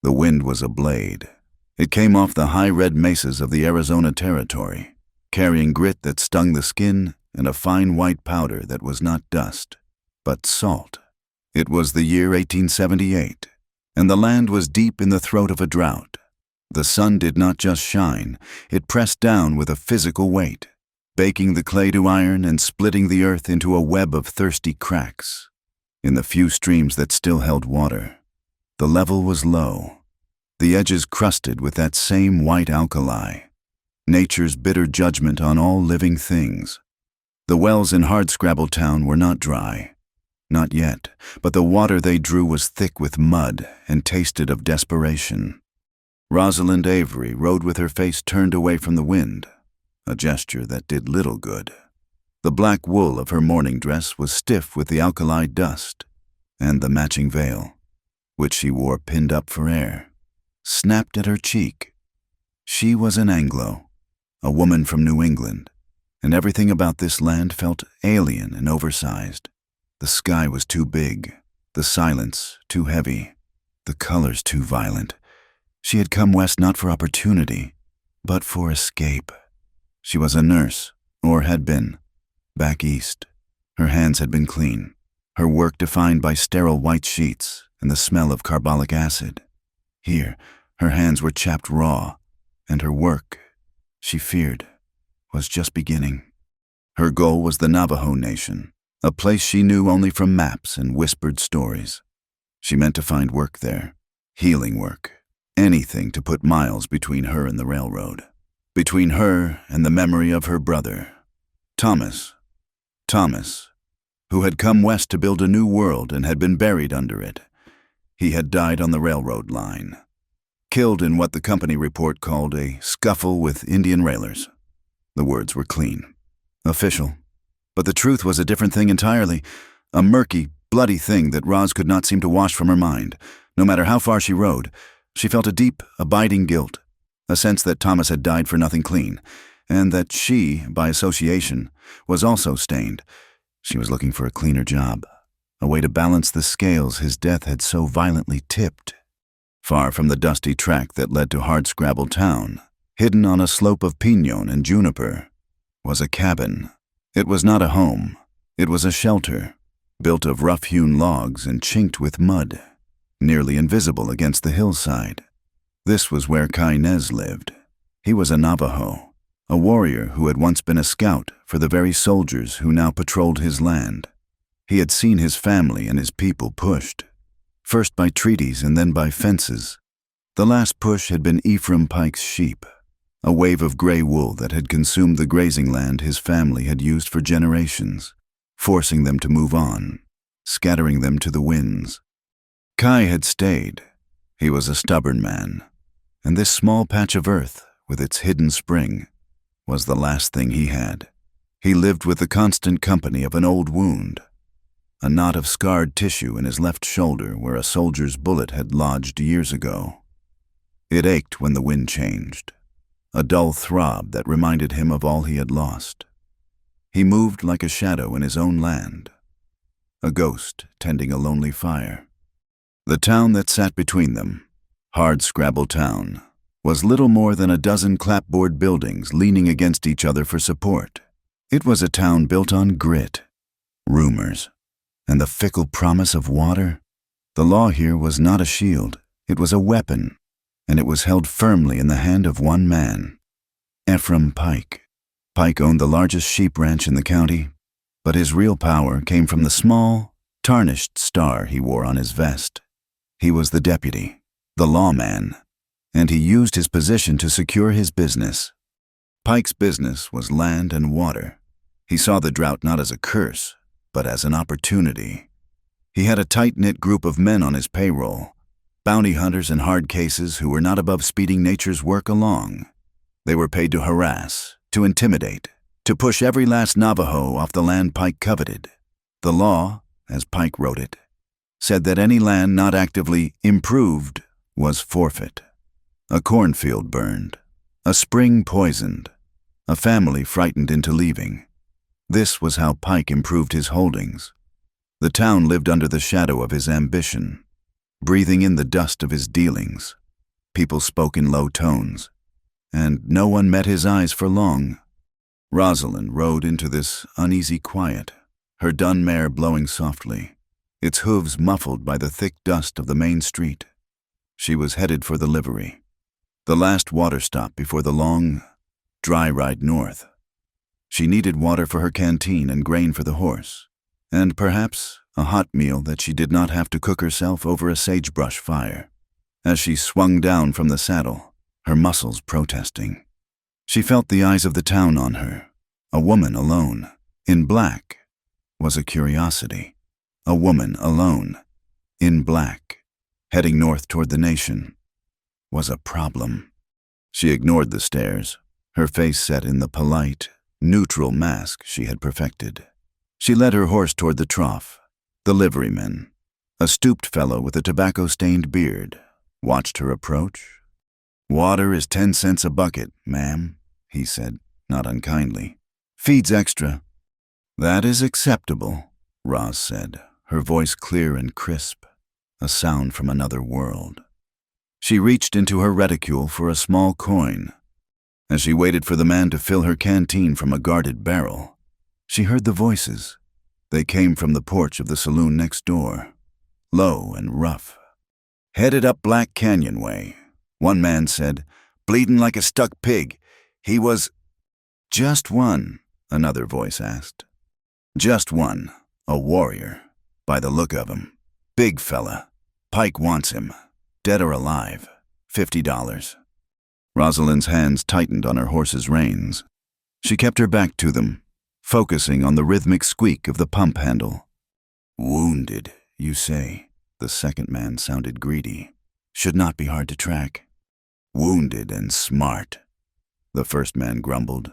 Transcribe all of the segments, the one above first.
The wind was a blade. It came off the high red mesas of the Arizona Territory, carrying grit that stung the skin and a fine white powder that was not dust, but salt. It was the year 1878, and the land was deep in the throat of a drought. The sun did not just shine, it pressed down with a physical weight, baking the clay to iron and splitting the earth into a web of thirsty cracks. In the few streams that still held water, the level was low, the edges crusted with that same white alkali, nature's bitter judgment on all living things. The wells in Hardscrabble Town were not dry. Not yet, but the water they drew was thick with mud and tasted of desperation. Rosalind Avery rode with her face turned away from the wind, a gesture that did little good. The black wool of her morning dress was stiff with the alkali dust, and the matching veil, which she wore pinned up for air, snapped at her cheek. She was an Anglo, a woman from New England, and everything about this land felt alien and oversized. The sky was too big, the silence too heavy, the colors too violent. She had come west not for opportunity, but for escape. She was a nurse, or had been, back east. Her hands had been clean, her work defined by sterile white sheets and the smell of carbolic acid. Here, her hands were chapped raw, and her work, she feared, was just beginning. Her goal was the Navajo Nation, a place she knew only from maps and whispered stories. She meant to find work there, healing work, anything to put miles between her and the railroad, between her and the memory of her brother, Thomas, who had come west to build a new world and had been buried under it. He had died on the railroad line, killed in what the company report called a scuffle with Indian railers. The words were clean, official, but the truth was a different thing entirely, a murky, bloody thing that Roz could not seem to wash from her mind. No matter how far she rode, she felt a deep, abiding guilt, a sense that Thomas had died for nothing clean, and that she, by association, was also stained. She was looking for a cleaner job, a way to balance the scales his death had so violently tipped. Far from the dusty track that led to Hardscrabble Town, hidden on a slope of pinon and juniper, was a cabin. It was not a home. It was a shelter, built of rough-hewn logs and chinked with mud, nearly invisible against the hillside. This was where Kai Nez lived. He was a Navajo, a warrior who had once been a scout for the very soldiers who now patrolled his land. He had seen his family and his people pushed, first by treaties and then by fences. The last push had been Ephraim Pike's sheep, a wave of gray wool that had consumed the grazing land his family had used for generations, forcing them to move on, scattering them to the winds. Kai had stayed. He was a stubborn man, and this small patch of earth, with its hidden spring, was the last thing he had. He lived with the constant company of an old wound, a knot of scarred tissue in his left shoulder where a soldier's bullet had lodged years ago. It ached when the wind changed, a dull throb that reminded him of all he had lost. He moved like a shadow in his own land, a ghost tending a lonely fire. The town that sat between them, Hardscrabble Town, was little more than a dozen clapboard buildings leaning against each other for support. It was a town built on grit, rumors, and the fickle promise of water. The law here was not a shield, it was a weapon, and it was held firmly in the hand of one man, Ephraim Pike. Pike owned the largest sheep ranch in the county, but his real power came from the small, tarnished star he wore on his vest. He was the deputy, the lawman, and he used his position to secure his business. Pike's business was land and water. He saw the drought not as a curse, but as an opportunity. He had a tight-knit group of men on his payroll, bounty hunters and hard cases who were not above speeding nature's work along. They were paid to harass, to intimidate, to push every last Navajo off the land Pike coveted. The law, as Pike wrote it, said that any land not actively improved was forfeit. A cornfield burned, a spring poisoned, a family frightened into leaving. This was how Pike improved his holdings. The town lived under the shadow of his ambition. breathing in the dust of his dealings. People spoke in low tones, and no one met his eyes for long. Rosalind rode into this uneasy quiet, her dun mare blowing softly, its hooves muffled by the thick dust of the main street. She was headed for the livery, the last water stop before the long, dry ride north. She needed water for her canteen and grain for the horse, and perhaps a hot meal that she did not have to cook herself over a sagebrush fire. As she swung down from the saddle, her muscles protesting, she felt the eyes of the town on her. A woman alone, in black, was a curiosity. A woman alone, in black, heading north toward the nation, was a problem. She ignored the stares, her face set in the polite, neutral mask she had perfected. She led her horse toward the trough. The liveryman, a stooped fellow with a tobacco-stained beard, watched her approach. "Water is 10 cents a bucket, ma'am," he said, not unkindly. "Feed's extra." "That is acceptable," Roz said, her voice clear and crisp, a sound from another world. She reached into her reticule for a small coin. As she waited for the man to fill her canteen from a guarded barrel, she heard the voices. They came from the porch of the saloon next door, low and rough. "Headed up Black Canyon way," one man said, "bleeding like a stuck pig. He was—" "Just one?" another voice asked. "Just one, a warrior, by the look of him. Big fella. Pike wants him, dead or alive. $50. Rosalind's hands tightened on her horse's reins. She kept her back to them, focusing on the rhythmic squeak of the pump handle. "Wounded, you say?" The second man sounded greedy. "Should not be hard to track." "Wounded and smart," the first man grumbled.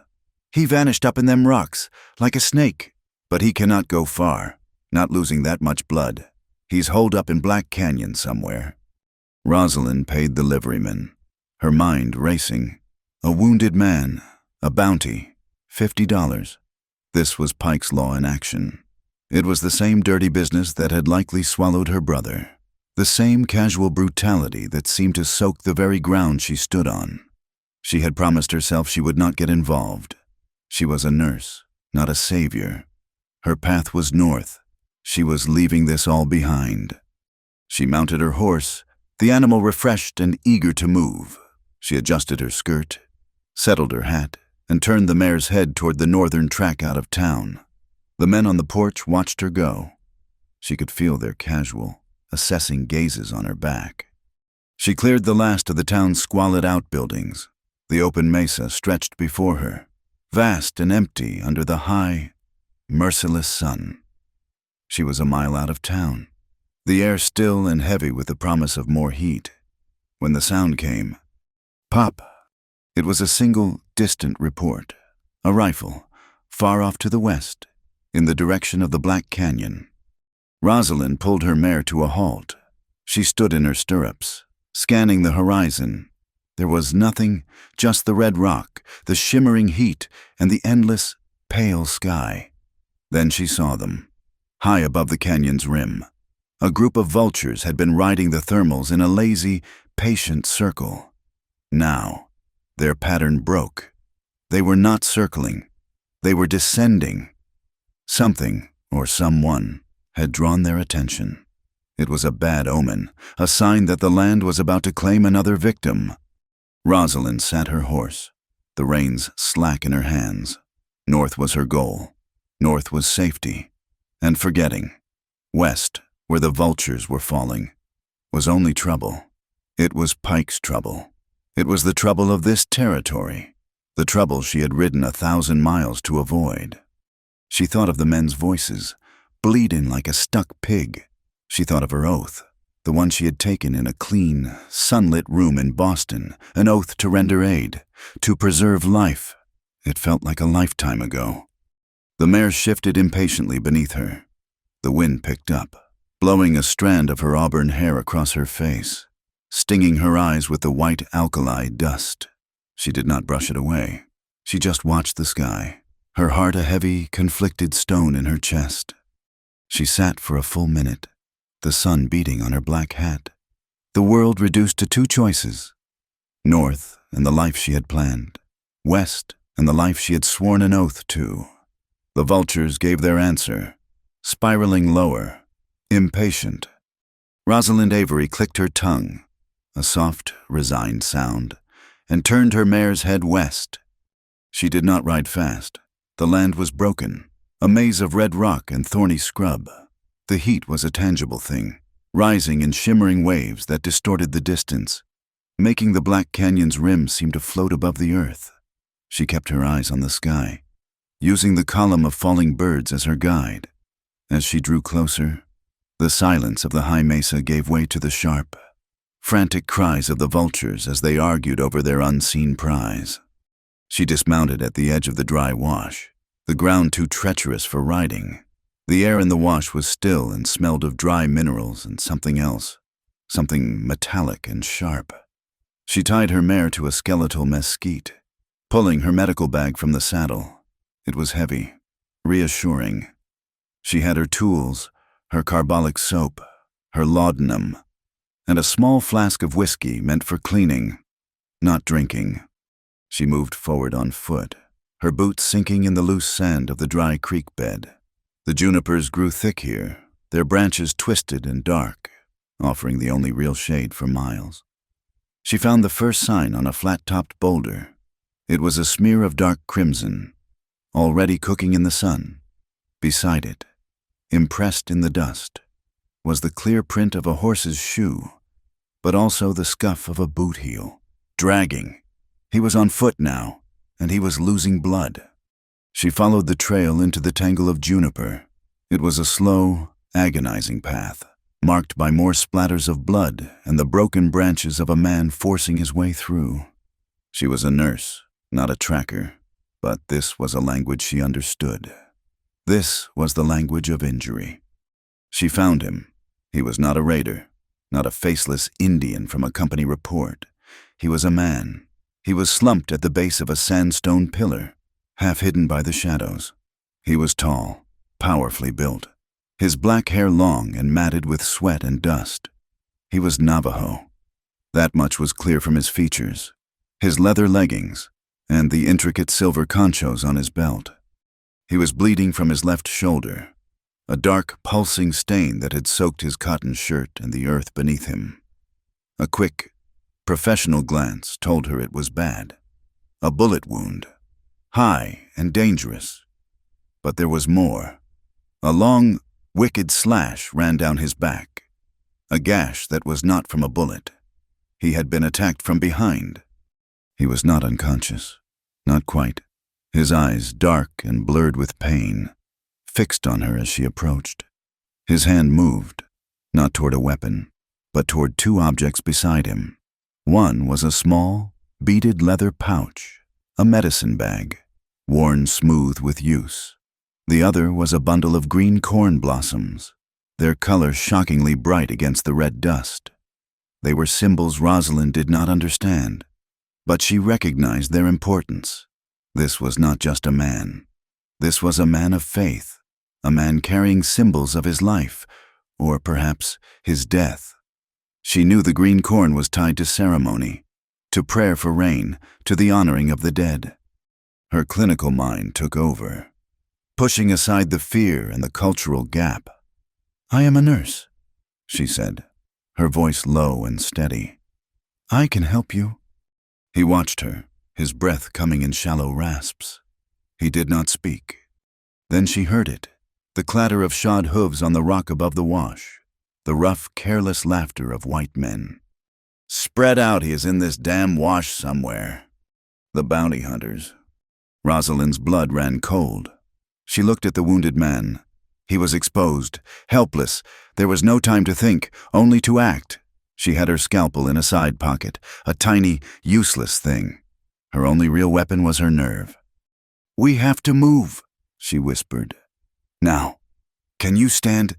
"He vanished up in them rocks, like a snake. But he cannot go far, not losing that much blood. He's holed up in Black Canyon somewhere." Rosalind paid the liveryman, her mind racing. A wounded man, a bounty, $50. This was Pike's Law in action. It was the same dirty business that had likely swallowed her brother, the same casual brutality that seemed to soak the very ground she stood on. She had promised herself she would not get involved. She was a nurse, not a savior. Her path was north. She was leaving this all behind. She mounted her horse, the animal refreshed and eager to move. She adjusted her skirt, settled her hat, and turned the mare's head toward the northern track out of town. The men on the porch watched her go. She could feel their casual, assessing gazes on her back. She cleared the last of the town's squalid outbuildings. The open mesa stretched before her, vast and empty under the high, merciless sun. She was a mile out of town, the air still and heavy with the promise of more heat. When the sound came, pop! It was a single, distant report. A rifle, far off to the west, in the direction of the Black Canyon. Rosalind pulled her mare to a halt. She stood in her stirrups, scanning the horizon. There was nothing, just the red rock, the shimmering heat, and the endless, pale sky. Then she saw them, high above the canyon's rim. A group of vultures had been riding the thermals in a lazy, patient circle. Now, their pattern broke. They were not circling. They were descending. Something, or someone, had drawn their attention. It was a bad omen, a sign that the land was about to claim another victim. Rosalind sat her horse, the reins slack in her hands. North was her goal. North was safety. And forgetting. West, where the vultures were falling, was only trouble. It was Pike's trouble. It was the trouble of this territory, the trouble she had ridden 1,000 miles to avoid. She thought of the men's voices, bleeding like a stuck pig. She thought of her oath, the one she had taken in a clean, sunlit room in Boston, an oath to render aid, to preserve life. It felt like a lifetime ago. The mare shifted impatiently beneath her. The wind picked up, blowing a strand of her auburn hair across her face, stinging her eyes with the white alkali dust. She did not brush it away. She just watched the sky, her heart a heavy, conflicted stone in her chest. She sat for a full minute, the sun beating on her black hat. The world reduced to two choices: north and the life she had planned, west and the life she had sworn an oath to. The vultures gave their answer, spiraling lower, impatient. Rosalind Avery clicked her tongue, a soft, resigned sound, and turned her mare's head west. She did not ride fast. The land was broken, a maze of red rock and thorny scrub. The heat was a tangible thing, rising in shimmering waves that distorted the distance, making the Black Canyon's rim seem to float above the earth. She kept her eyes on the sky, using the column of falling birds as her guide. As she drew closer, the silence of the high mesa gave way to the sharp, frantic cries of the vultures as they argued over their unseen prize. She dismounted at the edge of the dry wash, the ground too treacherous for riding. The air in the wash was still and smelled of dry minerals and something else, something metallic and sharp. She tied her mare to a skeletal mesquite, pulling her medical bag from the saddle. It was heavy, reassuring. She had her tools, her carbolic soap, her laudanum, and a small flask of whiskey meant for cleaning, not drinking. She moved forward on foot, her boots sinking in the loose sand of the dry creek bed. The junipers grew thick here, their branches twisted and dark, offering the only real shade for miles. She found the first sign on a flat-topped boulder. It was a smear of dark crimson, already cooking in the sun. Beside it, impressed in the dust, was the clear print of a horse's shoe, but also the scuff of a boot heel, dragging. He was on foot now, and he was losing blood. She followed the trail into the tangle of juniper. It was a slow, agonizing path, marked by more splatters of blood and the broken branches of a man forcing his way through. She was a nurse, not a tracker, but this was a language she understood. This was the language of injury. She found him. He was not a raider, not a faceless Indian from a company report. He was a man. He was slumped at the base of a sandstone pillar, half hidden by the shadows. He was tall, powerfully built, his black hair long and matted with sweat and dust. He was Navajo. That much was clear from his features, his leather leggings, and the intricate silver conchos on his belt. He was bleeding from his left shoulder, a dark, pulsing stain that had soaked his cotton shirt and the earth beneath him. A quick, professional glance told her it was bad. A bullet wound, high and dangerous. But there was more. A long, wicked slash ran down his back, a gash that was not from a bullet. He had been attacked from behind. He was not unconscious, not quite. His eyes, dark and blurred with pain, fixed on her as she approached. His hand moved, not toward a weapon, but toward two objects beside him. One was a small, beaded leather pouch, a medicine bag, worn smooth with use. The other was a bundle of green corn blossoms, their color shockingly bright against the red dust. They were symbols Rosalind did not understand, but she recognized their importance. This was not just a man. This was a man of faith, a man carrying symbols of his life, or perhaps his death. She knew the green corn was tied to ceremony, to prayer for rain, to the honoring of the dead. Her clinical mind took over, pushing aside the fear and the cultural gap. "I am a nurse," she said, her voice low and steady. "I can help you." He watched her, his breath coming in shallow rasps. He did not speak. Then she heard it, the clatter of shod hooves on the rock above the wash, the rough, careless laughter of white men. "Spread out, he is in this damn wash somewhere." The bounty hunters. Rosalind's blood ran cold. She looked at the wounded man. He was exposed, helpless. There was no time to think, only to act. She had her scalpel in a side pocket, a tiny, useless thing. Her only real weapon was her nerve. "We have to move," she whispered. "Now, can you stand?"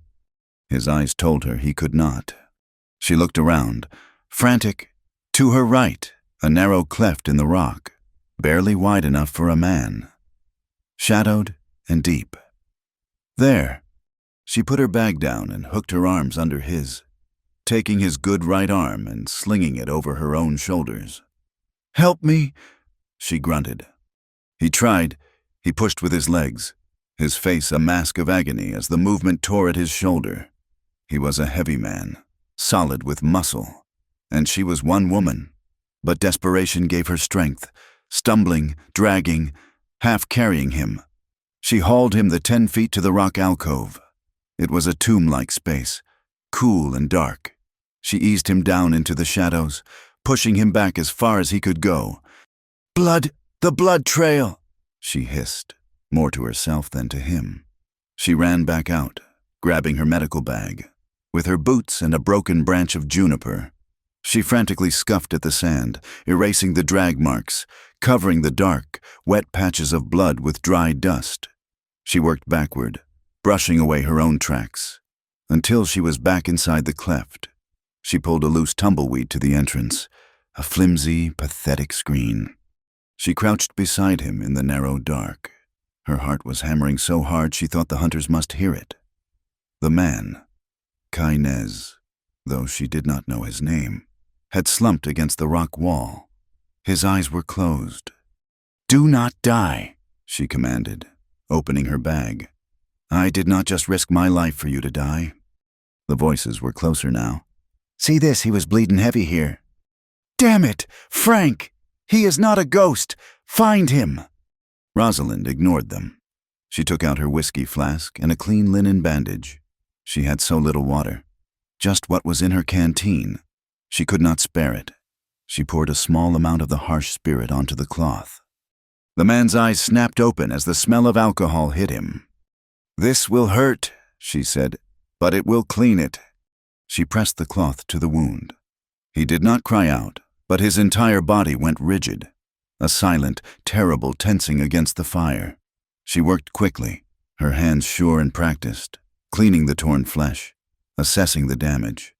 His eyes told her he could not. She looked around, frantic. To her right, a narrow cleft in the rock, barely wide enough for a man. Shadowed and deep. There. She put her bag down and hooked her arms under his. taking his good right arm and slinging it over her own shoulders. "Help me," she grunted. He tried. He pushed with his legs, his face a mask of agony as the movement tore at his shoulder. He was a heavy man, solid with muscle, and she was one woman. But desperation gave her strength, stumbling, dragging, half carrying him. She hauled him the 10 feet to the rock alcove. It was a tomb-like space, cool and dark. She eased him down into the shadows, pushing him back as far as he could go. "Blood! The blood trail!" she hissed, more to herself than to him. She ran back out, grabbing her medical bag. With her boots and a broken branch of juniper, she frantically scuffed at the sand, erasing the drag marks, covering the dark, wet patches of blood with dry dust. She worked backward, brushing away her own tracks, until she was back inside the cleft. She pulled a loose tumbleweed to the entrance, a flimsy, pathetic screen. She crouched beside him in the narrow dark. Her heart was hammering so hard she thought the hunters must hear it. The man, Kainez, though she did not know his name, had slumped against the rock wall. His eyes were closed. "Do not die," she commanded, opening her bag. "I did not just risk my life for you to die." The voices were closer now. "See this, he was bleeding heavy here." "Damn it, Frank! He is not a ghost! Find him!" Rosalind ignored them. She took out her whiskey flask and a clean linen bandage. She had so little water, just what was in her canteen. She could not spare it. She poured a small amount of the harsh spirit onto the cloth. The man's eyes snapped open as the smell of alcohol hit him. "This will hurt," she said, "but it will clean it." She pressed the cloth to the wound. He did not cry out, but his entire body went rigid, a silent, terrible tensing against the fire. She worked quickly, her hands sure and practiced, cleaning the torn flesh, assessing the damage.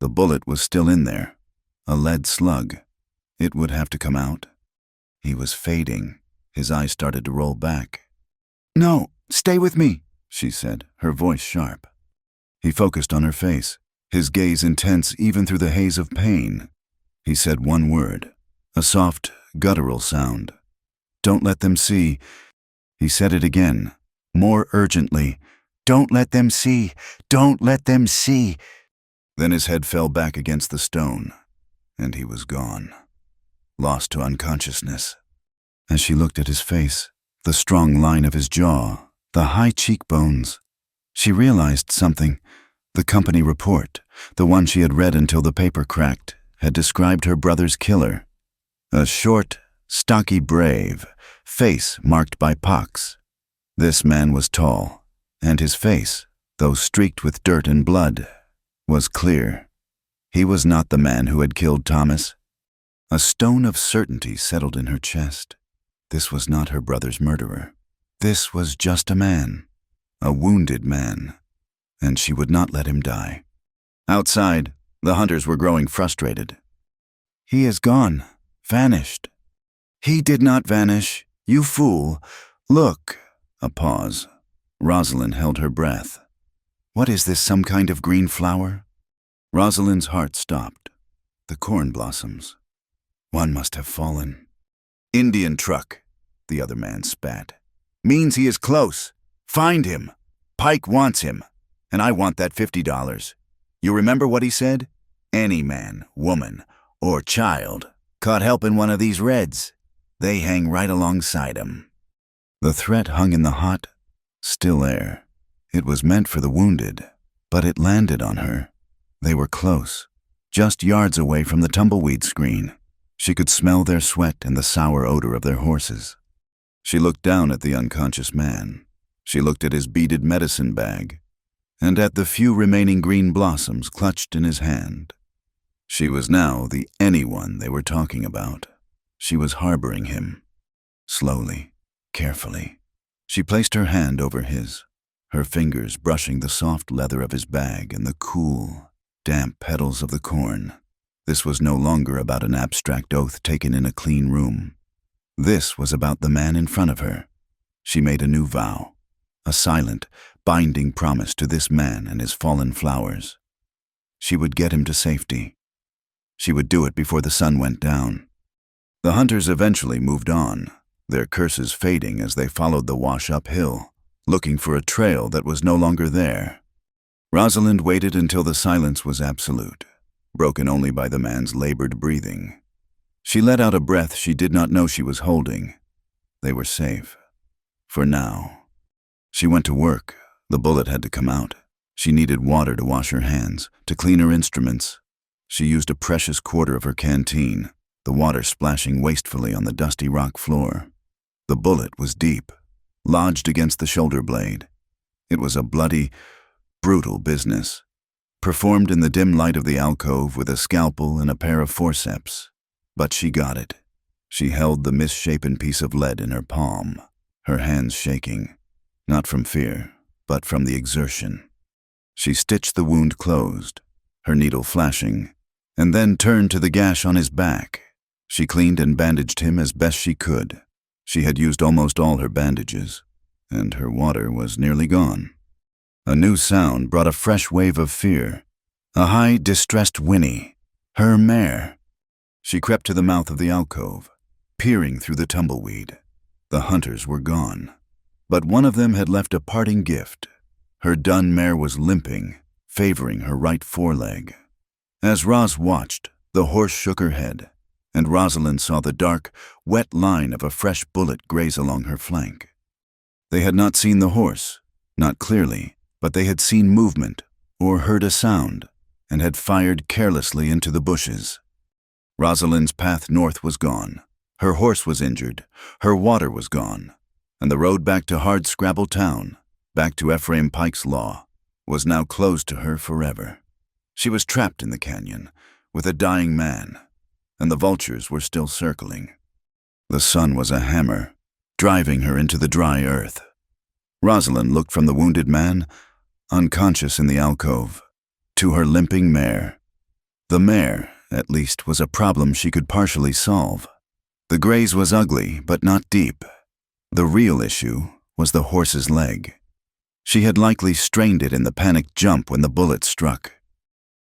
The bullet was still in there, a lead slug. It would have to come out. He was fading. His eyes started to roll back. "No, stay with me," she said, her voice sharp. He focused on her face, his gaze intense even through the haze of pain. He said one word, a soft, guttural sound. "Don't let them see." He said it again, more urgently. "Don't let them see! Don't let them see!" Then his head fell back against the stone, and he was gone, lost to unconsciousness. As she looked at his face, the strong line of his jaw, the high cheekbones, she realized something. The company report, the one she had read until the paper cracked, had described her brother's killer. A short, stocky brave, face marked by pox. This man was tall, and his face, though streaked with dirt and blood, was clear. He was not the man who had killed Thomas. A stone of certainty settled in her chest. This was not her brother's murderer. This was just a man, a wounded man, and she would not let him die. Outside, the hunters were growing frustrated. "He is gone, vanished." "He did not vanish, you fool. Look." A pause. Rosalind held her breath. "What is this, some kind of green flower?" Rosalind's heart stopped. The corn blossoms. One must have fallen. "Indian truck," the other man spat. "Means he is close. Find him. Pike wants him, and I want that $50. You remember what he said? Any man, woman, or child caught helping one of these reds, they hang right alongside him." The threat hung in the hot, still air. It was meant for the wounded, but it landed on her. They were close, just yards away from the tumbleweed screen. She could smell their sweat and the sour odor of their horses. She looked down at the unconscious man. She looked at his beaded medicine bag, and at the few remaining green blossoms clutched in his hand. She was now the anyone they were talking about. She was harboring him. Slowly, carefully, she placed her hand over his, her fingers brushing the soft leather of his bag and the cool, damp petals of the corn. This was no longer about an abstract oath taken in a clean room. This was about the man in front of her. She made a new vow, a silent, binding promise to this man and his fallen flowers. She would get him to safety. She would do it before the sun went down. The hunters eventually moved on, their curses fading as they followed the wash uphill, looking for a trail that was no longer there. Rosalind waited until the silence was absolute, broken only by the man's labored breathing. She let out a breath she did not know she was holding. They were safe. For now. She went to work. The bullet had to come out. She needed water to wash her hands, to clean her instruments. She used a precious quarter of her canteen, the water splashing wastefully on the dusty rock floor. The bullet was deep, lodged against the shoulder blade. It was a bloody, brutal business, performed in the dim light of the alcove with a scalpel and a pair of forceps. But she got it. She held the misshapen piece of lead in her palm, her hands shaking, not from fear, but from the exertion. She stitched the wound closed, her needle flashing, and then turned to the gash on his back. She cleaned and bandaged him as best she could. She had used almost all her bandages, and her water was nearly gone. A new sound brought a fresh wave of fear, a high, distressed whinny. Her mare. She crept to the mouth of the alcove, peering through the tumbleweed. The hunters were gone, but one of them had left a parting gift. Her dun mare was limping, favoring her right foreleg. As Roz watched, the horse shook her head, and Rosalind saw the dark, wet line of a fresh bullet graze along her flank. They had not seen the horse, not clearly, but they had seen movement, or heard a sound, and had fired carelessly into the bushes. Rosalind's path north was gone. Her horse was injured, her water was gone, and the road back to Hardscrabble Town, back to Ephraim Pike's law, was now closed to her forever. She was trapped in the canyon, with a dying man, and the vultures were still circling. The sun was a hammer, driving her into the dry earth. Rosalind looked from the wounded man, unconscious in the alcove, to her limping mare. The mare, at least, was a problem she could partially solve. The graze was ugly, but not deep. The real issue was the horse's leg. She had likely strained it in the panicked jump when the bullet struck.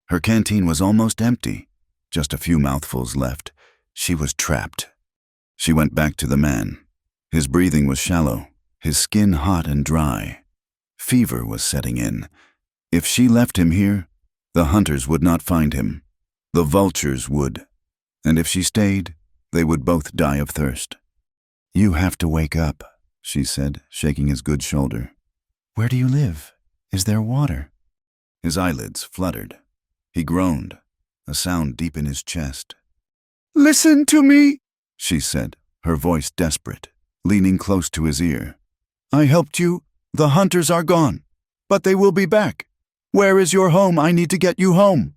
Her canteen was almost empty, just a few mouthfuls left. She was trapped. She went back to the man. His breathing was shallow, his skin hot and dry. Fever was setting in. If she left him here, the hunters would not find him. The vultures would. And if she stayed, they would both die of thirst. "You have to wake up," she said, shaking his good shoulder. "Where do you live? Is there water?" His eyelids fluttered. He groaned, a sound deep in his chest. "Listen to me," she said, her voice desperate, leaning close to his ear. "I helped you. The hunters are gone, but they will be back. Where is your home? I need to get you home."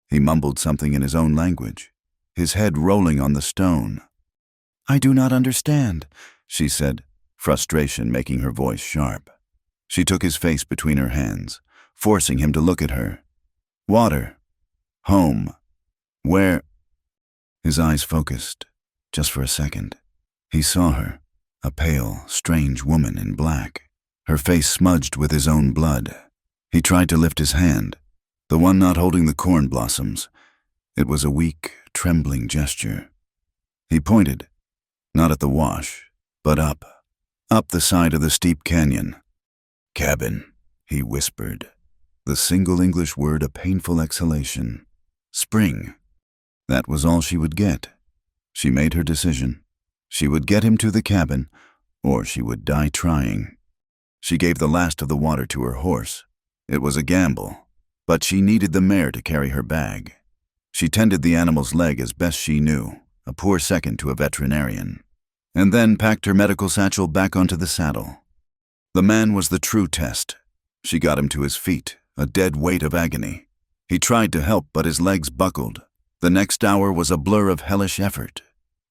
He mumbled something in his own language, his head rolling on the stone. "I do not understand," she said, frustration making her voice sharp. She took his face between her hands, forcing him to look at her. "Water. Home. Where?" His eyes focused, just for a second. He saw her, a pale, strange woman in black, her face smudged with his own blood. He tried to lift his hand, the one not holding the corn blossoms. It was a weak, trembling gesture. He pointed, not at the wash, but up the side of the steep canyon. "Cabin," he whispered, the single English word a painful exhalation. Spring. That was all she would get. She made her decision. She would get him to the cabin, or she would die trying. She gave the last of the water to her horse. It was a gamble, but she needed the mare to carry her bag. She tended the animal's leg as best she knew, a poor second to a veterinarian, and then packed her medical satchel back onto the saddle. The man was the true test. She got him to his feet, a dead weight of agony. He tried to help, but his legs buckled. The next hour was a blur of hellish effort.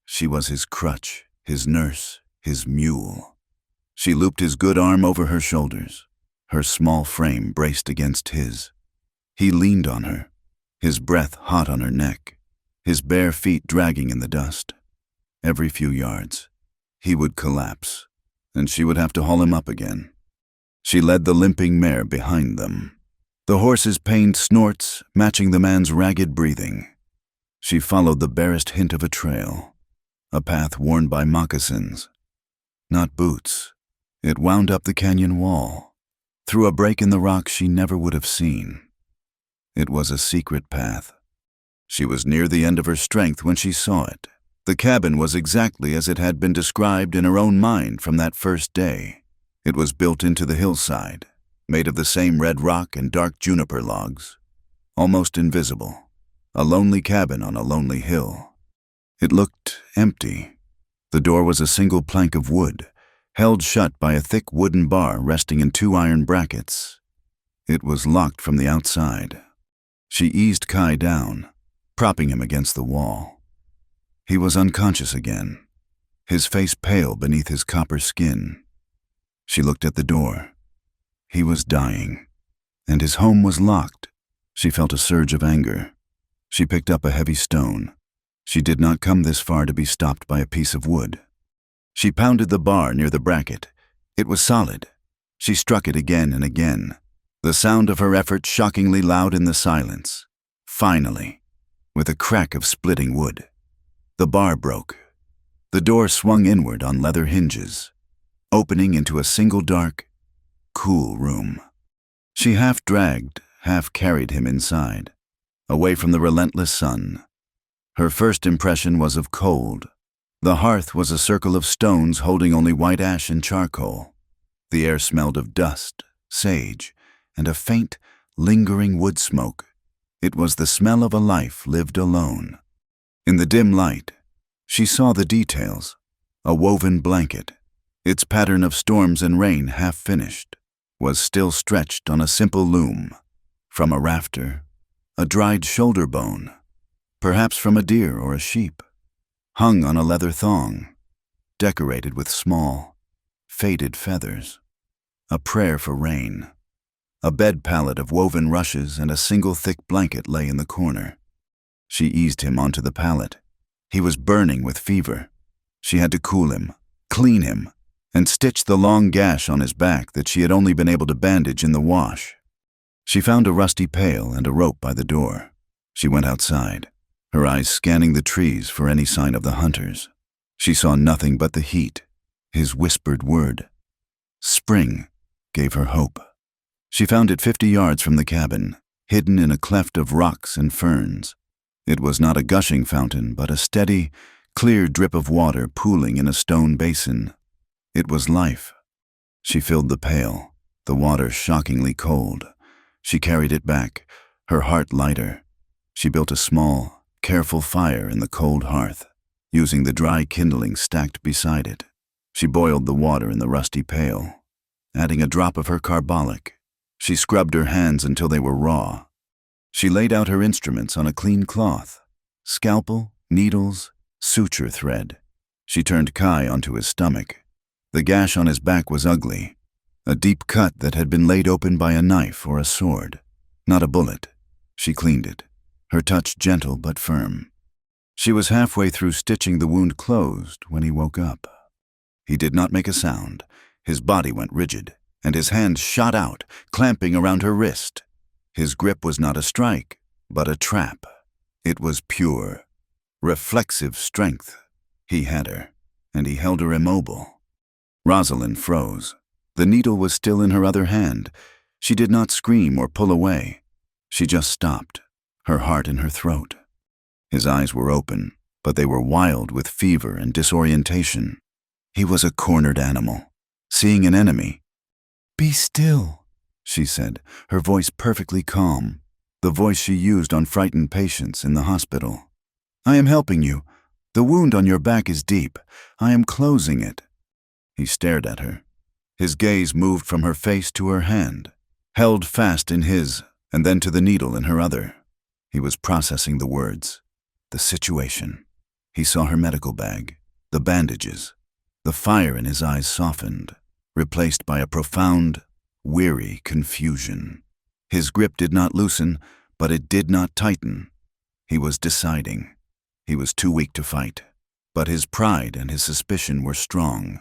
She was his crutch, his nurse, his mule. She looped his good arm over her shoulders, her small frame braced against his. He leaned on her, his breath hot on her neck, his bare feet dragging in the dust. Every few yards, he would collapse, and she would have to haul him up again. She led the limping mare behind them. the horse's pained snorts matching the man's ragged breathing. She followed the barest hint of a trail, a path worn by moccasins, not boots. It wound up the canyon wall, through a break in the rock she never would have seen. It was a secret path. She was near the end of her strength when she saw it. The cabin was exactly as it had been described in her own mind from that first day. It was built into the hillside, made of the same red rock and dark juniper logs, almost invisible, a lonely cabin on a lonely hill. It looked empty. The door was a single plank of wood, held shut by a thick wooden bar resting in 2 iron brackets. It was locked from the outside. She eased Kai down, propping him against the wall. He was unconscious again, his face pale beneath his copper skin. She looked at the door. He was dying, and his home was locked. She felt a surge of anger. She picked up a heavy stone. She did not come this far to be stopped by a piece of wood. She pounded the bar near the bracket. It was solid. She struck it again and again, the sound of her effort shockingly loud in the silence. Finally, with a crack of splitting wood, the bar broke. The door swung inward on leather hinges, opening into a single dark, cool room. She half dragged, half carried him inside, away from the relentless sun. Her first impression was of cold. The hearth was a circle of stones holding only white ash and charcoal. The air smelled of dust, sage, and a faint, lingering wood smoke. It was the smell of a life lived alone. In the dim light, she saw the details. A woven blanket, its pattern of storms and rain half finished, was still stretched on a simple loom. From a rafter, a dried shoulder bone, perhaps from a deer or a sheep, hung on a leather thong, decorated with small, faded feathers. A prayer for rain. A bed pallet of woven rushes and a single thick blanket lay in the corner. She eased him onto the pallet. He was burning with fever. She had to cool him, clean him, and stitch the long gash on his back that she had only been able to bandage in the wash. She found a rusty pail and a rope by the door. She went outside, her eyes scanning the trees for any sign of the hunters. She saw nothing but the heat. His whispered word, spring, gave her hope. She found it 50 yards from the cabin, hidden in a cleft of rocks and ferns. It was not a gushing fountain, but a steady, clear drip of water pooling in a stone basin. It was life. She filled the pail, the water shockingly cold. She carried it back, her heart lighter. She built a small, careful fire in the cold hearth, using the dry kindling stacked beside it. She boiled the water in the rusty pail, adding a drop of her carbolic. She scrubbed her hands until they were raw. She laid out her instruments on a clean cloth, scalpel, needles, suture thread. She turned Kai onto his stomach. The gash on his back was ugly, a deep cut that had been laid open by a knife or a sword, not a bullet. She cleaned it, her touch gentle but firm. She was halfway through stitching the wound closed when he woke up. He did not make a sound. His body went rigid, and his hand shot out, clamping around her wrist. His grip was not a strike, but a trap. It was pure, reflexive strength. He had her, and he held her immobile. Rosalind froze. The needle was still in her other hand. She did not scream or pull away. She just stopped, her heart in her throat. His eyes were open, but they were wild with fever and disorientation. He was a cornered animal, seeing an enemy. "Be still," she said, her voice perfectly calm, the voice she used on frightened patients in the hospital. "I am helping you. The wound on your back is deep. I am closing it." He stared at her. His gaze moved from her face to her hand, held fast in his, and then to the needle in her other. He was processing the words, the situation. He saw her medical bag, the bandages. The fire in his eyes softened, replaced by a profound, weary confusion. His grip did not loosen, but it did not tighten. He was deciding. He was too weak to fight, but his pride and his suspicion were strong.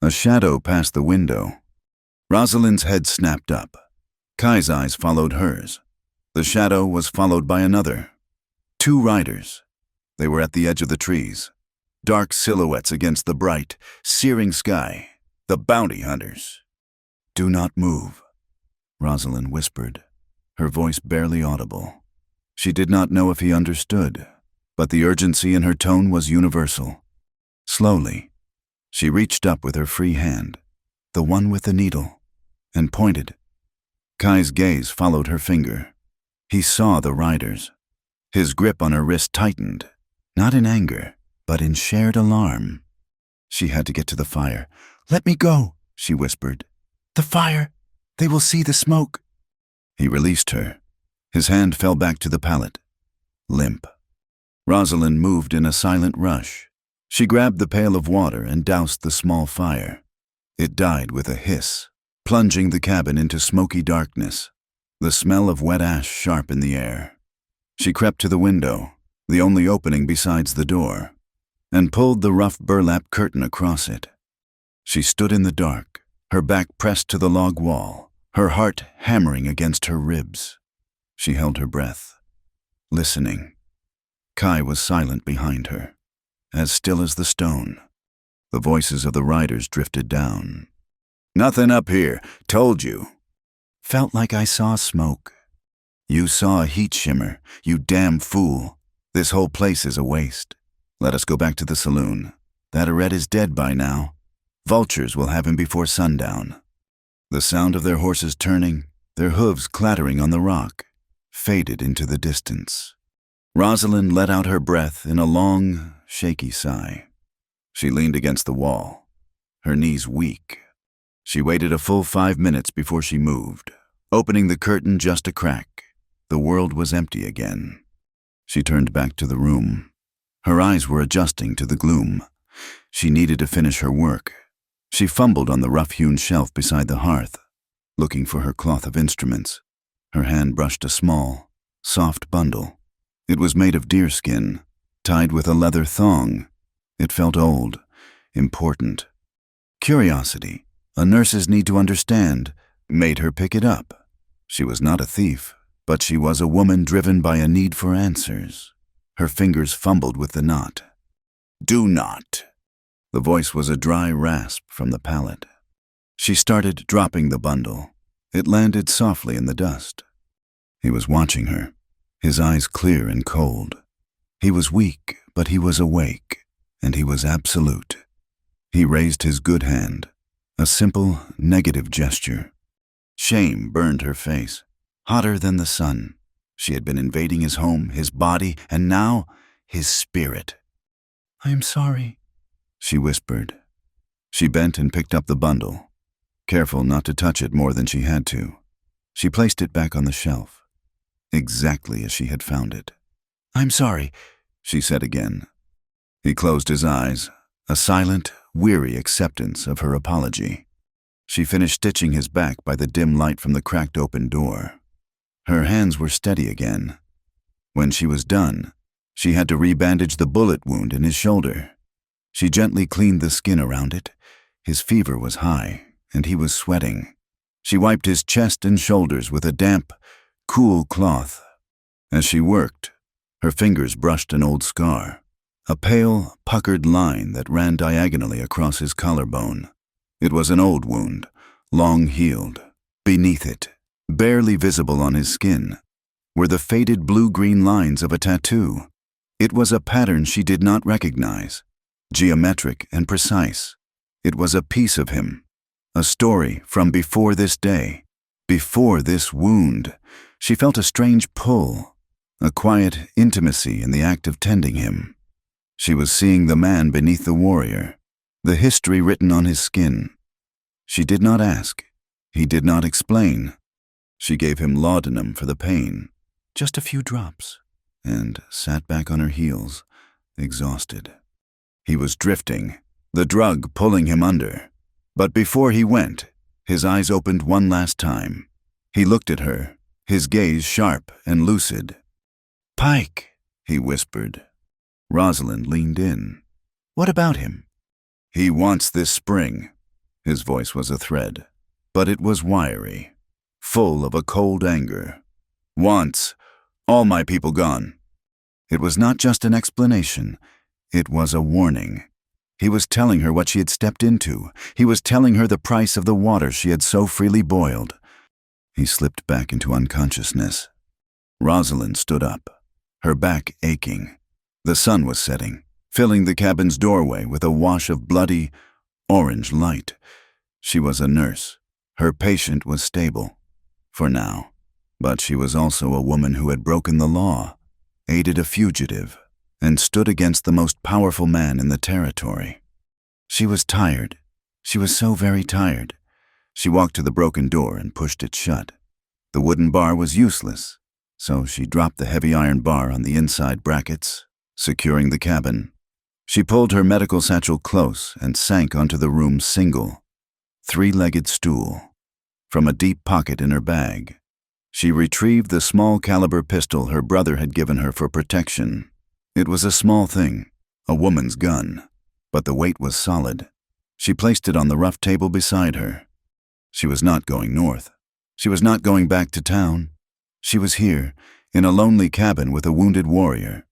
A shadow passed the window. Rosalind's head snapped up. Kai's eyes followed hers. The shadow was followed by another. 2 riders. They were at the edge of the trees, dark silhouettes against the bright, searing sky. The bounty hunters. "Do not move," Rosalind whispered, her voice barely audible. She did not know if he understood, but the urgency in her tone was universal. Slowly, she reached up with her free hand, the one with the needle, and pointed. Kai's gaze followed her finger. He saw the riders. His grip on her wrist tightened, not in anger, but in shared alarm. She had to get to the fire. "Let me go," she whispered. "The fire! They will see the smoke." He released her. His hand fell back to the pallet, limp. Rosalind moved in a silent rush. She grabbed the pail of water and doused the small fire. It died with a hiss, plunging the cabin into smoky darkness, the smell of wet ash sharp in the air. She crept to the window, the only opening besides the door, and pulled the rough burlap curtain across it. She stood in the dark, her back pressed to the log wall, her heart hammering against her ribs. She held her breath, listening. Kai was silent behind her, as still as the stone. The voices of the riders drifted down. "Nothing up here. Told you." "Felt like I saw smoke." "You saw a heat shimmer, you damn fool. This whole place is a waste. Let us go back to the saloon. That Arret is dead by now. Vultures will have him before sundown." The sound of their horses turning, their hooves clattering on the rock, faded into the distance. Rosalind let out her breath in a long, shaky sigh. She leaned against the wall, her knees weak. She waited a full 5 minutes before she moved, opening the curtain just a crack. The world was empty again. She turned back to the room. Her eyes were adjusting to the gloom. She needed to finish her work. She fumbled on the rough-hewn shelf beside the hearth, looking for her cloth of instruments. Her hand brushed a small, soft bundle. It was made of deerskin, tied with a leather thong. It felt old, important. Curiosity, a nurse's need to understand, made her pick it up. She was not a thief, but she was a woman driven by a need for answers. Her fingers fumbled with the knot. "Do not." The voice was a dry rasp from the pallet. She started dropping the bundle. It landed softly in the dust. He was watching her, his eyes clear and cold. He was weak, but he was awake, and he was absolute. He raised his good hand, a simple, negative gesture. Shame burned her face, hotter than the sun. She had been invading his home, his body, and now his spirit. "I am sorry," she whispered. She bent and picked up the bundle, careful not to touch it more than she had to. She placed it back on the shelf, exactly as she had found it. "I'm sorry," she said again. He closed his eyes, a silent, weary acceptance of her apology. She finished stitching his back by the dim light from the cracked open door. Her hands were steady again. When she was done, she had to rebandage the bullet wound in his shoulder. She gently cleaned the skin around it. His fever was high, and he was sweating. She wiped his chest and shoulders with a damp, cool cloth. As she worked, her fingers brushed an old scar, a pale, puckered line that ran diagonally across his collarbone. It was an old wound, long healed. Beneath it, barely visible on his skin, were the faded blue-green lines of a tattoo. It was a pattern she did not recognize, geometric and precise. It was a piece of him, a story from before this day, before this wound. She felt a strange pull, a quiet intimacy in the act of tending him. She was seeing the man beneath the warrior, the history written on his skin. She did not ask. He did not explain. She gave him laudanum for the pain, just a few drops, and sat back on her heels, exhausted. He was drifting, the drug pulling him under. But before he went, his eyes opened one last time. He looked at her, his gaze sharp and lucid. "Pike," he whispered. Rosalind leaned in. "What about him?" "He wants this spring." His voice was a thread, but it was wiry. full of a cold anger. "Once, all my people gone." It was not just an explanation, it was a warning. He was telling her what she had stepped into. He was telling her the price of the water she had so freely boiled. He slipped back into unconsciousness. Rosalind stood up, her back aching. The sun was setting, filling the cabin's doorway with a wash of bloody, orange light. She was a nurse. Her patient was stable, for now. But she was also a woman who had broken the law, aided a fugitive, and stood against the most powerful man in the territory. She was tired. She was so very tired. She walked to the broken door and pushed it shut. The wooden bar was useless, so she dropped the heavy iron bar on the inside brackets, securing the cabin. She pulled her medical satchel close and sank onto the room's single, three-legged stool. From a deep pocket in her bag, she retrieved the small-caliber pistol her brother had given her for protection. It was a small thing, a woman's gun, but the weight was solid. She placed it on the rough table beside her. She was not going north. She was not going back to town. She was here, in a lonely cabin with a wounded warrior.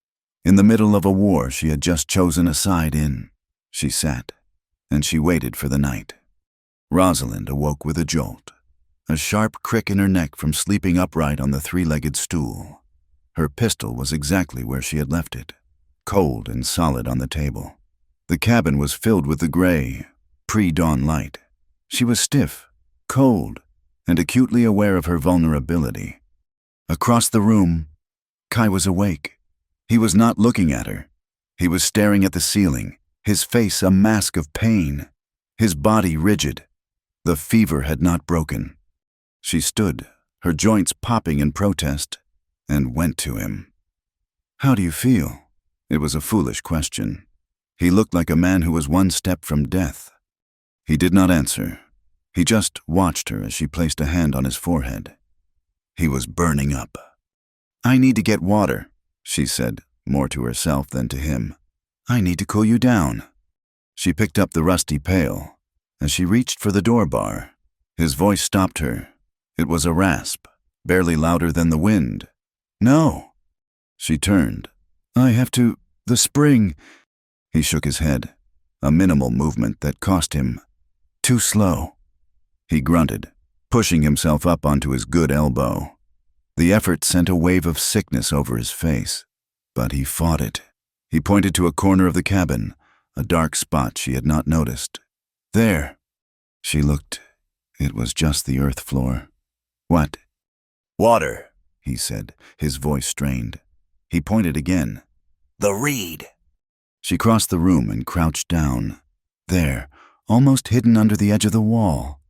In the middle of a war she had just chosen a side in. She sat, and she waited for the night. Rosalind awoke with a jolt, a sharp crick in her neck from sleeping upright on the three-legged stool. Her pistol was exactly where she had left it, cold and solid on the table. The cabin was filled with the gray, pre-dawn light. She was stiff, cold, and acutely aware of her vulnerability. Across the room, Kai was awake. He was not looking at her. He was staring at the ceiling, his face a mask of pain, his body rigid. The fever had not broken. She stood, her joints popping in protest, and went to him. "How do you feel?" It was a foolish question. He looked like a man who was one step from death. He did not answer. He just watched her as she placed a hand on his forehead. He was burning up. "I need to get water," she said, more to herself than to him. "I need to cool you down." She picked up the rusty pail. As she reached for the door bar, his voice stopped her. It was a rasp, barely louder than the wind. "No." She turned. "I have to... the spring." He shook his head, a minimal movement that cost him. "Too slow." He grunted, pushing himself up onto his good elbow. The effort sent a wave of sickness over his face, but he fought it. He pointed to a corner of the cabin, a dark spot she had not noticed. "There." She looked. It was just the earth floor. "What?" "Water," he said, his voice strained. He pointed again. "The reed." She crossed the room and crouched down. There, almost hidden under the edge of the wall,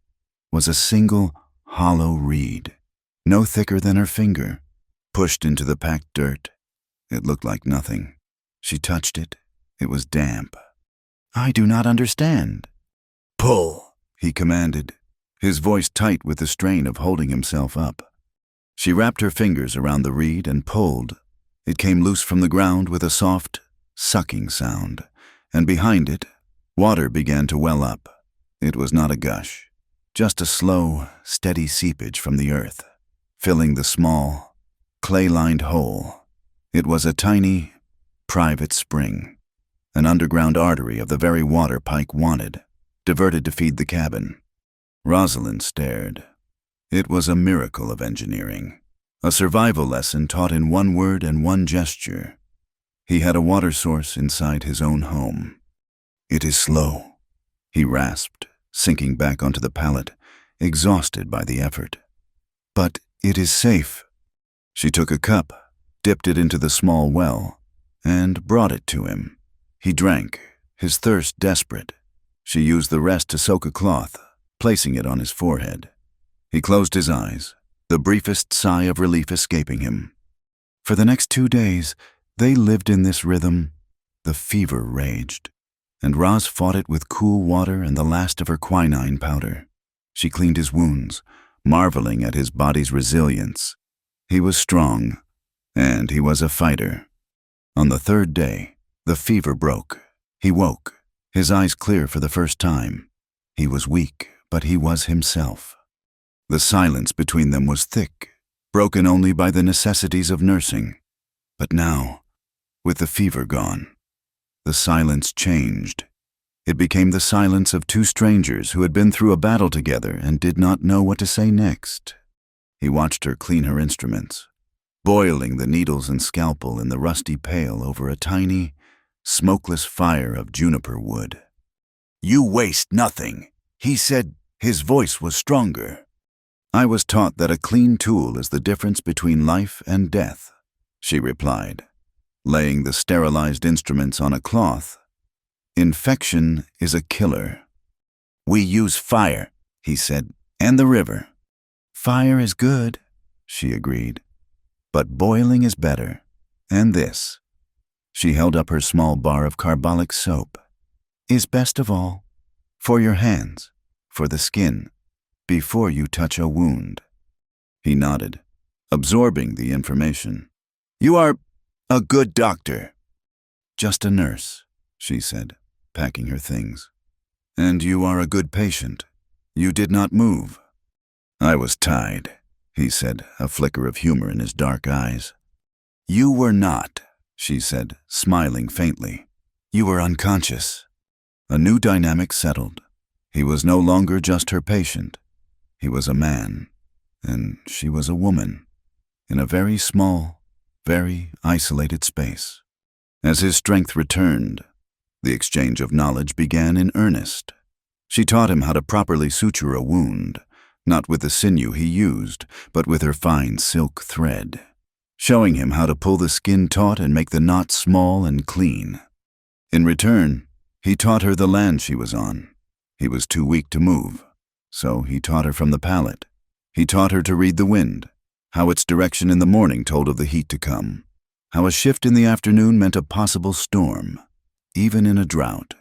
was a single, hollow reed, no thicker than her finger, pushed into the packed dirt. It looked like nothing. She touched it. It was damp. "I do not understand." "Pull," he commanded, his voice tight with the strain of holding himself up. She wrapped her fingers around the reed and pulled. It came loose from the ground with a soft, sucking sound, and behind it, water began to well up. It was not a gush, just a slow, steady seepage from the earth, filling the small, clay-lined hole. It was a tiny, private spring, an underground artery of the very water Pike wanted, diverted to feed the cabin. Rosalind stared. It was a miracle of engineering, a survival lesson taught in one word and one gesture. He had a water source inside his own home. "It is slow," he rasped, sinking back onto the pallet, exhausted by the effort. "But it is safe." She took a cup, dipped it into the small well, and brought it to him. He drank, his thirst desperate. She used the rest to soak a cloth, placing it on his forehead. He closed his eyes, the briefest sigh of relief escaping him. For the next 2 days, they lived in this rhythm. The fever raged, and Roz fought it with cool water and the last of her quinine powder. She cleaned his wounds, marveling at his body's resilience. He was strong, and he was a fighter. On the 3rd day, the fever broke. He woke, his eyes clear for the first time. He was weak, but he was himself. The silence between them was thick, broken only by the necessities of nursing. But now, with the fever gone, the silence changed. It became the silence of two strangers who had been through a battle together and did not know what to say next. He watched her clean her instruments, boiling the needles and scalpel in the rusty pail over a tiny, smokeless fire of juniper wood. "You waste nothing," he said. His voice was stronger. "I was taught that a clean tool is the difference between life and death," she replied, laying the sterilized instruments on a cloth. "Infection is a killer." "We use fire," he said, "and the river." "Fire is good," she agreed, "but boiling is better. And this," she held up her small bar of carbolic soap, "is best of all, for your hands, for the skin, before you touch a wound." He nodded, absorbing the information. "You are a good doctor." "Just a nurse," she said, packing her things. "And you are a good patient. You did not move." "I was tied," he said, a flicker of humor in his dark eyes. "You were not," she said, smiling faintly. "You were unconscious." A new dynamic settled. He was no longer just her patient. He was a man, and she was a woman, in a very small, very isolated space. As his strength returned, the exchange of knowledge began in earnest. She taught him how to properly suture a wound, not with the sinew he used, but with her fine silk thread, showing him how to pull the skin taut and make the knot small and clean. In return, he taught her the land she was on. He was too weak to move, so he taught her from the pallet. He taught her to read the wind, how its direction in the morning told of the heat to come, how a shift in the afternoon meant a possible storm, even in a drought.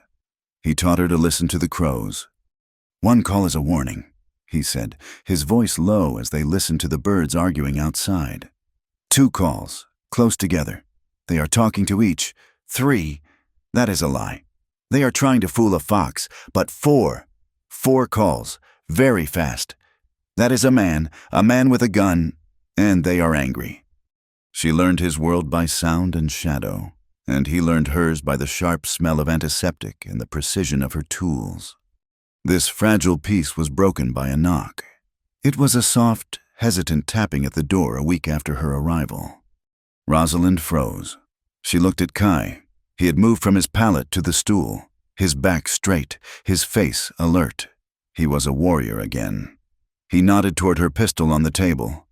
He taught her to listen to the crows. "One call is a warning," he said, his voice low as they listened to the birds arguing outside. "2 calls, close together. They are talking to each. 3, that is a lie. They are trying to fool a fox, but 4 calls, very fast. That is a man with a gun, and they are angry." She learned his world by sound and shadow, and he learned hers by the sharp smell of antiseptic and the precision of her tools. This fragile peace was broken by a knock. It was a soft, hesitant tapping at the door a week after her arrival. Rosalind froze. She looked at Kai. He had moved from his pallet to the stool, his back straight, his face alert. He was a warrior again. He nodded toward her pistol on the table.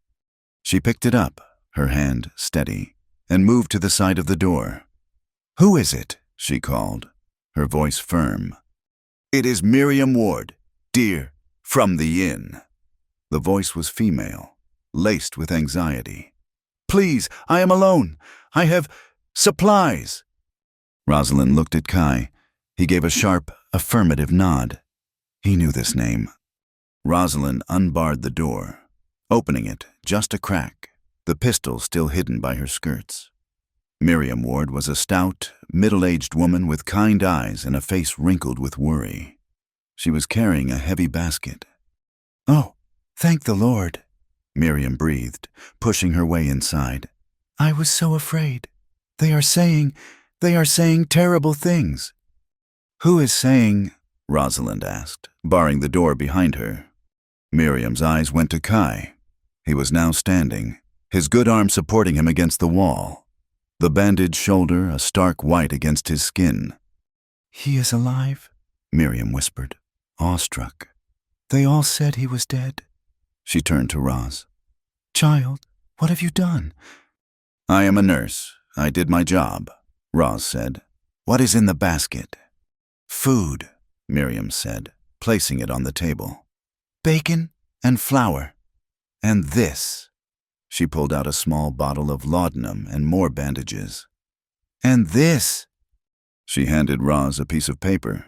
She picked it up, her hand steady, and moved to the side of the door. "Who is it?" she called, her voice firm. "It is Miriam Ward, dear, from the inn." The voice was female, laced with anxiety. "Please, I am alone. I have supplies." Rosalind looked at Kai. He gave a sharp, affirmative nod. He knew this name. Rosalind unbarred the door, opening it just a crack, the pistol still hidden by her skirts. Miriam Ward was a stout, middle-aged woman with kind eyes and a face wrinkled with worry. She was carrying a heavy basket. "Oh, thank the Lord," Miriam breathed, pushing her way inside. "I was so afraid. They are saying terrible things." "Who is saying?" Rosalind asked, barring the door behind her. Miriam's eyes went to Kai. He was now standing, his good arm supporting him against the wall, the bandaged shoulder a stark white against his skin. "He is alive," Miriam whispered, awestruck. "They all said he was dead." She turned to Roz. "Child, what have you done?" "I am a nurse. I did my job," Roz said. "What is in the basket?" "Food," Miriam said, placing it on the table. "Bacon and flour. And this." She pulled out a small bottle of laudanum and more bandages. "And this." She handed Roz a piece of paper.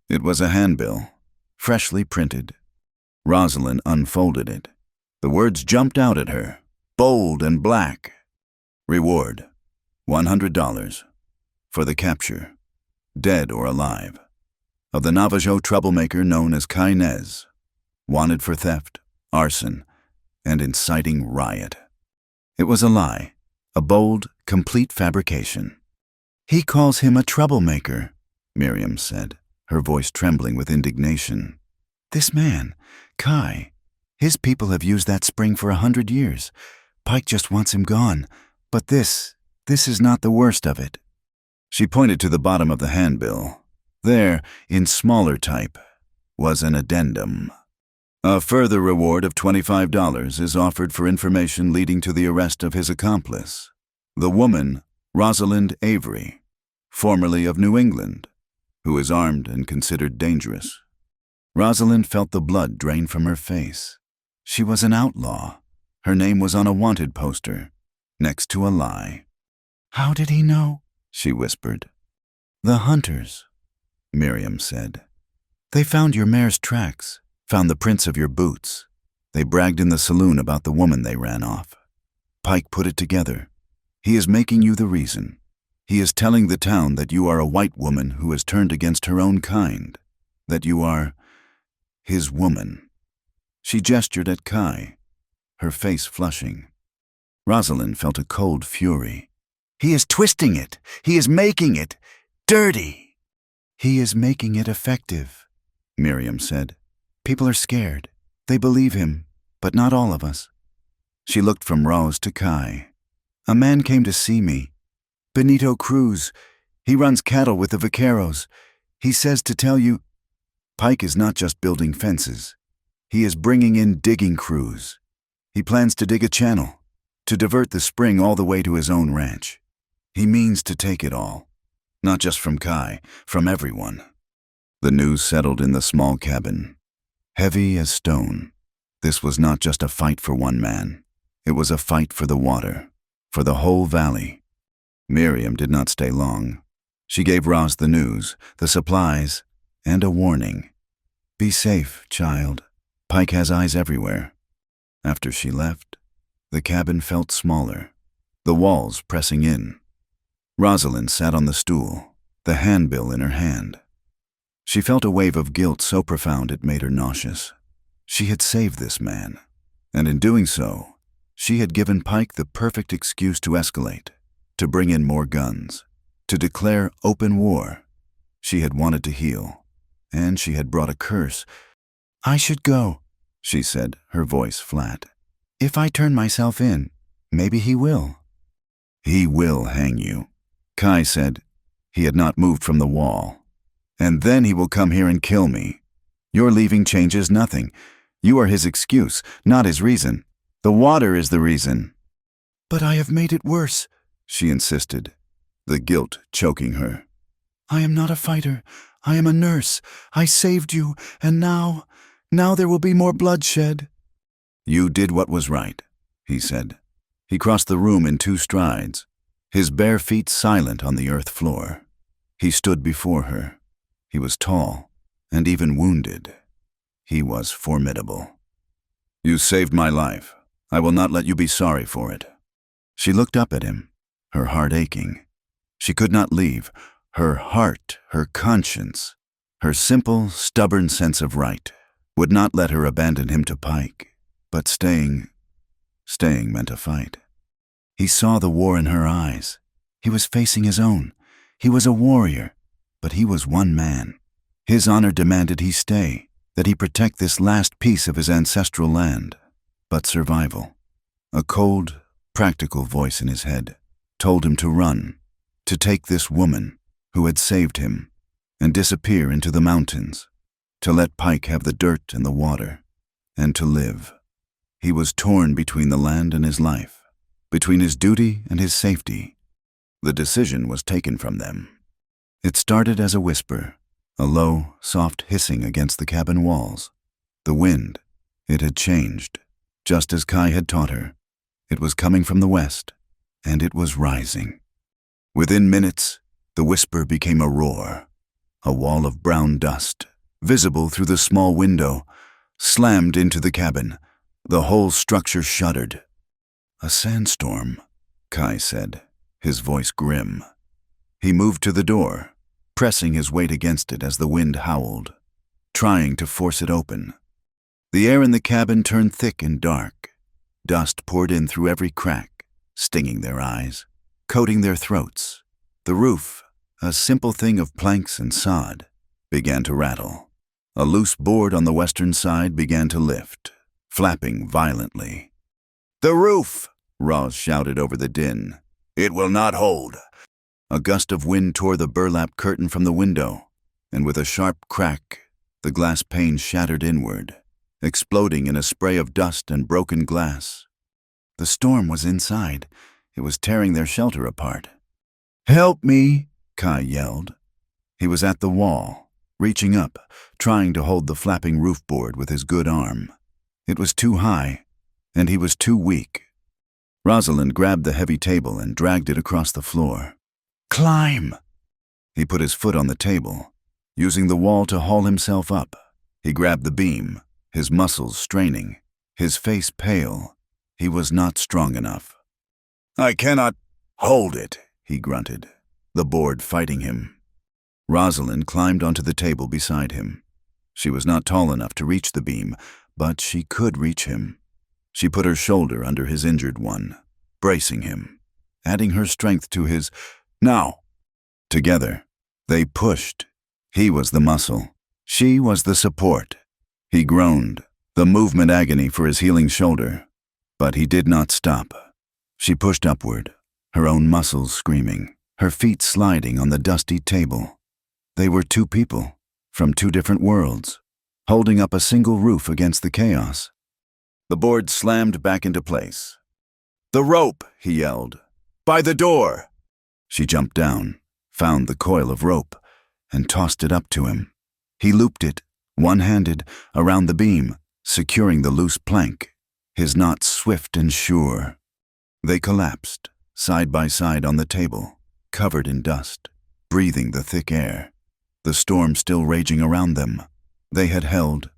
It was a handbill, freshly printed. Rosalind unfolded it. The words jumped out at her, bold and black. "Reward, $100, for the capture, dead or alive, of the Navajo troublemaker known as Kai Nez, wanted for theft, arson, and inciting riot. It was a lie, a bold, complete fabrication. "He calls him a troublemaker," Miriam said, her voice trembling with indignation. "This man, Kai, his people have used that spring for 100 years. Pike just wants him gone. But this is not the worst of it." She pointed to the bottom of the handbill. There, in smaller type, was an addendum. "A further reward of $25 is offered for information leading to the arrest of his accomplice, the woman, Rosalind Avery, formerly of New England, who is armed and considered dangerous." Rosalind felt the blood drain from her face. She was an outlaw. Her name was on a wanted poster, next to a lie. "How did he know?" she whispered. "The hunters," Miriam said. "They found your mare's tracks, found the prints of your boots. They bragged in the saloon about the woman they ran off. Pike put it together. He is making you the reason. He is telling the town that you are a white woman who has turned against her own kind, that you are his woman." She gestured at Kai, her face flushing. Rosalind felt a cold fury. "He is twisting it. He is making it dirty." "He is making it effective," Miriam said. "People are scared. They believe him, but not all of us." She looked from Rose to Kai. "A man came to see me. Benito Cruz. He runs cattle with the vaqueros. He says to tell you, Pike is not just building fences. He is bringing in digging crews. He plans to dig a channel, to divert the spring all the way to his own ranch. He means to take it all. Not just from Kai, from everyone." The news settled in the small cabin. Heavy as stone. This was not just a fight for one man. It was a fight for the water, for the whole valley. Miriam did not stay long. She gave Roz the news, the supplies, and a warning. "Be safe, child. Pike has eyes everywhere." After she left, the cabin felt smaller, the walls pressing in. Rosalind sat on the stool, the handbill in her hand. She felt a wave of guilt so profound it made her nauseous. She had saved this man, and in doing so, she had given Pike the perfect excuse to escalate, to bring in more guns, to declare open war. She had wanted to heal, and she had brought a curse. "I should go," she said, her voice flat. "If I turn myself in, maybe he will." "He will hang you," Kai said. He had not moved from the wall. "And then he will come here and kill me. Your leaving changes nothing. You are his excuse, not his reason. The water is the reason." "But I have made it worse," she insisted, the guilt choking her. "I am not a fighter. I am a nurse. I saved you, and now there will be more bloodshed." "You did what was right," he said. He crossed the room in 2 strides, his bare feet silent on the earth floor. He stood before her. He was tall, and even wounded. He was formidable. "You saved my life. I will not let you be sorry for it." She looked up at him, her heart aching. She could not leave. Her heart, her conscience, her simple, stubborn sense of right would not let her abandon him to Pike. But staying meant a fight. He saw the war in her eyes. He was facing his own. He was a warrior, but he was one man. His honor demanded he stay, that he protect this last piece of his ancestral land. But survival, a cold, practical voice in his head, told him to run, to take this woman who had saved him and disappear into the mountains, to let Pike have the dirt and the water, and to live. He was torn between the land and his life, between his duty and his safety. The decision was taken from them. It started as a whisper, a low, soft hissing against the cabin walls. The wind, it had changed, just as Kai had taught her. It was coming from the west, and it was rising. Within minutes, the whisper became a roar. A wall of brown dust, visible through the small window, slammed into the cabin. The whole structure shuddered. "A sandstorm," Kai said, his voice grim. He moved to the door, pressing his weight against it as the wind howled, trying to force it open. The air in the cabin turned thick and dark. Dust poured in through every crack, stinging their eyes, coating their throats. The roof, a simple thing of planks and sod, began to rattle. A loose board on the western side began to lift, flapping violently. "The roof!" Roz shouted over the din. "It will not hold." A gust of wind tore the burlap curtain from the window, and with a sharp crack, the glass pane shattered inward, exploding in a spray of dust and broken glass. The storm was inside. It was tearing their shelter apart. "Help me!" Kai yelled. He was at the wall, reaching up, trying to hold the flapping roof board with his good arm. It was too high, and he was too weak. Rosalind grabbed the heavy table and dragged it across the floor. "Climb!" He put his foot on the table, using the wall to haul himself up. He grabbed the beam, his muscles straining, his face pale. He was not strong enough. "I cannot hold it," he grunted, the board fighting him. Rosalind climbed onto the table beside him. She was not tall enough to reach the beam, but she could reach him. She put her shoulder under his injured one, bracing him, adding her strength to his "Now!" Together, they pushed. He was the muscle. She was the support. He groaned, the movement agony for his healing shoulder. But he did not stop. She pushed upward, her own muscles screaming, her feet sliding on the dusty table. They were two people, from two different worlds, holding up a single roof against the chaos. The board slammed back into place. "The rope!" he yelled. "By the door!" She jumped down, found the coil of rope, and tossed it up to him. He looped it, one-handed, around the beam, securing the loose plank, his knot swift and sure. They collapsed, side by side on the table, covered in dust, breathing the thick air. The storm still raging around them. They had held.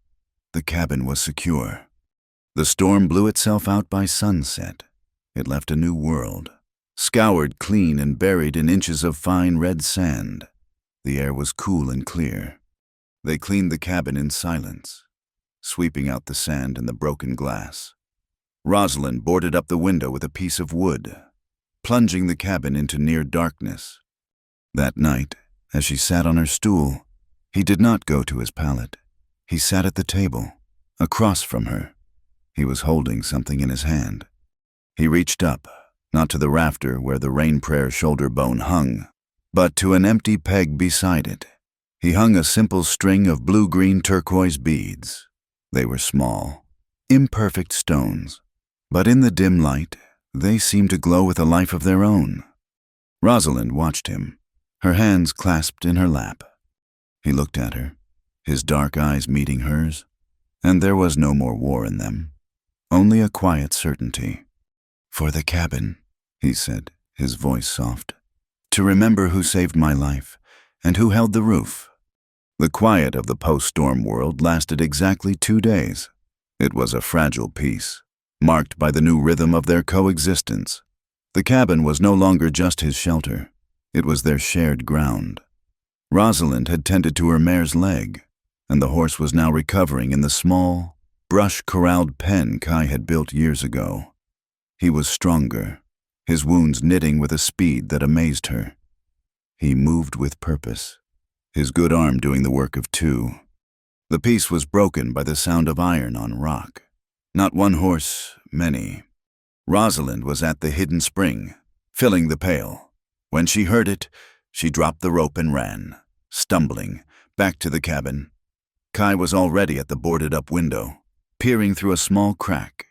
The cabin was secure. The storm blew itself out by sunset. It left a new world, scoured clean and buried in inches of fine red sand. The air was cool and clear. They cleaned the cabin in silence, sweeping out the sand and the broken glass. Rosalind boarded up the window with a piece of wood, plunging the cabin into near darkness. That night, as she sat on her stool, he did not go to his pallet. He sat at the table, across from her. He was holding something in his hand. He reached up, not to the rafter where the rain prayer shoulder bone hung, but to an empty peg beside it. He hung a simple string of blue-green turquoise beads. They were small, imperfect stones, but in the dim light, they seemed to glow with a life of their own. Rosalind watched him, her hands clasped in her lap. He looked at her, his dark eyes meeting hers, and there was no more war in them, only a quiet certainty. "For the cabin," he said, his voice soft. "To remember who saved my life, and who held the roof." The quiet of the post-storm world lasted exactly 2 days. It was a fragile peace, marked by the new rhythm of their coexistence. The cabin was no longer just his shelter. It was their shared ground. Rosalind had tended to her mare's leg, and the horse was now recovering in the small, brush-corralled pen Kai had built years ago. He was stronger, his wounds knitting with a speed that amazed her. He moved with purpose, his good arm doing the work of two. The peace was broken by the sound of iron on rock. Not one horse, many. Rosalind was at the hidden spring, filling the pail. When she heard it, she dropped the rope and ran, stumbling, back to the cabin. Kai was already at the boarded-up window, peering through a small crack.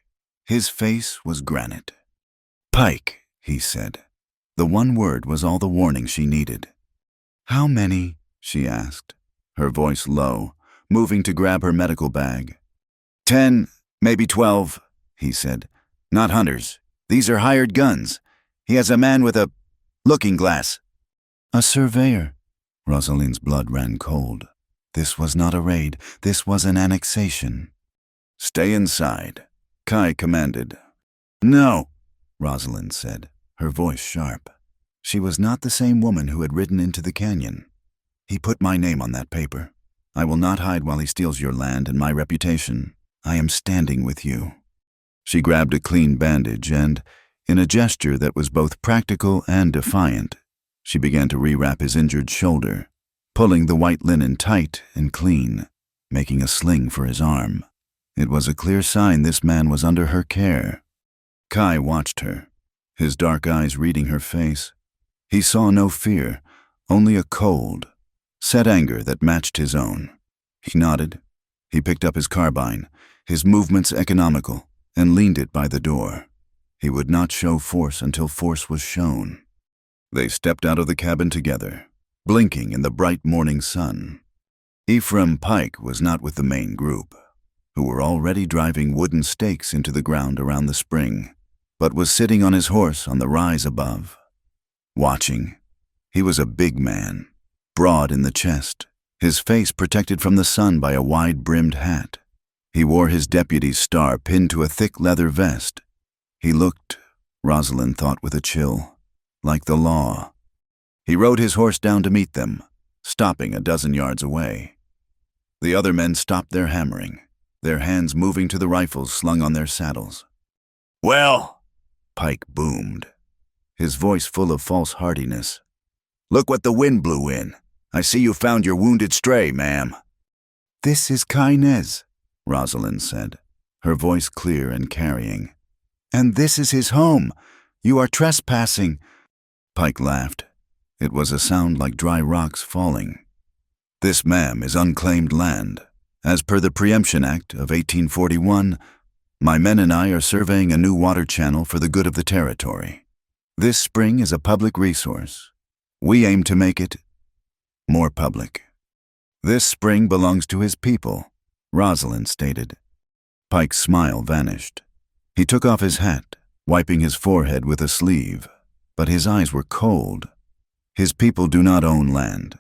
His face was granite. "Pike," he said. The one word was all the warning she needed. "How many?" she asked, her voice low, moving to grab her medical bag. 10, maybe 12, he said. "Not hunters. These are hired guns. He has a man with a looking glass." "A surveyor." Rosalind's blood ran cold. This was not a raid. This was an annexation. "Stay inside," Kai commanded. "No," Rosalind said, her voice sharp. She was not the same woman who had ridden into the canyon. "He put my name on that paper. I will not hide while he steals your land and my reputation. I am standing with you." She grabbed a clean bandage and, in a gesture that was both practical and defiant, she began to rewrap his injured shoulder, pulling the white linen tight and clean, making a sling for his arm. It was a clear sign this man was under her care. Kai watched her, his dark eyes reading her face. He saw no fear, only a cold, set anger that matched his own. He nodded. He picked up his carbine, his movements economical, and leaned it by the door. He would not show force until force was shown. They stepped out of the cabin together, blinking in the bright morning sun. Ephraim Pike was not with the main group, who were already driving wooden stakes into the ground around the spring, but was sitting on his horse on the rise above. Watching, he was a big man, broad in the chest, his face protected from the sun by a wide-brimmed hat. He wore his deputy's star pinned to a thick leather vest. He looked, Rosalind thought with a chill, like the law. He rode his horse down to meet them, stopping a dozen yards away. The other men stopped their hammering, their hands moving to the rifles slung on their saddles. "Well," Pike boomed, his voice full of false heartiness. "Look what the wind blew in. I see you found your wounded stray, ma'am." "This is Kai Nez," Rosalind said, her voice clear and carrying. "And this is his home. You are trespassing." Pike laughed. It was a sound like dry rocks falling. "This, ma'am, is unclaimed land. As per the Preemption Act of 1841, my men and I are surveying a new water channel for the good of the territory. This spring is a public resource. We aim to make it more public. This spring belongs to his people," Rosalind stated. Pike's smile vanished. He took off his hat, wiping his forehead with a sleeve, but his eyes were cold. "His people do not own land.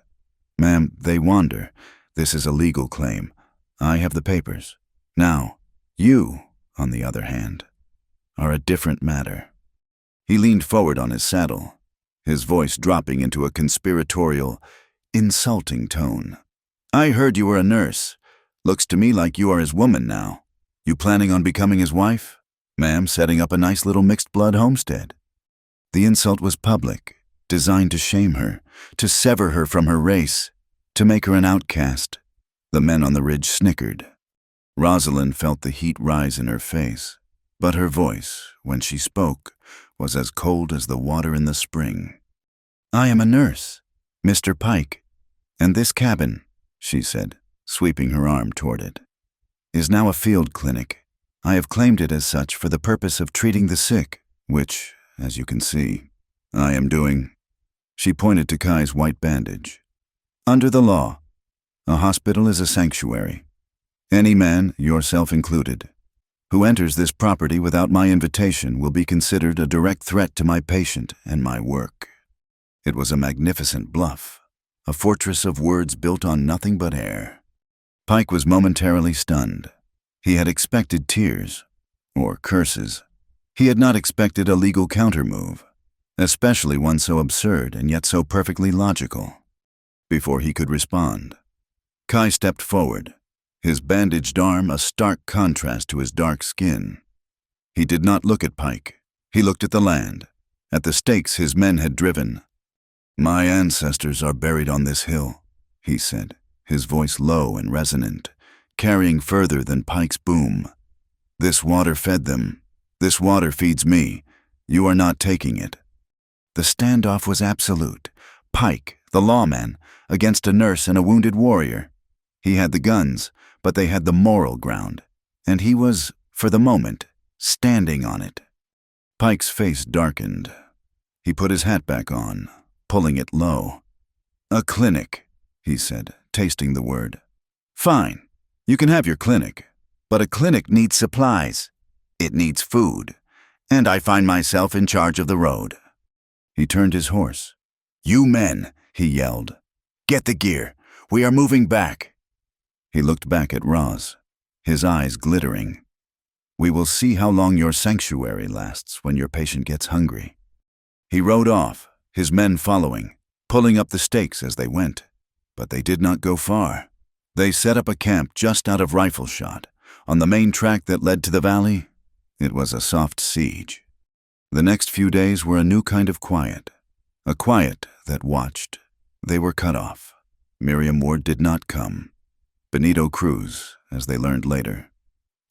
Ma'am, they wander. This is a legal claim. I have the papers. Now, you, on the other hand, are a different matter." He leaned forward on his saddle, his voice dropping into a conspiratorial, insulting tone. "I heard you were a nurse. Looks to me like you are his woman now. You planning on becoming his wife? Ma'am, setting up a nice little mixed-blood homestead." The insult was public, designed to shame her, to sever her from her race, to make her an outcast. The men on the ridge snickered. Rosalind felt the heat rise in her face, but her voice, when she spoke, was as cold as the water in the spring. "I am a nurse, Mr. Pike, and this cabin," she said, sweeping her arm toward it, "is now a field clinic. I have claimed it as such for the purpose of treating the sick, which, as you can see, I am doing." She pointed to Kai's white bandage. "Under the law, a hospital is a sanctuary. Any man, yourself included, who enters this property without my invitation will be considered a direct threat to my patient and my work." It was a magnificent bluff, a fortress of words built on nothing but air. Pike was momentarily stunned. He had expected tears, or curses. He had not expected a legal countermove, especially one so absurd and yet so perfectly logical. Before he could respond, Kai stepped forward, his bandaged arm a stark contrast to his dark skin. He did not look at Pike. He looked at the land, at the stakes his men had driven. "My ancestors are buried on this hill," he said, his voice low and resonant, carrying further than Pike's boom. "This water fed them. This water feeds me. You are not taking it." The standoff was absolute. Pike, the lawman, against a nurse and a wounded warrior. He had the guns, but they had the moral ground, and he was, for the moment, standing on it. Pike's face darkened. He put his hat back on, pulling it low. "A clinic," he said, tasting the word. "Fine, you can have your clinic, but a clinic needs supplies. It needs food, and I find myself in charge of the road." He turned his horse. "You men," he yelled, "get the gear. We are moving back." He looked back at Roz, his eyes glittering. "We will see how long your sanctuary lasts when your patient gets hungry." He rode off, his men following, pulling up the stakes as they went. But they did not go far. They set up a camp just out of rifle shot, On the main track that led to the valley, it was a soft siege. The next few days were a new kind of quiet, a quiet that watched. They were cut off. Miriam Ward did not come. Benito Cruz, as they learned later,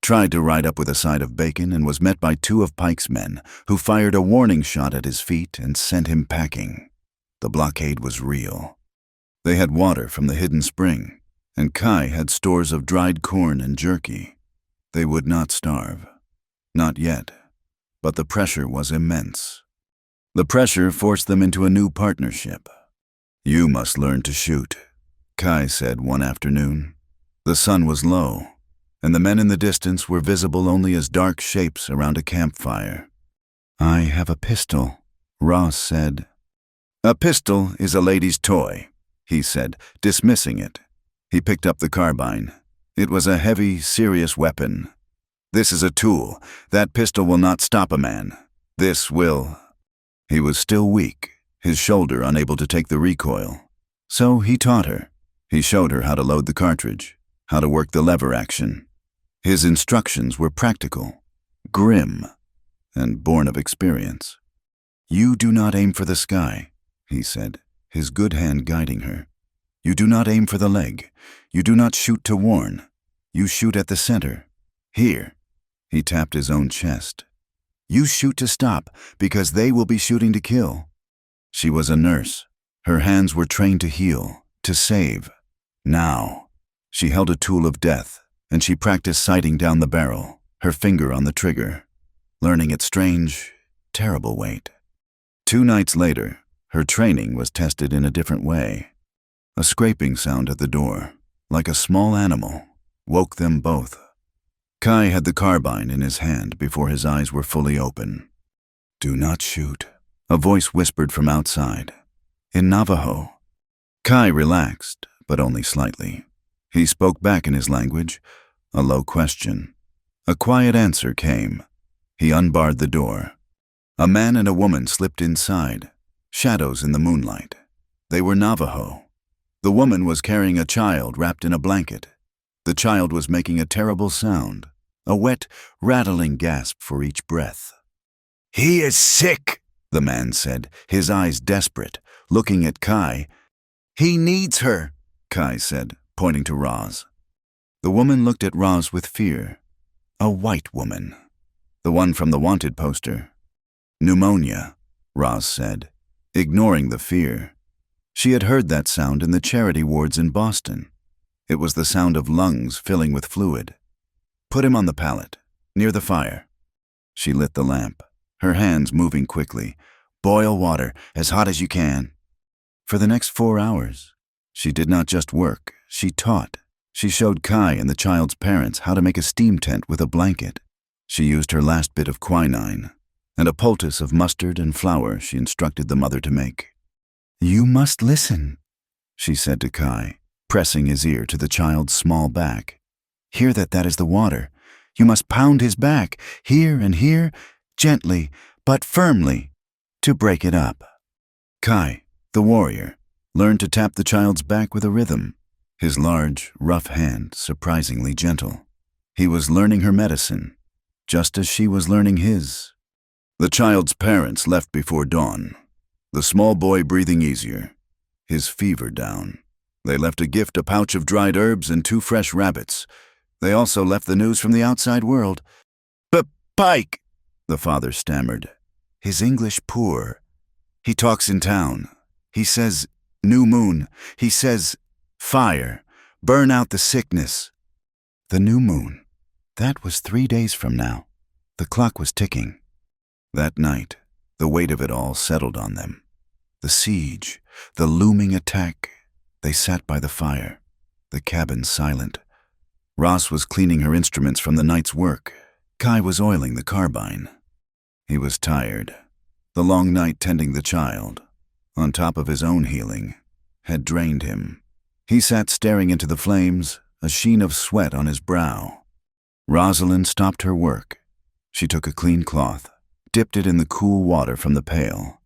tried to ride up with a side of bacon and was met by 2 of Pike's men, who fired a warning shot at his feet and sent him packing. The blockade was real. They had water from the hidden spring, and Kai had stores of dried corn and jerky. They would not starve. Not yet. But the pressure was immense. The pressure forced them into a new partnership. "You must learn to shoot," Kai said one afternoon. The sun was low, and the men in the distance were visible only as dark shapes around a campfire. "I have a pistol," Ross said. "A pistol is a lady's toy," he said, dismissing it. He picked up the carbine. It was a heavy, serious weapon. "This is a tool. That pistol will not stop a man. This will—" He was still weak, his shoulder unable to take the recoil. So he taught her. He showed her how to load the cartridge, how to work the lever action. His instructions were practical, grim, and born of experience. "You do not aim for the sky," he said, his good hand guiding her. "You do not aim for the leg. You do not shoot to warn. You shoot at the center. Here." He tapped his own chest. "You shoot to stop, because they will be shooting to kill." She was a nurse. Her hands were trained to heal, to save. Now, she held a tool of death, and she practiced sighting down the barrel, her finger on the trigger, learning its strange, terrible weight. 2 nights later, her training was tested in a different way. A scraping sound at the door, like a small animal, woke them both. Kai had the carbine in his hand before his eyes were fully open. "Do not shoot," a voice whispered from outside. In Navajo. Kai relaxed, but only slightly. He spoke back in his language, a low question. A quiet answer came. He unbarred the door. A man and a woman slipped inside, shadows in the moonlight. They were Navajo. The woman was carrying a child wrapped in a blanket. The child was making a terrible sound, a wet, rattling gasp for each breath. "He is sick," the man said, his eyes desperate, looking at Kai. "He needs her," Kai said, pointing to Roz. The woman looked at Roz with fear. A white woman. The one from the wanted poster. "Pneumonia," Roz said, ignoring the fear. She had heard that sound in the charity wards in Boston. It was the sound of lungs filling with fluid. "Put him on the pallet, near the fire." She lit the lamp, her hands moving quickly. "Boil water, as hot as you can." For the next 4 hours, she did not just work, she taught. She showed Kai and the child's parents how to make a steam tent with a blanket. She used her last bit of quinine, and a poultice of mustard and flour she instructed the mother to make. "You must listen," she said to Kai, pressing his ear to the child's small back. "Hear that is the water. You must pound his back, here and here, gently, but firmly, to break it up." Kai, the warrior, learned to tap the child's back with a rhythm, his large, rough hand surprisingly gentle. He was learning her medicine, just as she was learning his. The child's parents left before dawn, the small boy breathing easier, his fever down. They left a gift, a pouch of dried herbs and 2 fresh rabbits. They also left the news from the outside world. "But Pike," the father stammered, his English poor. "He talks in town. He says, new moon. He says, fire. Burn out the sickness." The new moon. That was 3 days from now. The clock was ticking. That night, the weight of it all settled on them. The siege, the looming attack. They sat by the fire, the cabin silent. Ross was cleaning her instruments from the night's work. Kai was oiling the carbine. He was tired. The long night tending the child, on top of his own healing, had drained him. He sat staring into the flames, a sheen of sweat on his brow. Rosalind stopped her work. She took a clean cloth, dipped it in the cool water from the pail,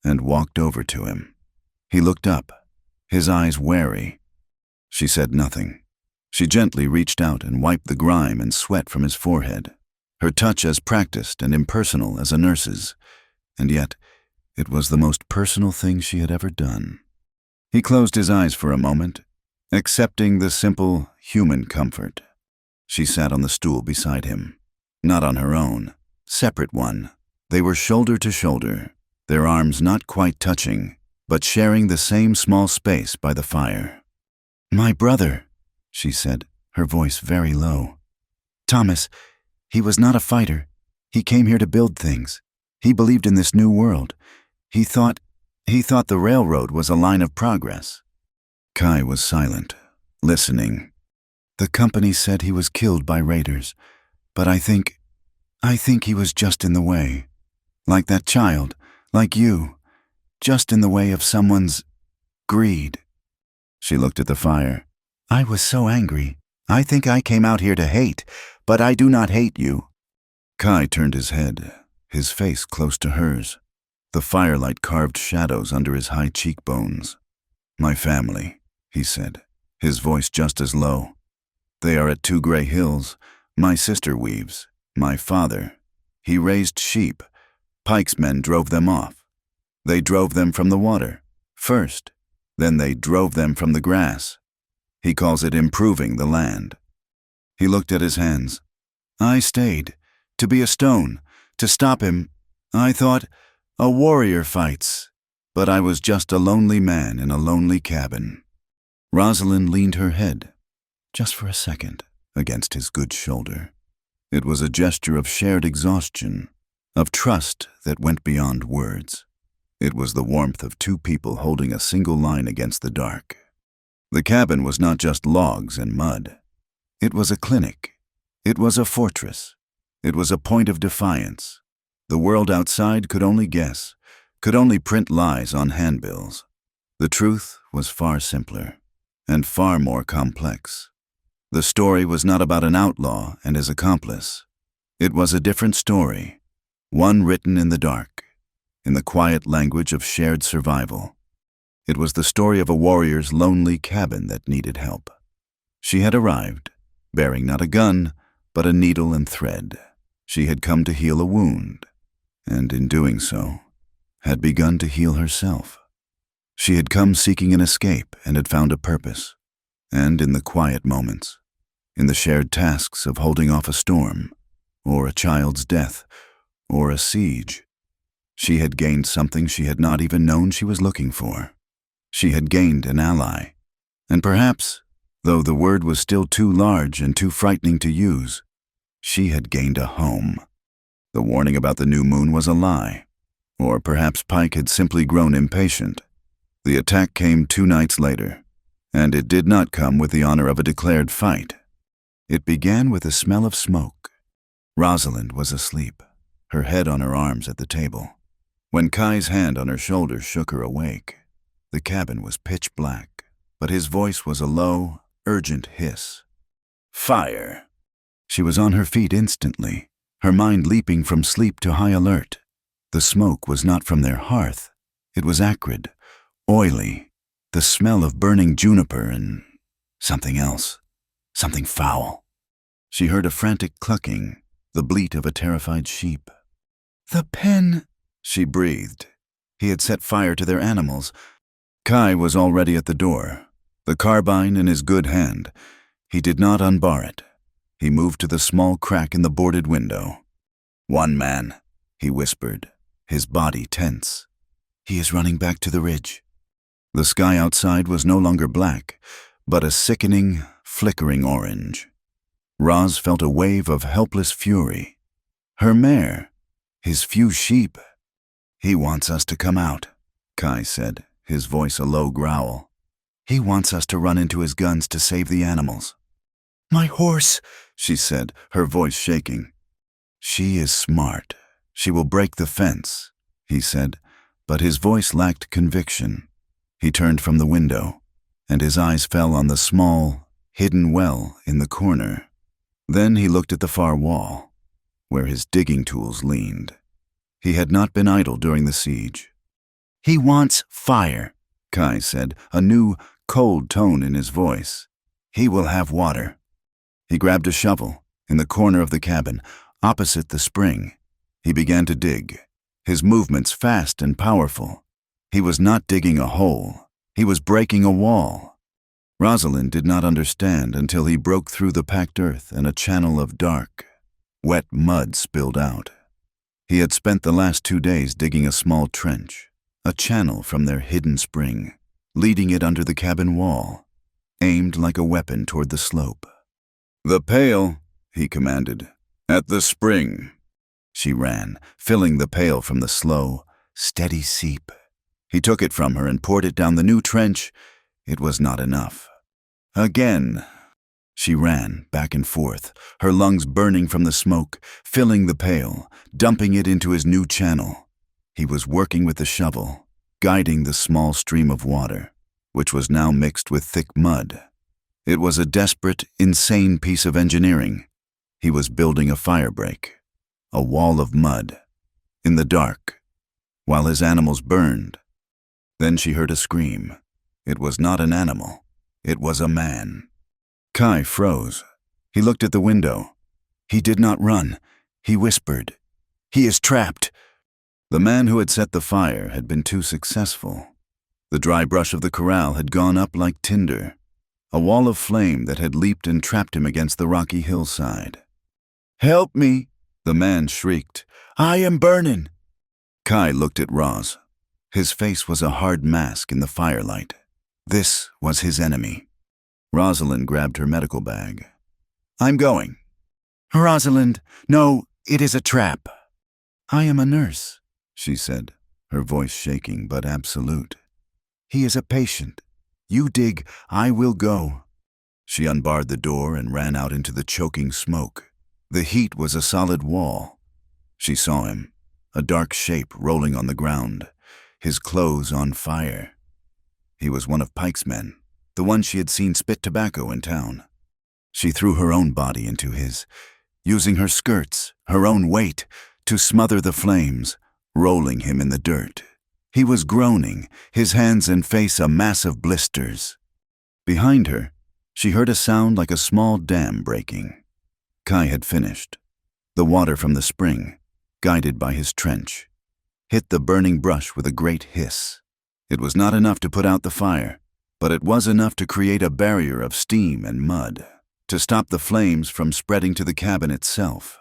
and walked over to him. He looked up, his eyes wary. She said nothing. She gently reached out and wiped the grime and sweat from his forehead, her touch as practiced and impersonal as a nurse's, and yet it was the most personal thing she had ever done. He closed his eyes for a moment, accepting the simple human comfort. She sat on the stool beside him, not on her own, separate one. They were shoulder to shoulder, their arms not quite touching, but sharing the same small space by the fire. "My brother," she said, her voice very low. "Thomas, he was not a fighter. He came here to build things. He believed in this new world. He thought the railroad was a line of progress." Kai was silent, listening. "The company said he was killed by raiders, but I think he was just in the way. Like that child, like you, just in the way of someone's greed." She looked at the fire. "I was so angry. I think I came out here to hate, but I do not hate you." Kai turned his head, his face close to hers. The firelight carved shadows under his high cheekbones. "My family," he said, his voice just as low. "They are at 2 Gray Hills. My sister weaves. My father. He raised sheep. Pike's men drove them off. They drove them from the water, first. Then they drove them from the grass. He calls it improving the land." He looked at his hands. "I stayed, to be a stone, to stop him. I thought, a warrior fights, but I was just a lonely man in a lonely cabin." Rosalind leaned her head, just for a second, against his good shoulder. It was a gesture of shared exhaustion, of trust that went beyond words. It was the warmth of 2 people holding a single line against the dark. The cabin was not just logs and mud. It was a clinic. It was a fortress. It was a point of defiance. The world outside could only guess, could only print lies on handbills. The truth was far simpler, and far more complex. The story was not about an outlaw and his accomplice. It was a different story, one written in the dark, in the quiet language of shared survival. It was the story of a warrior's lonely cabin that needed help. She had arrived, bearing not a gun, but a needle and thread. She had come to heal a wound, and in doing so, had begun to heal herself. She had come seeking an escape and had found a purpose. And in the quiet moments, in the shared tasks of holding off a storm, or a child's death, or a siege, she had gained something she had not even known she was looking for. She had gained an ally, and perhaps, though the word was still too large and too frightening to use, she had gained a home. The warning about the new moon was a lie, or perhaps Pike had simply grown impatient. The attack came 2 nights later, and it did not come with the honor of a declared fight. It began with a smell of smoke. Rosalind was asleep, her head on her arms at the table. When Kai's hand on her shoulder shook her awake, the cabin was pitch black, but his voice was a low, urgent hiss. "Fire!" She was on her feet instantly, her mind leaping from sleep to high alert. The smoke was not from their hearth. It was acrid, oily, the smell of burning juniper and something else, something foul. She heard a frantic clucking, the bleat of a terrified sheep. "The pen," she breathed. He had set fire to their animals. Kai was already at the door, the carbine in his good hand. He did not unbar it. He moved to the small crack in the boarded window. "1 man," he whispered, his body tense. "He is running back to the ridge." The sky outside was no longer black, but a sickening, flickering orange. Roz felt a wave of helpless fury. Her mare, his few sheep. "He wants us to come out," Kai said, his voice a low growl. "He wants us to run into his guns to save the animals." "My horse," she said, her voice shaking. "She is smart. She will break the fence," he said, but his voice lacked conviction. He turned from the window, and his eyes fell on the small, hidden well in the corner. Then he looked at the far wall, where his digging tools leaned. He had not been idle during the siege. "He wants fire," Kai said, a new, cold tone in his voice. He will have water. He grabbed a shovel in the corner of the cabin, opposite the spring. He began to dig, his movements fast and powerful. He was not digging a hole. He was breaking a wall. Rosalind did not understand until he broke through the packed earth and a channel of dark, wet mud spilled out. He had spent the last 2 days digging a small trench, a channel from their hidden spring, leading it under the cabin wall, aimed like a weapon toward the slope. "The pail," he commanded. "At the spring." She ran, filling the pail from the slow, steady seep. He took it from her and poured it down the new trench. It was not enough. Again. She ran back and forth, her lungs burning from the smoke, filling the pail, dumping it into his new channel. He was working with the shovel, guiding the small stream of water, which was now mixed with thick mud. It was a desperate, insane piece of engineering. He was building a firebreak, a wall of mud, in the dark, while his animals burned. Then she heard a scream. It was not an animal. It was a man. Kai froze. He looked at the window. He did not run. He whispered, "He is trapped." The man who had set the fire had been too successful. The dry brush of the corral had gone up like tinder, a wall of flame that had leaped and trapped him against the rocky hillside. "Help me," the man shrieked. "I am burning." Kai looked at Roz. His face was a hard mask in the firelight. This was his enemy. Rosalind grabbed her medical bag. "I'm going." "Rosalind, no, it is a trap." "I am a nurse," she said, her voice shaking but absolute. "He is a patient. You dig, I will go." She unbarred the door and ran out into the choking smoke. The heat was a solid wall. She saw him, a dark shape rolling on the ground, his clothes on fire. He was one of Pike's men, the one she had seen spit tobacco in town. She threw her own body into his, using her skirts, her own weight, to smother the flames, rolling him in the dirt. He was groaning, his hands and face a mass of blisters. Behind her, she heard a sound like a small dam breaking. Kai had finished. The water from the spring, guided by his trench, hit the burning brush with a great hiss. It was not enough to put out the fire, but it was enough to create a barrier of steam and mud, to stop the flames from spreading to the cabin itself.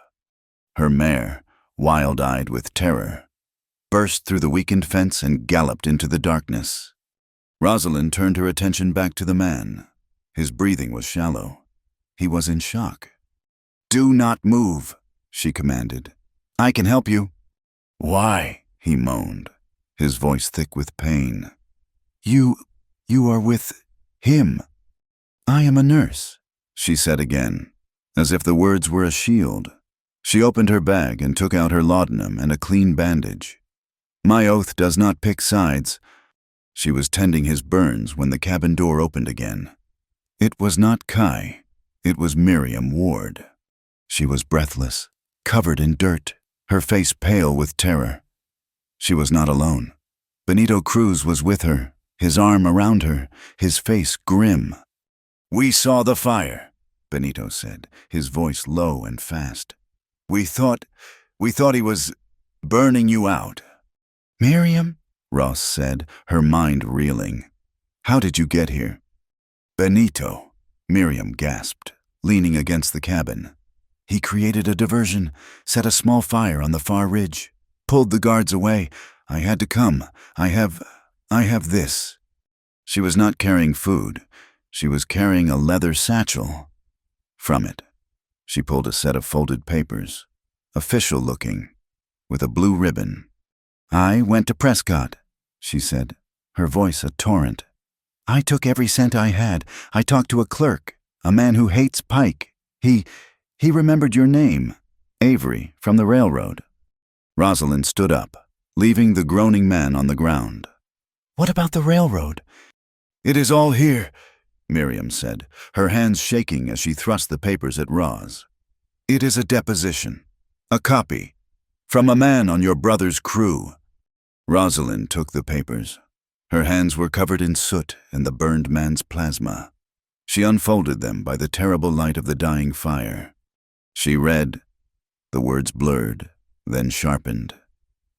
Her mare, wild-eyed with terror, burst through the weakened fence and galloped into the darkness. Rosalind turned her attention back to the man. His breathing was shallow. He was in shock. "Do not move," she commanded. "I can help you." "Why?" he moaned, his voice thick with pain. You are with him." "I am a nurse," she said again, as if the words were a shield. She opened her bag and took out her laudanum and a clean bandage. "My oath does not pick sides." She was tending his burns when the cabin door opened again. It was not Kai. It was Miriam Ward. She was breathless, covered in dirt, her face pale with terror. She was not alone. Benito Cruz was with her, his arm around her, his face grim. "We saw the fire," Benito said, his voice low and fast. We thought he was burning you out." "Miriam?" Ross said, her mind reeling. "How did you get here?" "Benito," Miriam gasped, leaning against the cabin. "He created a diversion, set a small fire on the far ridge, pulled the guards away. I had to come. I have this." She was not carrying food. She was carrying a leather satchel. From it, she pulled a set of folded papers, official-looking, with a blue ribbon. "I went to Prescott," she said, her voice a torrent. "I took every cent I had. I talked to a clerk, a man who hates Pike. He remembered your name, Avery, from the railroad." Rosalind stood up, leaving the groaning man on the ground. "What about the railroad?" "It is all here," Miriam said, her hands shaking as she thrust the papers at Roz. "It is a deposition, a copy, from a man on your brother's crew." Rosalind took the papers. Her hands were covered in soot and the burned man's plasma. She unfolded them by the terrible light of the dying fire. She read, the words blurred, then sharpened.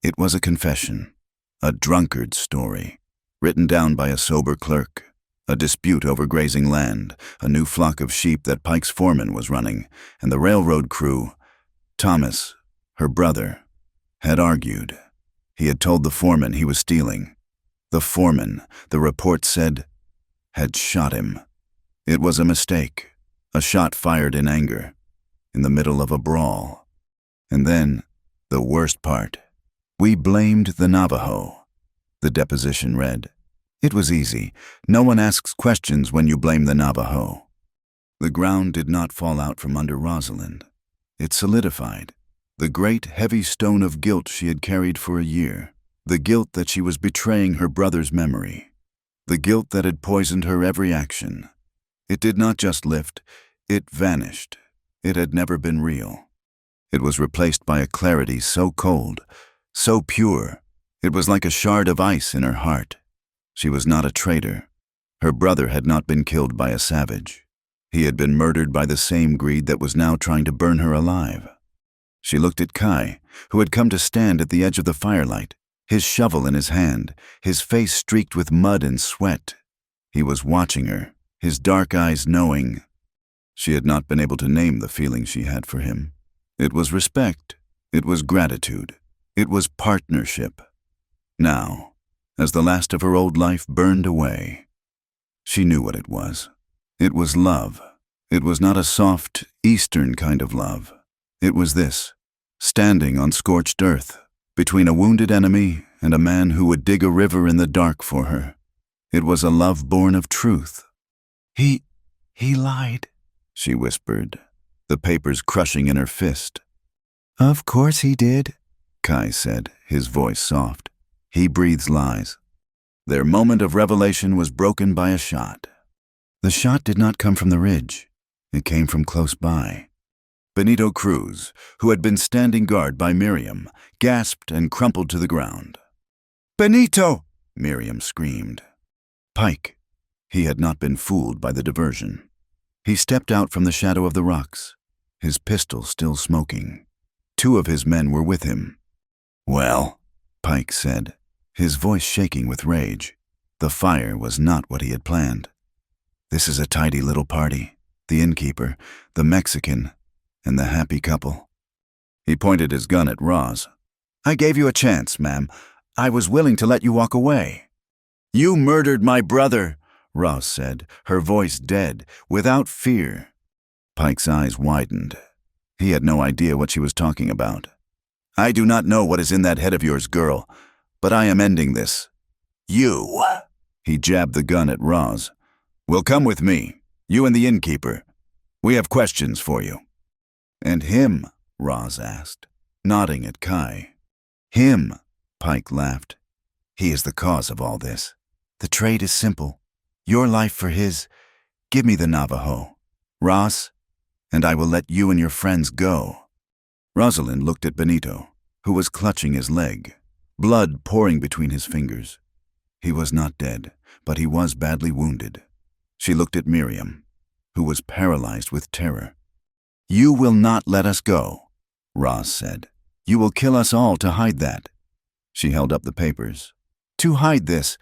It was a confession, a drunkard's story, written down by a sober clerk, a dispute over grazing land, a new flock of sheep that Pike's foreman was running, and the railroad crew, Thomas, her brother, had argued. He had told the foreman he was stealing. The foreman, the report said, had shot him. It was a mistake, a shot fired in anger, in the middle of a brawl. And then, the worst part, we blamed the Navajo. The deposition read. It was easy. No one asks questions when you blame the Navajo. The ground did not fall out from under Rosalind. It solidified. The great heavy stone of guilt she had carried for a year. The guilt that she was betraying her brother's memory. The guilt that had poisoned her every action. It did not just lift, it vanished. It had never been real. It was replaced by a clarity so cold, so pure, it was like a shard of ice in her heart. She was not a traitor. Her brother had not been killed by a savage. He had been murdered by the same greed that was now trying to burn her alive. She looked at Kai, who had come to stand at the edge of the firelight, his shovel in his hand, his face streaked with mud and sweat. He was watching her, his dark eyes knowing. She had not been able to name the feeling she had for him. It was respect. It was gratitude. It was partnership. Now, as the last of her old life burned away, she knew what it was. It was love. It was not a soft, Eastern kind of love. It was this, standing on scorched earth, between a wounded enemy and a man who would dig a river in the dark for her. It was a love born of truth. He lied, she whispered, the papers crushing in her fist. Of course he did, Kai said, his voice soft. He breathes lies. Their moment of revelation was broken by a shot. The shot did not come from the ridge. It came from close by. Benito Cruz, who had been standing guard by Miriam, gasped and crumpled to the ground. Benito! Miriam screamed. Pike. He had not been fooled by the diversion. He stepped out from the shadow of the rocks, his pistol still smoking. 2 of his men were with him. Well, Pike said, his voice shaking with rage. The fire was not what he had planned. This is a tidy little party. The innkeeper, the Mexican, and the happy couple. He pointed his gun at Roz. I gave you a chance, ma'am. I was willing to let you walk away. You murdered my brother, Roz said, her voice dead, without fear. Pike's eyes widened. He had no idea what she was talking about. I do not know what is in that head of yours, girl, but I am ending this. You! He jabbed the gun at Roz. Will come with me, you and the innkeeper. We have questions for you. And him? Roz asked, nodding at Kai. Him, Pike laughed. He is the cause of all this. The trade is simple. Your life for his. Give me the Navajo, Roz, and I will let you and your friends go. Rosalind looked at Benito, who was clutching his leg, blood pouring between his fingers. He was not dead, but he was badly wounded. She looked at Miriam, who was paralyzed with terror. You will not let us go, Roz said. You will kill us all to hide that. She held up the papers. To hide this.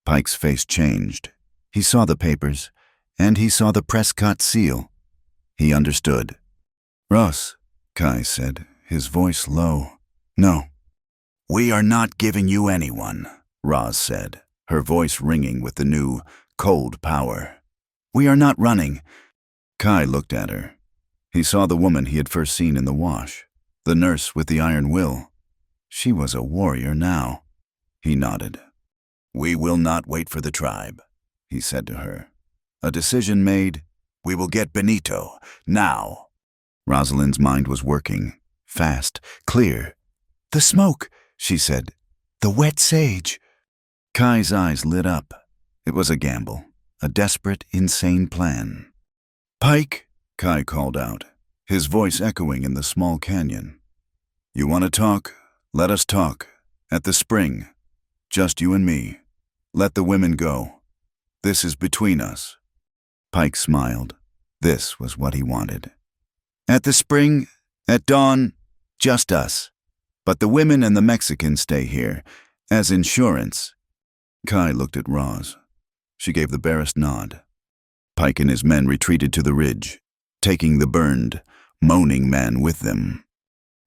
Pike's face changed. He saw the papers, and he saw the Prescott seal. He understood. Roz, Kai said, his voice low. No. We are not giving you anyone, Roz said, her voice ringing with the new, cold power. We are not running. Kai looked at her. He saw the woman he had first seen in the wash, the nurse with the iron will. She was a warrior now. He nodded. We will not wait for the tribe, he said to her. A decision made. We will get Benito, now. Rosalind's mind was working, fast, clear. The smoke, she said. The wet sage. Kai's eyes lit up. It was a gamble, a desperate, insane plan. Pike, Kai called out, his voice echoing in the small canyon. You want to talk? Let us talk. At the spring. Just you and me. Let the women go. This is between us. Pike smiled. This was what he wanted. At the spring, at dawn, just us. But the women and the Mexicans stay here, as insurance. Kai looked at Roz. She gave the barest nod. Pike and his men retreated to the ridge, taking the burned, moaning man with them.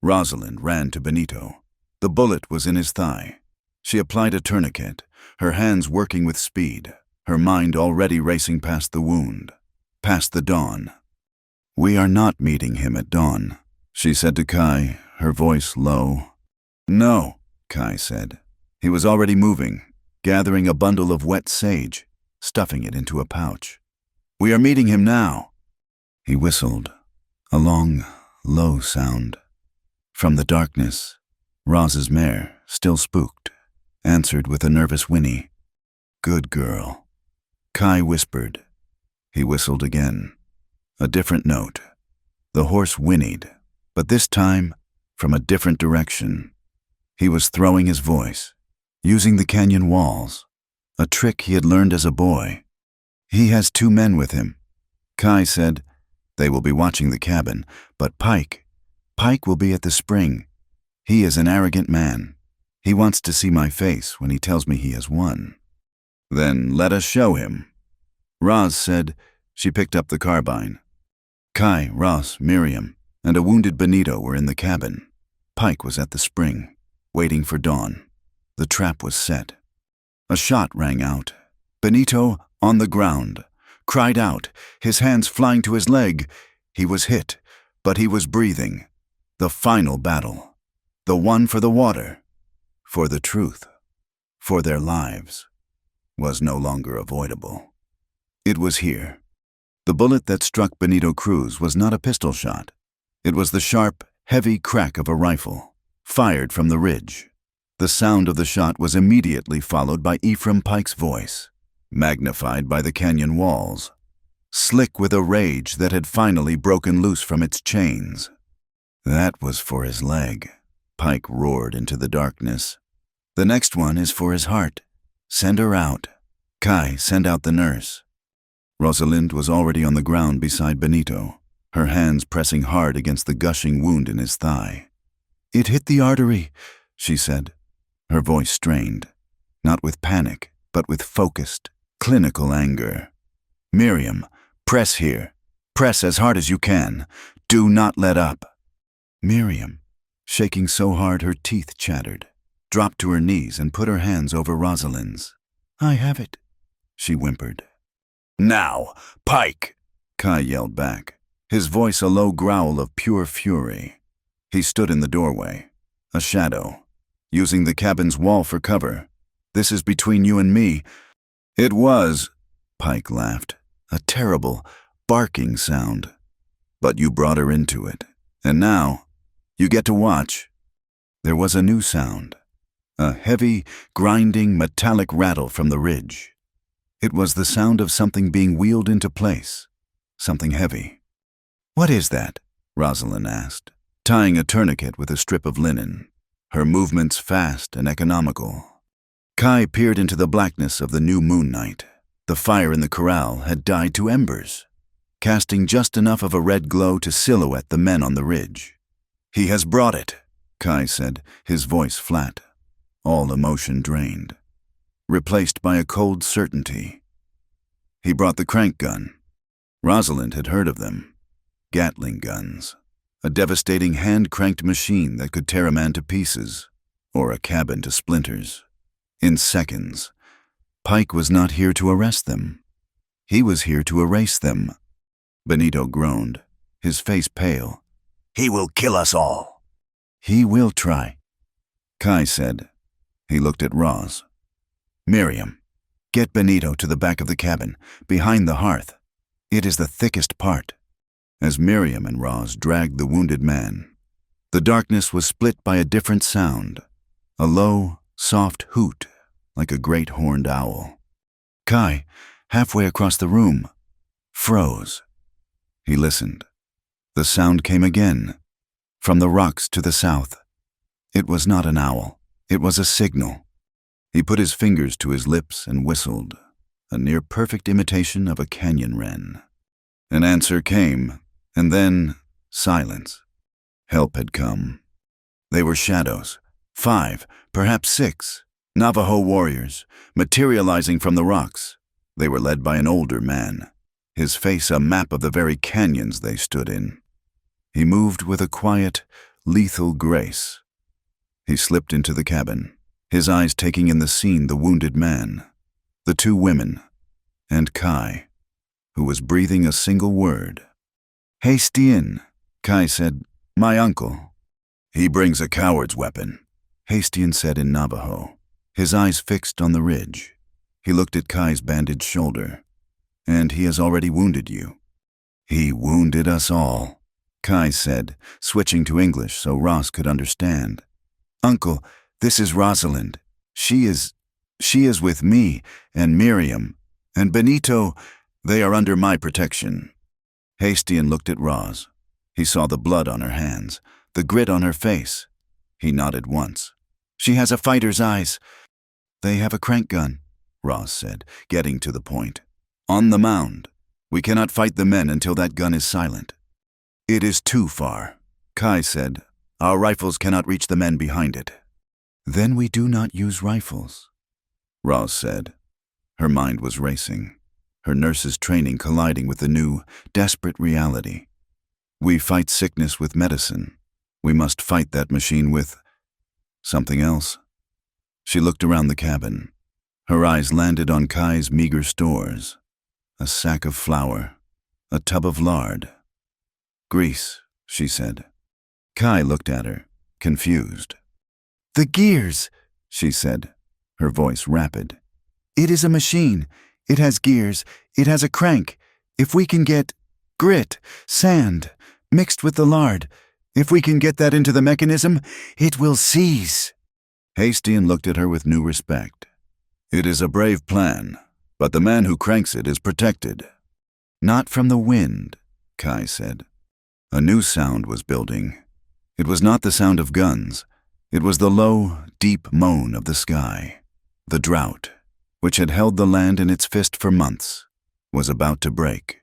Rosalind ran to Benito. The bullet was in his thigh. She applied a tourniquet, her hands working with speed, her mind already racing past the wound, past the dawn. "We are not meeting him at dawn," she said to Kai, her voice low. "No," Kai said. He was already moving, gathering a bundle of wet sage, stuffing it into a pouch. "We are meeting him now." He whistled, a long, low sound. From the darkness, Roz's mare, still spooked, answered with a nervous whinny. "Good girl." Kai whispered. He whistled again. A different note. The horse whinnied, but this time from a different direction. He was throwing his voice, using the canyon walls, a trick he had learned as a boy. "He has 2 men with him." Kai said, "They will be watching the cabin, but Pike will be at the spring. He is an arrogant man. He wants to see my face when he tells me he has won." "Then let us show him." Roz said. She picked up the carbine. Kai, Roz, Miriam, and a wounded Benito were in the cabin. Pike was at the spring, waiting for dawn. The trap was set. A shot rang out. Benito, on the ground, cried out, his hands flying to his leg. He was hit, but he was breathing. The final battle. The one for the water, for the truth, for their lives, was no longer avoidable. It was here. The bullet that struck Benito Cruz was not a pistol shot. It was the sharp, heavy crack of a rifle, fired from the ridge. The sound of the shot was immediately followed by Ephraim Pike's voice, magnified by the canyon walls, slick with a rage that had finally broken loose from its chains. "That was for his leg," Pike roared into the darkness. "The next one is for his heart. Send her out. Kai, send out the nurse." Rosalind was already on the ground beside Benito, her hands pressing hard against the gushing wound in his thigh. "It hit the artery," she said, her voice strained, not with panic, but with focused, clinical anger. "Miriam, press here. Press as hard as you can. Do not let up." Miriam, shaking so hard her teeth chattered, dropped to her knees and put her hands over Rosalind's. "I have it," she whimpered. "Now, Pike!" Kai yelled back, his voice a low growl of pure fury. He stood in the doorway, a shadow, using the cabin's wall for cover. "This is between you and me." "It was," Pike laughed, a terrible, barking sound. "But you brought her into it, and now you get to watch." There was a new sound, a heavy, grinding, metallic rattle from the ridge. It was the sound of something being wheeled into place, something heavy. "What is that?" Rosalind asked, tying a tourniquet with a strip of linen, her movements fast and economical. Kai peered into the blackness of the new moon night. The fire in the corral had died to embers, casting just enough of a red glow to silhouette the men on the ridge. "He has brought it," Kai said, his voice flat, all emotion drained, replaced by a cold certainty. He brought the crank gun. Rosalind had heard of them. Gatling guns, a devastating hand-cranked machine that could tear a man to pieces, or a cabin to splinters, in seconds. Pike was not here to arrest them. He was here to erase them. Benito groaned, his face pale. "He will kill us all." "He will try," Kai said. He looked at Roz. "Miriam, get Benito to the back of the cabin, behind the hearth. It is the thickest part." As Miriam and Roz dragged the wounded man, the darkness was split by a different sound, a low, soft hoot like a great horned owl. Kai, halfway across the room, froze. He listened. The sound came again, from the rocks to the south. It was not an owl. It was a signal. He put his fingers to his lips and whistled, a near-perfect imitation of a canyon wren. An answer came, and then silence. Help had come. They were shadows, 5, perhaps 6, Navajo warriors, materializing from the rocks. They were led by an older man, his face a map of the very canyons they stood in. He moved with a quiet, lethal grace. He slipped into the cabin, his eyes taking in the scene, the wounded man, the 2 women, and Kai, who was breathing a single word. "Hastian," Kai said, "my uncle." "He brings a coward's weapon," Hastian said in Navajo, his eyes fixed on the ridge. He looked at Kai's bandaged shoulder. "And he has already wounded you." "He wounded us all," Kai said, switching to English so Ross could understand. "Uncle, this is Rosalind. She is with me, and Miriam, and Benito. They are under my protection." Hastian looked at Roz. He saw the blood on her hands, the grit on her face. He nodded once. "She has a fighter's eyes." "They have a crank gun," Roz said, getting to the point. "On the mound. We cannot fight the men until that gun is silent." "It is too far," Kai said. "Our rifles cannot reach the men behind it." "Then we do not use rifles," Roz said. Her mind was racing, her nurse's training colliding with the new, desperate reality. "We fight sickness with medicine. We must fight that machine with something else." She looked around the cabin. Her eyes landed on Kai's meager stores. A sack of flour, a tub of lard. "Grease," she said. Kai looked at her, confused. "The gears," she said, her voice rapid. "It is a machine. It has gears. It has a crank. If we can get grit, sand, mixed with the lard, if we can get that into the mechanism, it will seize." Hastian looked at her with new respect. "It is a brave plan, but the man who cranks it is protected." "Not from the wind," Kai said. A new sound was building. It was not the sound of guns. It was the low, deep moan of the sky. The drought, which had held the land in its fist for months, was about to break.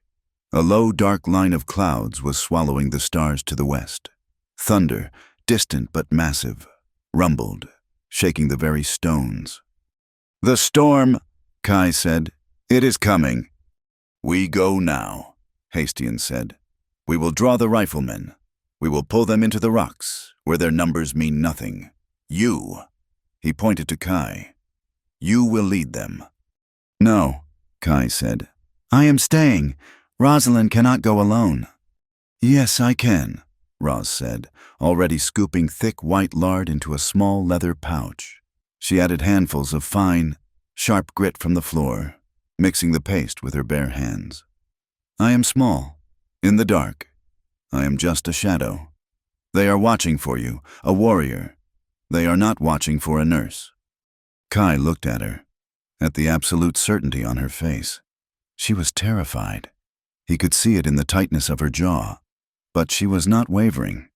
A low, dark line of clouds was swallowing the stars to the west. Thunder, distant but massive, rumbled, shaking the very stones. "The storm," Kai said. "It is coming." "We go now," Hastian said. "We will draw the riflemen. We will pull them into the rocks, where their numbers mean nothing. You," he pointed to Kai, "you will lead them." "No," Kai said. "I am staying. Rosalind cannot go alone." "Yes, I can," Roz said, already scooping thick white lard into a small leather pouch. She added handfuls of fine, sharp grit from the floor, mixing the paste with her bare hands. "I am small, in the dark. I am just a shadow. They are watching for you, a warrior. They are not watching for a nurse." Kai looked at her, at the absolute certainty on her face. She was terrified. He could see it in the tightness of her jaw, but she was not wavering.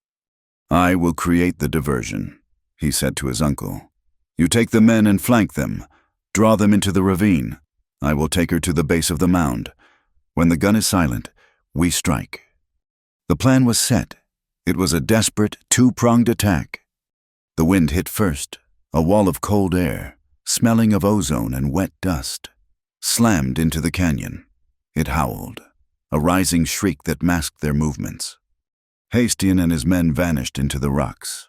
"I will create the diversion," he said to his uncle. "You take the men and flank them. Draw them into the ravine. I will take her to the base of the mound. When the gun is silent, we strike." The plan was set. It was a desperate, two-pronged attack. The wind hit first, a wall of cold air, smelling of ozone and wet dust, slammed into the canyon. It howled, a rising shriek that masked their movements. Hastian and his men vanished into the rocks.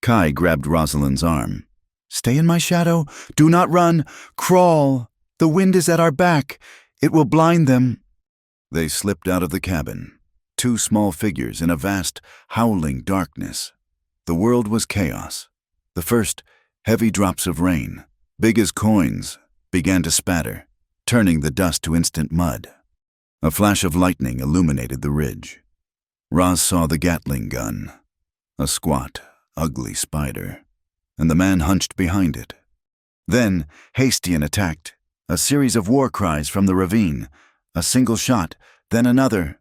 Kai grabbed Rosalind's arm. "Stay in my shadow. Do not run. Crawl. The wind is at our back. It will blind them." They slipped out of the cabin, 2 small figures in a vast, howling darkness. The world was chaos. The first heavy drops of rain, big as coins, began to spatter, turning the dust to instant mud. A flash of lightning illuminated the ridge. Roz saw the Gatling gun, a squat, ugly spider, and the man hunched behind it. Then Hastian attacked, a series of war cries from the ravine, a single shot, then another.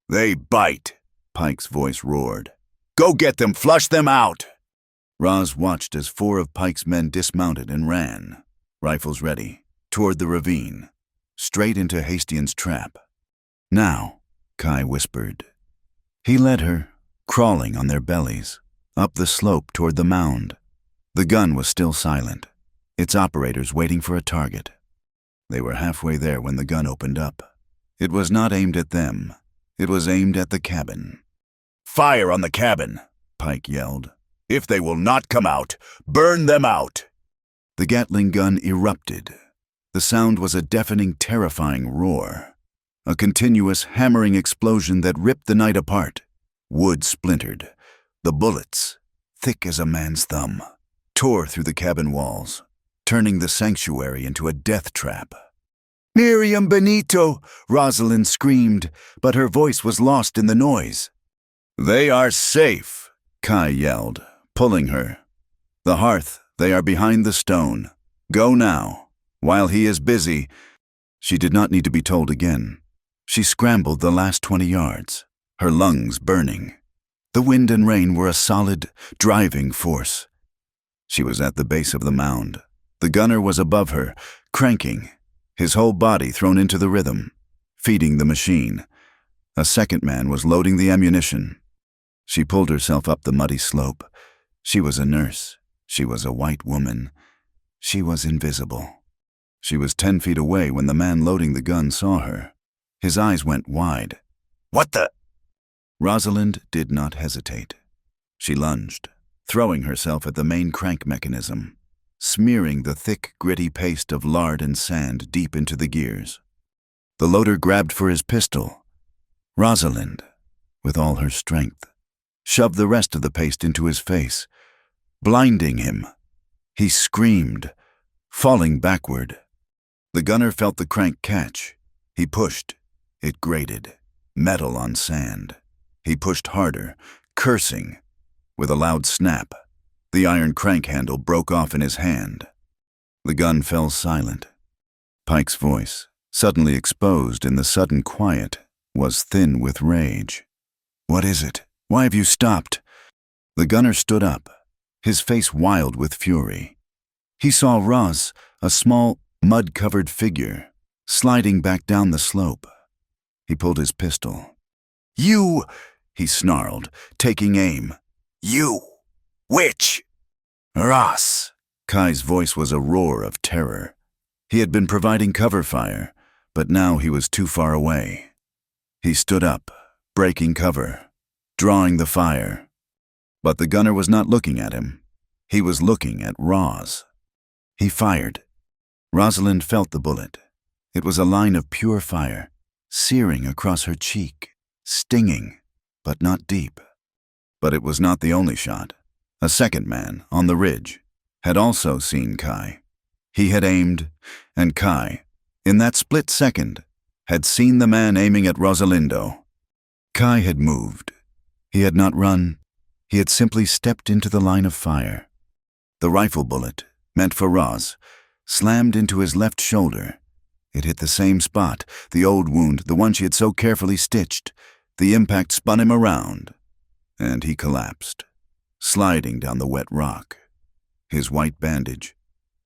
"They bite," Pike's voice roared. "Go get them, flush them out!" Roz watched as 4 of Pike's men dismounted and ran, rifles ready, toward the ravine. straight into Hastian's trap. "Now," Kai whispered. He led her, crawling on their bellies, up the slope toward the mound. The gun was still silent, its operators waiting for a target. They were halfway there when the gun opened up. It was not aimed at them. It was aimed at the cabin. "Fire on the cabin!" Pike yelled. "If they will not come out, burn them out!" The Gatling gun erupted. The sound was a deafening, terrifying roar. A continuous, hammering explosion that ripped the night apart. Wood splintered. The bullets, thick as a man's thumb, tore through the cabin walls, turning the sanctuary into a death trap. "Miriam Benito!" Rosalind screamed, but her voice was lost in the noise. "They are safe," Kai yelled, pulling her. "The hearth, they are behind the stone. Go now. While he is busy." She did not need to be told again. She scrambled the last 20 yards, her lungs burning. The wind and rain were a solid, driving force. She was at the base of the mound. The gunner was above her, cranking, his whole body thrown into the rhythm, feeding the machine. A second man was loading the ammunition. She pulled herself up the muddy slope. She was a nurse. She was a white woman. She was invisible. She was 10 feet away when the man loading the gun saw her. His eyes went wide. "What the?" Rosalind did not hesitate. She lunged, throwing herself at the main crank mechanism, smearing the thick, gritty paste of lard and sand deep into the gears. The loader grabbed for his pistol. Rosalind, with all her strength, shoved the rest of the paste into his face, blinding him. He screamed, falling backward. The gunner felt the crank catch. He pushed. It grated, metal on sand. He pushed harder, cursing. With a loud snap, the iron crank handle broke off in his hand. The gun fell silent. Pike's voice, suddenly exposed in the sudden quiet, was thin with rage. "What is it? Why have you stopped?" The gunner stood up, his face wild with fury. He saw Roz, a small, mud-covered figure, sliding back down the slope. He pulled his pistol. "You!" he snarled, taking aim. "You! Which?" "Roz!" Kai's voice was a roar of terror. He had been providing cover fire, but now he was too far away. He stood up, breaking cover, drawing the fire. But the gunner was not looking at him. He was looking at Roz. He fired. Rosalind felt the bullet. It was a line of pure fire, searing across her cheek, stinging, but not deep. But it was not the only shot. A second man, on the ridge, had also seen Kai. He had aimed, and Kai, in that split second, had seen the man aiming at Rosalindo. Kai had moved. He had not run. He had simply stepped into the line of fire. The rifle bullet, meant for Roz, slammed into his left shoulder. It hit the same spot, the old wound, the one she had so carefully stitched. The impact spun him around, and he collapsed, sliding down the wet rock, his white bandage,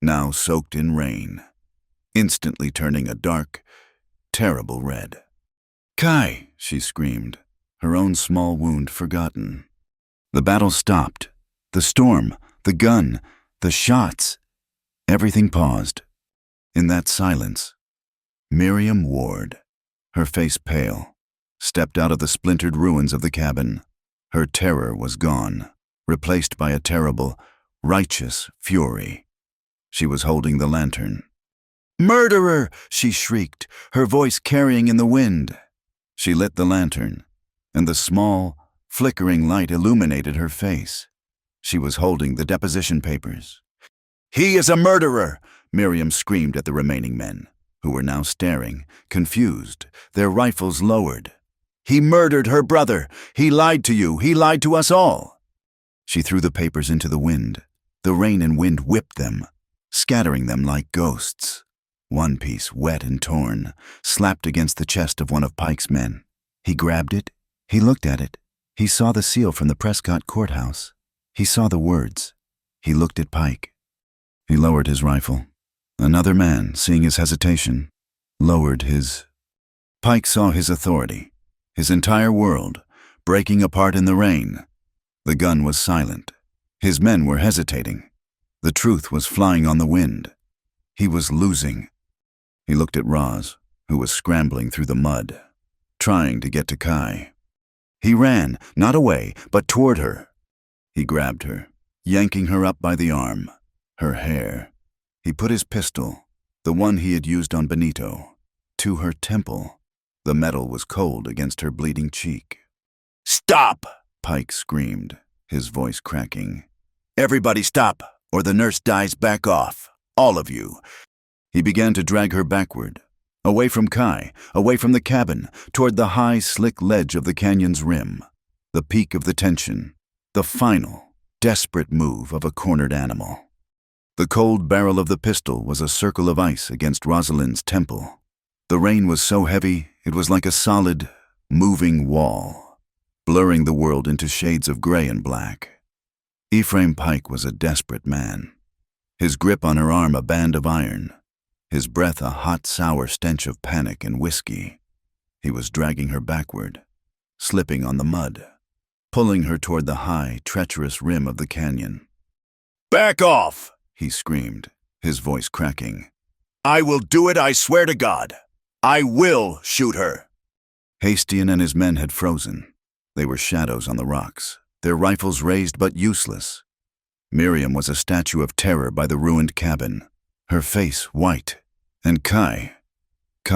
now soaked in rain, instantly turning a dark, terrible red. "Kai!" she screamed, her own small wound forgotten. The battle stopped. The storm, the gun, the shots. Everything paused. In that silence, Miriam Ward, her face pale, stepped out of the splintered ruins of the cabin. Her terror was gone, replaced by a terrible, righteous fury. She was holding the lantern. "Murderer!" she shrieked, her voice carrying in the wind. She lit the lantern, and the small, flickering light illuminated her face. She was holding the deposition papers. "He is a murderer!" Miriam screamed at the remaining men, who were now staring, confused, their rifles lowered. "He murdered her brother! He lied to you! He lied to us all!" She threw the papers into the wind. The rain and wind whipped them, scattering them like ghosts. One piece, wet and torn, slapped against the chest of one of Pike's men. He grabbed it. He looked at it. He saw the seal from the Prescott courthouse. He saw the words. He looked at Pike. He lowered his rifle. Another man, seeing his hesitation, lowered his... Pike saw his authority, his entire world, breaking apart in the rain. The gun was silent. His men were hesitating. The truth was flying on the wind. He was losing. He looked at Roz, who was scrambling through the mud, trying to get to Kai. He ran, not away, but toward her. He grabbed her, yanking her up by the arm, her hair. He put his pistol, the one he had used on Benito, to her temple. The metal was cold against her bleeding cheek. "Stop!" Pike screamed, his voice cracking. "Everybody stop, or the nurse dies. Back off. All of you." He began to drag her backward, away from Kai, away from the cabin, toward the high, slick ledge of the canyon's rim, the peak of the tension, the final, desperate move of a cornered animal. The cold barrel of the pistol was a circle of ice against Rosalind's temple. The rain was so heavy, it was like a solid, moving wall, blurring the world into shades of gray and black. Ephraim Pike was a desperate man. His grip on her arm a band of iron, his breath a hot, sour stench of panic and whiskey. He was dragging her backward, slipping on the mud, pulling her toward the high, treacherous rim of the canyon. "Back off!" he screamed, his voice cracking. "I will do it, I swear to God. I will shoot her." Hastian and his men had frozen. They were shadows on the rocks, their rifles raised but useless. Miriam was a statue of terror by the ruined cabin, her face white, and Kai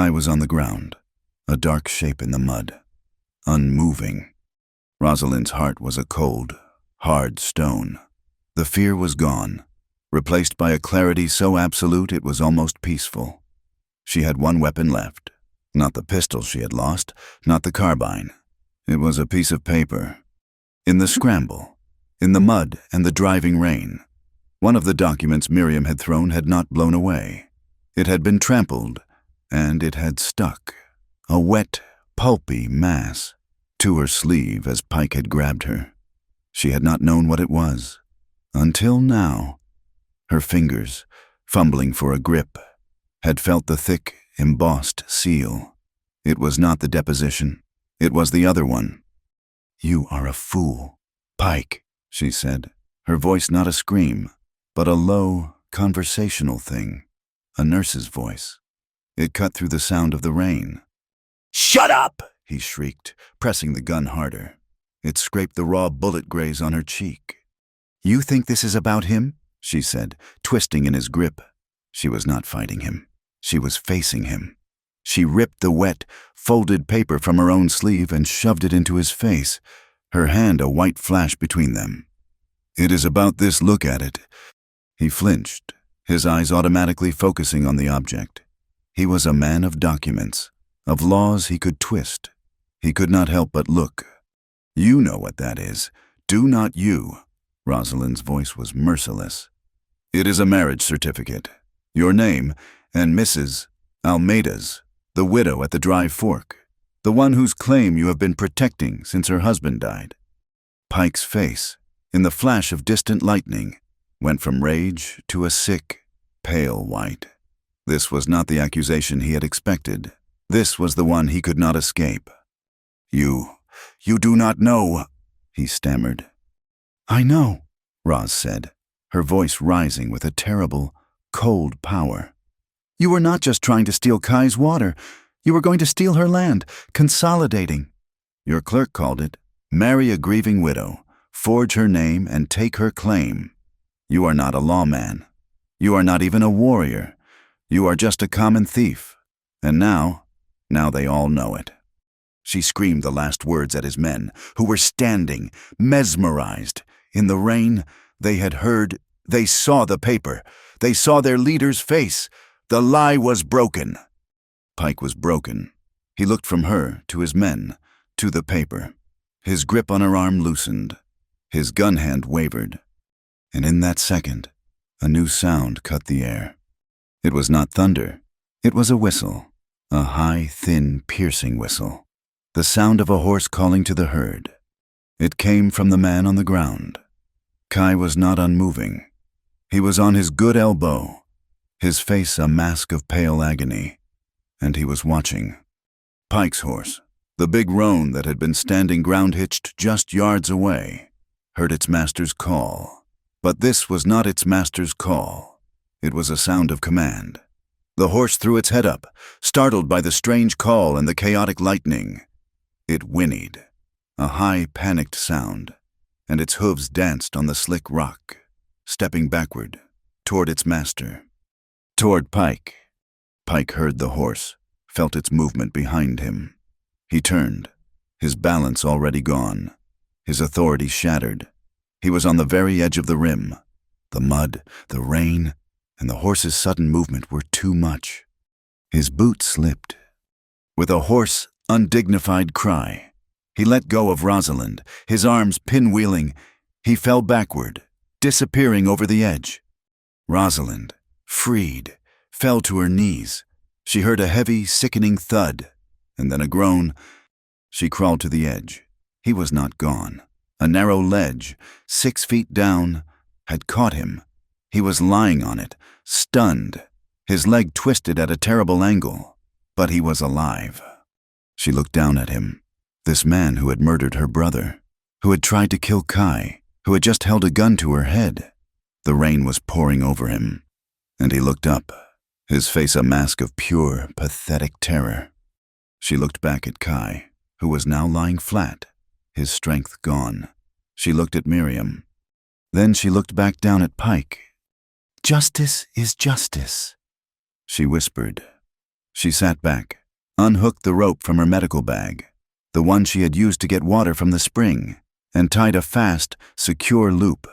was on the ground, a dark shape in the mud, unmoving. Rosalind's heart was a cold, hard stone. The fear was gone, replaced by a clarity so absolute it was almost peaceful. She had one weapon left, not the pistol she had lost, not the carbine. It was a piece of paper. In the scramble, in the mud and the driving rain, one of the documents Miriam had thrown had not blown away. It had been trampled, and it had stuck, a wet, pulpy mass, to her sleeve as Pike had grabbed her. She had not known what it was, until now. Her fingers, fumbling for a grip, had felt the thick, embossed seal. It was not the deposition. It was the other one. "You are a fool, Pike," she said, her voice not a scream, but a low, conversational thing, a nurse's voice. It cut through the sound of the rain. "Shut up!" he shrieked, pressing the gun harder. It scraped the raw bullet graze on her cheek. "You think this is about him?" she said, twisting in his grip. She was not fighting him. She was facing him. She ripped the wet, folded paper from her own sleeve and shoved it into his face, her hand a white flash between them. "It is about this. Look at it." He flinched, his eyes automatically focusing on the object. He was a man of documents, of laws he could twist. He could not help but look. "You know what that is. Do not you?" Rosalind's voice was merciless. "It is a marriage certificate. Your name and Mrs. Almeida's, the widow at the Dry Fork, the one whose claim you have been protecting since her husband died." Pike's face, in the flash of distant lightning, went from rage to a sick, pale white. This was not the accusation he had expected. This was the one he could not escape. You do not know," he stammered. "I know," Roz said, her voice rising with a terrible, cold power. "You were not just trying to steal Kai's water. You were going to steal her land, consolidating. Your clerk called it, marry a grieving widow, forge her name and take her claim. You are not a lawman. You are not even a warrior. You are just a common thief. And now they all know it." She screamed the last words at his men, who were standing, mesmerized. In the rain, they had heard, they saw the paper. They saw their leader's face. The lie was broken. Pike was broken. He looked from her to his men, to the paper. His grip on her arm loosened. His gun hand wavered. And in that second, a new sound cut the air. It was not thunder. It was a whistle, a high, thin, piercing whistle. The sound of a horse calling to the herd. It came from the man on the ground. Kai was not unmoving. He was on his good elbow, his face a mask of pale agony. and he was watching. Pike's horse, the big roan that had been standing ground-hitched just yards away, heard its master's call. But this was not its master's call. It was a sound of command. The horse threw its head up, startled by the strange call and the chaotic lightning. It whinnied, a high, panicked sound, and its hooves danced on the slick rock, stepping backward, toward its master, toward Pike. Pike heard the horse, felt its movement behind him. He turned, his balance already gone, his authority shattered. He was on the very edge of the rim. The mud, the rain, and the horse's sudden movement were too much. His boot slipped. With a hoarse, undignified cry, he let go of Rosalind, his arms pinwheeling. He fell backward, disappearing over the edge. Rosalind, freed, fell to her knees. She heard a heavy, sickening thud, and then a groan. She crawled to the edge. He was not gone. A narrow ledge, 6 feet down, had caught him. He was lying on it, stunned, his leg twisted at a terrible angle, but he was alive. She looked down at him, this man who had murdered her brother, who had tried to kill Kai, who had just held a gun to her head. The rain was pouring over him, and he looked up, his face a mask of pure, pathetic terror. She looked back at Kai, who was now lying flat, his strength gone. She looked at Miriam. Then she looked back down at Pike. "Justice is justice," she whispered. She sat back, unhooked the rope from her medical bag, the one she had used to get water from the spring, and tied a fast, secure loop.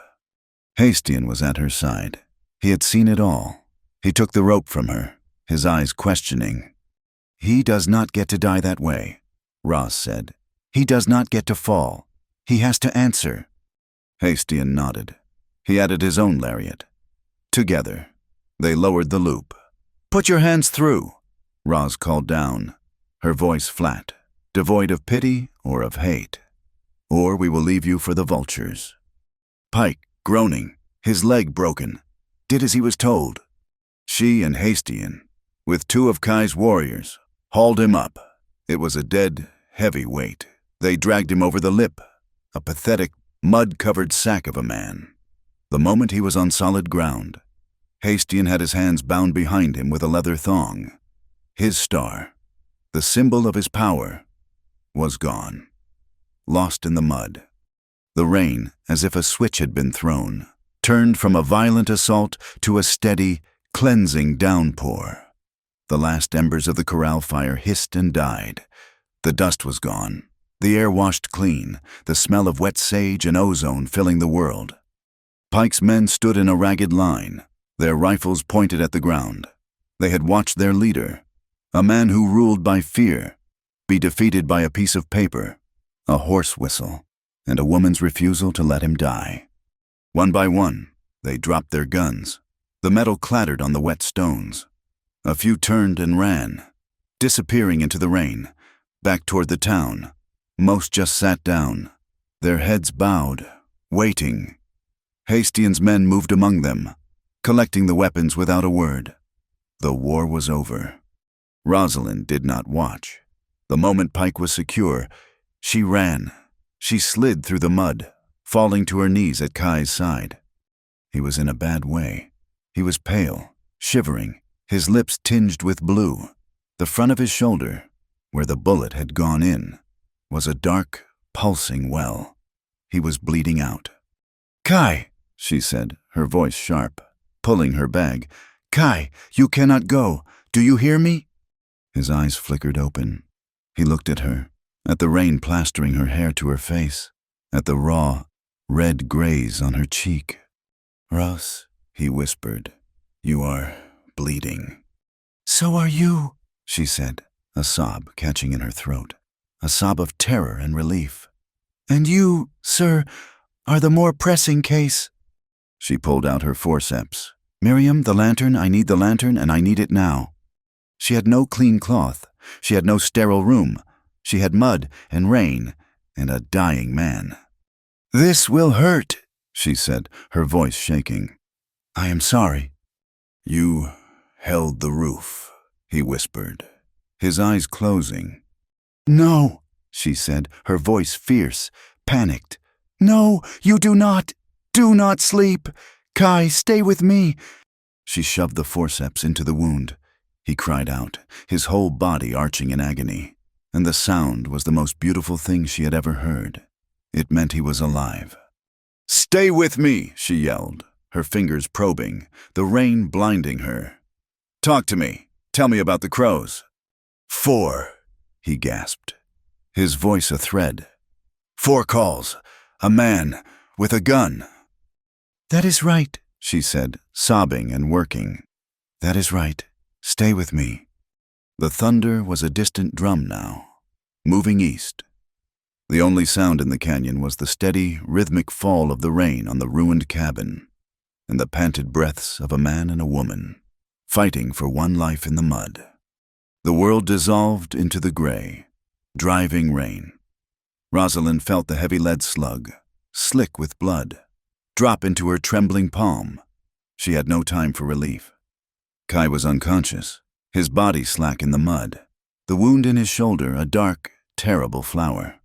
Hastian was at her side. He had seen it all. He took the rope from her, his eyes questioning. "He does not get to die that way," Ross said. "He does not get to fall. He has to answer." Hastian nodded. He added his own lariat. Together, they lowered the loop. "Put your hands through," Roz called down, her voice flat, devoid of pity or of hate. "Or we will leave you for the vultures." Pike, groaning, his leg broken, did as he was told. She and Hastian, with 2 of Kai's warriors, hauled him up. It was a dead, heavy weight. They dragged him over the lip, a pathetic, mud-covered sack of a man. The moment he was on solid ground, Hastian had his hands bound behind him with a leather thong. His star, the symbol of his power, was gone, lost in the mud. The rain, as if a switch had been thrown, turned from a violent assault to a steady, cleansing downpour. The last embers of the corral fire hissed and died. The dust was gone. The air washed clean, the smell of wet sage and ozone filling the world. Pike's men stood in a ragged line, their rifles pointed at the ground. They had watched their leader, a man who ruled by fear, be defeated by a piece of paper, a horse whistle, and a woman's refusal to let him die. One by one, they dropped their guns. The metal clattered on the wet stones. A few turned and ran, disappearing into the rain, back toward the town. Most just sat down, their heads bowed, waiting. Hastian's men moved among them, collecting the weapons without a word. The war was over. Rosalind did not watch. The moment Pike was secure, she ran. She slid through the mud, falling to her knees at Kai's side. He was in a bad way. He was pale, shivering, his lips tinged with blue. The front of his shoulder, where the bullet had gone in, was a dark, pulsing well. He was bleeding out. "Kai," she said, her voice sharp, pulling her bag. "Kai, you cannot go. Do you hear me?" His eyes flickered open. He looked at her, at the rain plastering her hair to her face, at the raw, red graze on her cheek. "Ross," he whispered, "you are bleeding." "So are you," she said, a sob catching in her throat, a sob of terror and relief. "And you, sir, are the more pressing case." She pulled out her forceps. "Miriam, the lantern, I need the lantern, and I need it now." She had no clean cloth. She had no sterile room. She had mud and rain and a dying man. "This will hurt," she said, her voice shaking. "I am sorry." "You held the roof," he whispered. his eyes closing. "No," she said, her voice fierce, panicked. "No, you do not. Do not sleep. Kai, stay with me." She shoved the forceps into the wound. He cried out, his whole body arching in agony, and the sound was the most beautiful thing she had ever heard. It meant he was alive. "Stay with me," she yelled, her fingers probing, the rain blinding her. "Talk to me. Tell me about the crows." "4," he gasped, his voice a thread. "4 calls. A man with a gun." "That is right," she said, sobbing and working. "That is right. Stay with me." The thunder was a distant drum now, moving east. The only sound in the canyon was the steady, rhythmic fall of the rain on the ruined cabin, and the panted breaths of a man and a woman, fighting for one life in the mud. The world dissolved into the gray, driving rain. Rosalind felt the heavy lead slug, slick with blood, drop into her trembling palm. She had no time for relief. Kai was unconscious, his body slack in the mud, the wound in his shoulder a dark, terrible flower.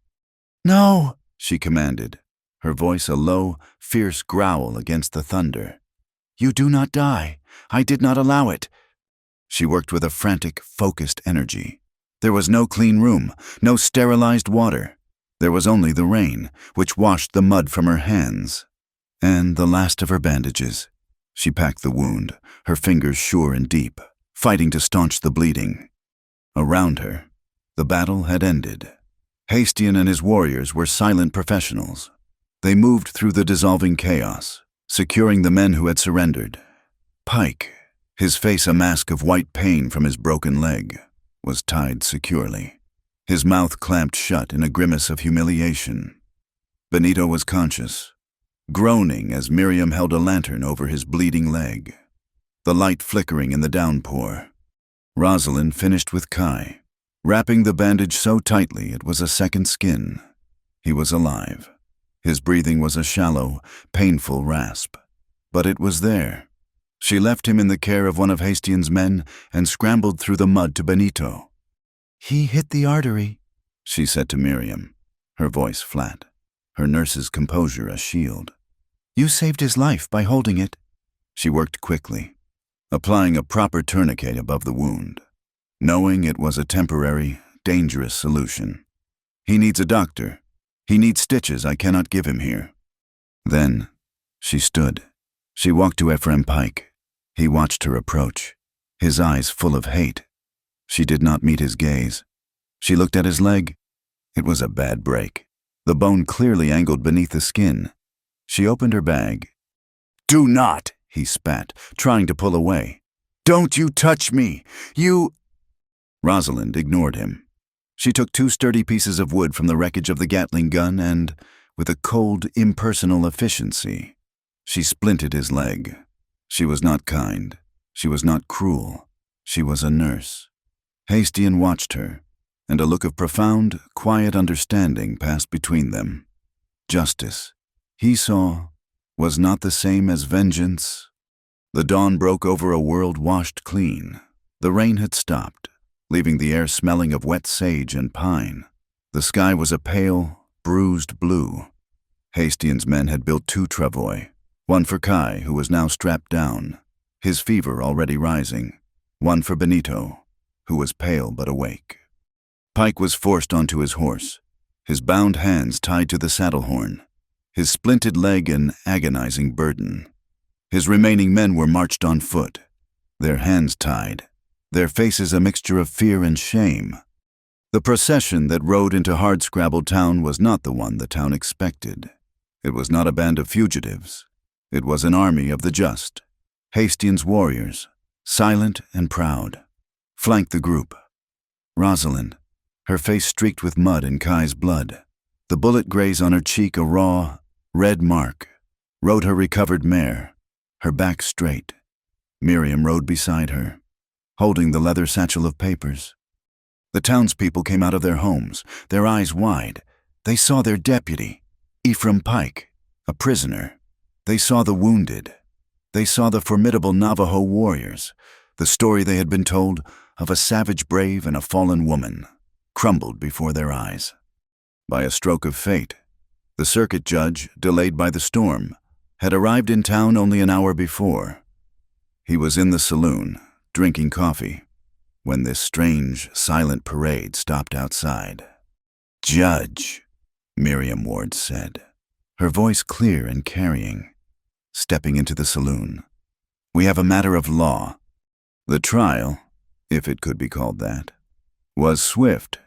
"No," she commanded, her voice a low, fierce growl against the thunder. "You do not die. I did not allow it." She worked with a frantic, focused energy. There was no clean room, no sterilized water. There was only the rain, which washed the mud from her hands, and the last of her bandages. She packed the wound, her fingers sure and deep, fighting to staunch the bleeding. Around her, the battle had ended. Hastian and his warriors were silent professionals. They moved through the dissolving chaos, securing the men who had surrendered. Pike, his face a mask of white pain from his broken leg, was tied securely, his mouth clamped shut in a grimace of humiliation. Benito was conscious, groaning as Miriam held a lantern over his bleeding leg, the light flickering in the downpour. Rosalind finished with Kai, wrapping the bandage so tightly it was a second skin. He was alive. His breathing was a shallow, painful rasp, but it was there. She left him in the care of one of Hastian's men and scrambled through the mud to Benito. "He hit the artery," she said to Miriam, her voice flat, her nurse's composure a shield. "You saved his life by holding it." She worked quickly, applying a proper tourniquet above the wound, knowing it was a temporary, dangerous solution. "He needs a doctor. He needs stitches I cannot give him here." Then she stood. She walked to Ephraim Pike. He watched her approach, his eyes full of hate. She did not meet his gaze. She looked at his leg. It was a bad break, the bone clearly angled beneath the skin. She opened her bag. "Do not," he spat, trying to pull away. "Don't you touch me! You—" Rosalind ignored him. She took 2 sturdy pieces of wood from the wreckage of the Gatling gun and, with a cold, impersonal efficiency, she splinted his leg. She was not kind. She was not cruel. She was a nurse. Hastian watched her, and a look of profound, quiet understanding passed between them. Justice, he saw, was not the same as vengeance. The dawn broke over a world washed clean. The rain had stopped, leaving the air smelling of wet sage and pine. The sky was a pale, bruised blue. Hastian's men had built 2 travois, one for Kai, who was now strapped down, his fever already rising, one for Benito, who was pale but awake. Pike was forced onto his horse, his bound hands tied to the saddle horn, his splinted leg an agonizing burden. His remaining men were marched on foot, their hands tied, their faces a mixture of fear and shame. The procession that rode into Hardscrabble Town was not the one the town expected. It was not a band of fugitives. It was an army of the just. Hastian's warriors, silent and proud, flanked the group. Rosalind, her face streaked with mud and Kai's blood, the bullet graze on her cheek a raw, red mark, rode her recovered mare, her back straight. Miriam rode beside her, holding the leather satchel of papers. The townspeople came out of their homes, their eyes wide. They saw their deputy, Ephraim Pike, a prisoner. They saw the wounded. They saw the formidable Navajo warriors, the story they had been told, of a savage brave and a fallen woman crumbled before their eyes. By a stroke of fate, the circuit judge, delayed by the storm, had arrived in town only an hour before. He was in the saloon, drinking coffee, when this strange, silent parade stopped outside. "Judge," Miriam Ward said, her voice clear and carrying, stepping into the saloon. "We have a matter of law." The trial, if it could be called that, was swift.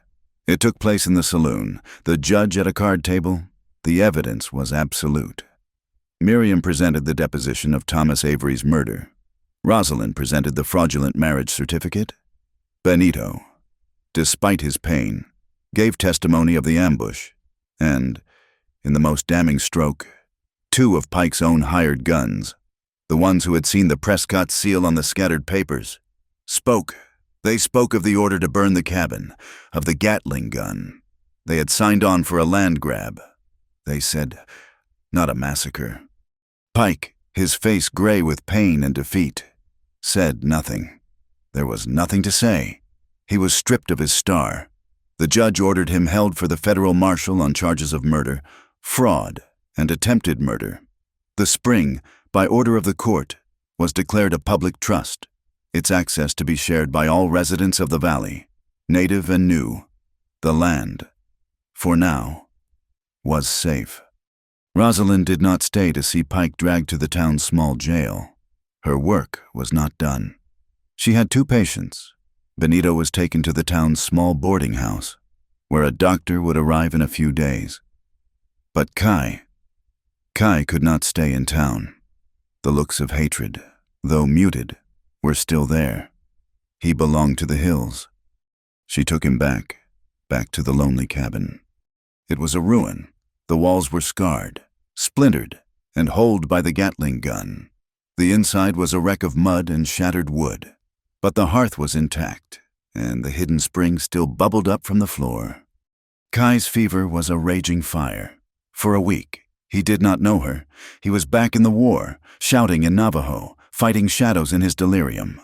It took place in the saloon, the judge at a card table. The evidence was absolute. Miriam presented the deposition of Thomas Avery's murder. Rosalind presented the fraudulent marriage certificate. Benito, despite his pain, gave testimony of the ambush, and, in the most damning stroke, 2 of Pike's own hired guns, the ones who had seen the Prescott seal on the scattered papers, spoke. They spoke of the order to burn the cabin, of the Gatling gun. They had signed on for a land grab. They said, not a massacre. Pike, his face gray with pain and defeat, said nothing. There was nothing to say. He was stripped of his star. The judge ordered him held for the federal marshal on charges of murder, fraud, and attempted murder. The spring, by order of the court, was declared a public trust, its access to be shared by all residents of the valley, native and new. The land, for now, was safe. Rosalind did not stay to see Pike dragged to the town's small jail. Her work was not done. She had 2 patients. Benito was taken to the town's small boarding house, where a doctor would arrive in a few days. But Kai could not stay in town. The looks of hatred, though muted, were still there. He belonged to the hills. She took him back to the lonely cabin. It was a ruin. The walls were scarred, splintered, and holed by the Gatling gun. The inside was a wreck of mud and shattered wood, but the hearth was intact, and the hidden spring still bubbled up from the floor. Kai's fever was a raging fire. For a week, he did not know her. He was back in the war, shouting in Navajo, fighting shadows in his delirium.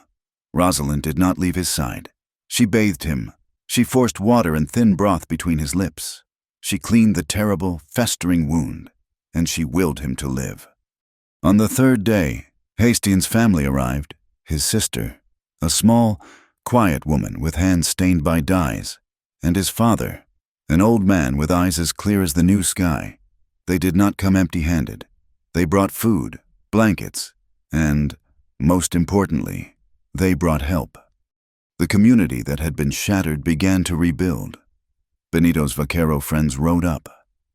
Rosalind did not leave his side. She bathed him. She forced water and thin broth between his lips. She cleaned the terrible, festering wound, and she willed him to live. On the 3rd day, Hastings' family arrived, his sister, a small, quiet woman with hands stained by dyes, and his father, an old man with eyes as clear as the new sky. They did not come empty-handed. They brought food, blankets, and, most importantly, they brought help. The community that had been shattered began to rebuild. Benito's vaquero friends rode up,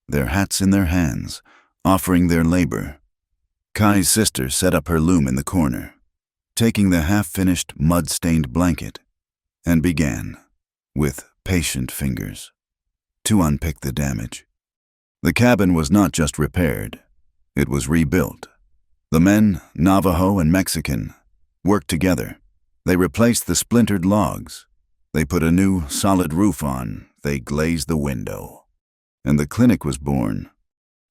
their hats in their hands, offering their labor. Kai's sister set up her loom in the corner, taking the half-finished, mud-stained blanket, and began, with patient fingers, to unpick the damage. The cabin was not just repaired, it was rebuilt. The men, Navajo and Mexican, worked together. They replaced the splintered logs. They put a new, solid roof on. They glazed the window. And the clinic was born.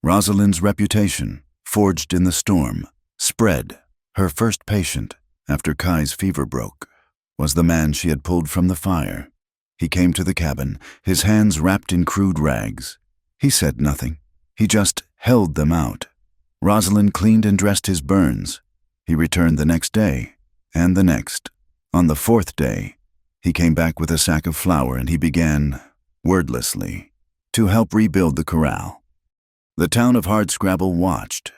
Rosalind's reputation, forged in the storm, spread. Her first patient, after Kai's fever broke, was the man she had pulled from the fire. He came to the cabin, his hands wrapped in crude rags. He said nothing. He just held them out. Rosalind cleaned and dressed his burns. He returned the next day, and the next. On the 4th day, he came back with a sack of flour and he began, wordlessly, to help rebuild the corral. The town of Hardscrabble watched.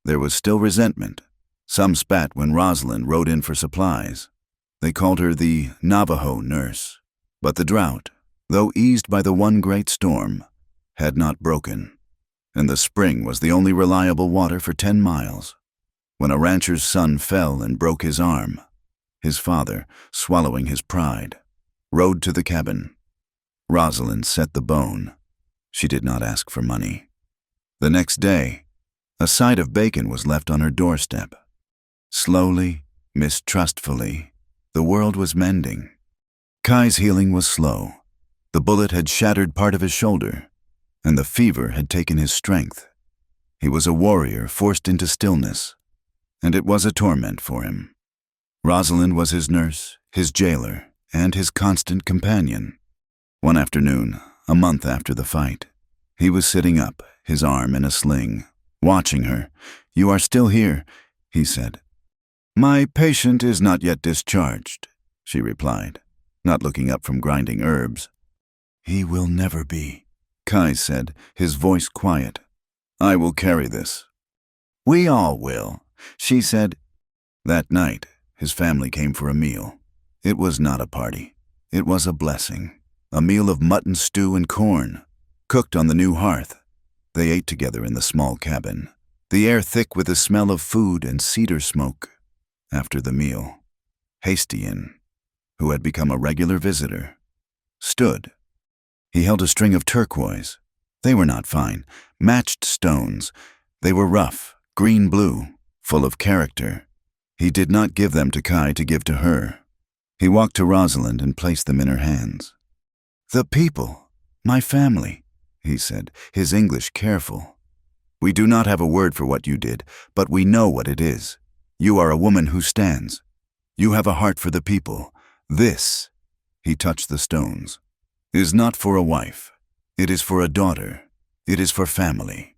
There was still resentment. Some spat when Rosalind rode in for supplies. They called her the Navajo nurse. But the drought, though eased by the one great storm, had not broken, and the spring was the only reliable water for 10 miles. When a rancher's son fell and broke his arm, his father, swallowing his pride, rode to the cabin. Rosalind set the bone. She did not ask for money. The next day, a side of bacon was left on her doorstep. Slowly, mistrustfully, the world was mending. Kai's healing was slow. The bullet had shattered part of his shoulder, and the fever had taken his strength. He was a warrior forced into stillness, and it was a torment for him. Rosalind was his nurse, his jailer, and his constant companion. One afternoon, a month after the fight, he was sitting up, his arm in a sling, watching her. "You are still here," he said. "My patient is not yet discharged," she replied, not looking up from grinding herbs. "He will never be," Kai said, his voice quiet. "I will carry this." "We all will," she said. That night, his family came for a meal. It was not a party. It was a blessing. A meal of mutton stew and corn, cooked on the new hearth. They ate together in the small cabin, the air thick with the smell of food and cedar smoke. After the meal, Hastian, who had become a regular visitor, stood. He held a string of turquoise. They were not fine, matched stones. They were rough, green-blue, full of character. He did not give them to Kai to give to her. He walked to Rosalind and placed them in her hands. "The people, my family," he said, his English careful. "We do not have a word for what you did, but we know what it is. You are a woman who stands. You have a heart for the people. This," he touched the stones, "is not for a wife. It is for a daughter. It is for family."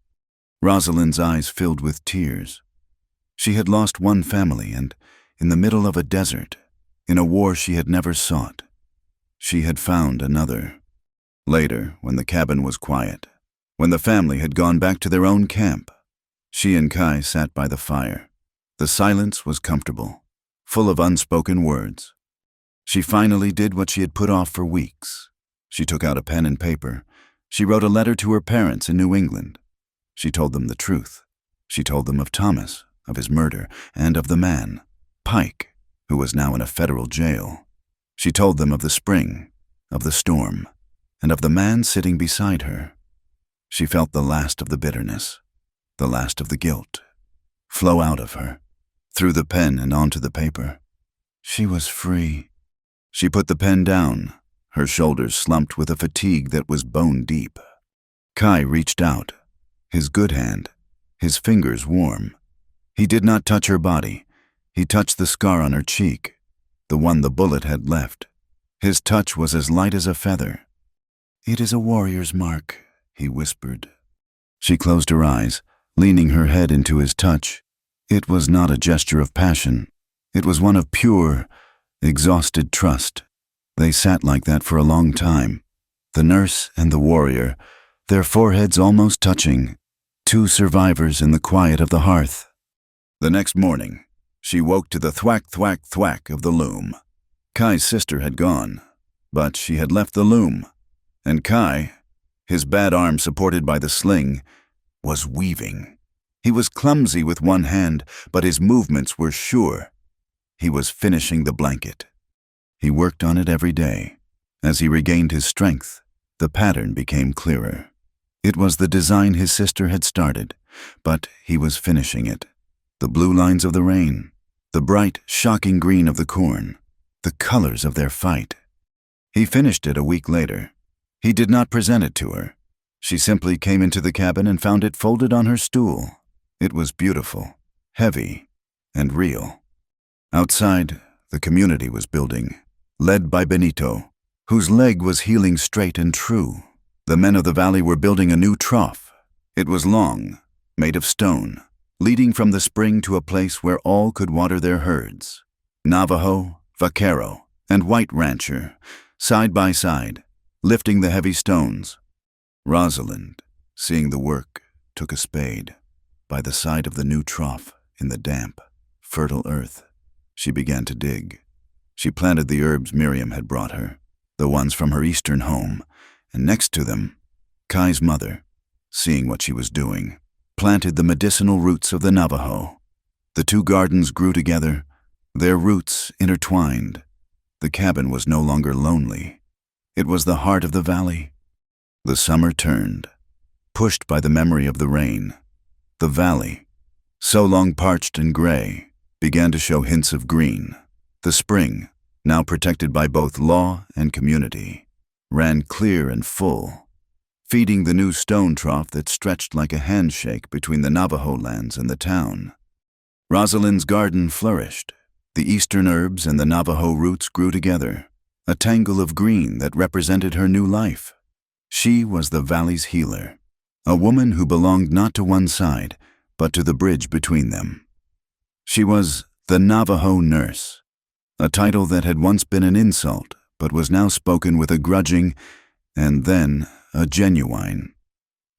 Rosalind's eyes filled with tears. She had lost one family and, in the middle of a desert, in a war she had never sought, she had found another. Later, when the cabin was quiet, when the family had gone back to their own camp, she and Kai sat by the fire. The silence was comfortable, full of unspoken words. She finally did what she had put off for weeks. She took out a pen and paper. She wrote a letter to her parents in New England. She told them the truth. She told them of Thomas, of his murder, and of the man, Pike, who was now in a federal jail. She told them of the spring, of the storm, and of the man sitting beside her. She felt the last of the bitterness, the last of the guilt, flow out of her, through the pen and onto the paper. She was free. She put the pen down, her shoulders slumped with a fatigue that was bone deep. Kai reached out, his good hand, his fingers warm. He did not touch her body. He touched the scar on her cheek, the one the bullet had left. His touch was as light as a feather. "It is a warrior's mark," he whispered. She closed her eyes, leaning her head into his touch. It was not a gesture of passion. It was one of pure, exhausted trust. They sat like that for a long time, the nurse and the warrior, their foreheads almost touching, two survivors in the quiet of the hearth. The next morning, she woke to the thwack, thwack, thwack of the loom. Kai's sister had gone, but she had left the loom, and Kai, his bad arm supported by the sling, was weaving. He was clumsy with one hand, but his movements were sure. He was finishing the blanket. He worked on it every day. As he regained his strength, the pattern became clearer. It was the design his sister had started, but he was finishing it. The blue lines of the rain, the bright, shocking green of the corn, the colors of their fight. He finished it a week later. He did not present it to her. She simply came into the cabin and found it folded on her stool. It was beautiful, heavy, and real. Outside, the community was building, led by Benito, whose leg was healing straight and true. The men of the valley were building a new trough. It was long, made of stone, leading from the spring to a place where all could water their herds. Navajo, vaquero, and white rancher, side by side, lifting the heavy stones. Rosalind, seeing the work, took a spade. By the side of the new trough, in the damp, fertile earth, she began to dig. She planted the herbs Miriam had brought her, the ones from her eastern home, and next to them, Kai's mother, seeing what she was doing, planted the medicinal roots of the Navajo. The two gardens grew together, their roots intertwined. The cabin was no longer lonely. It was the heart of the valley. The summer turned, pushed by the memory of the rain. The valley, so long parched and gray, began to show hints of green. The spring, now protected by both law and community, ran clear and full, feeding the new stone trough that stretched like a handshake between the Navajo lands and the town. Rosalind's garden flourished. The eastern herbs and the Navajo roots grew together. a tangle of green that represented her new life. She was the valley's healer, a woman who belonged not to one side, but to the bridge between them. She was the Navajo nurse, a title that had once been an insult, but was now spoken with a grudging and then a genuine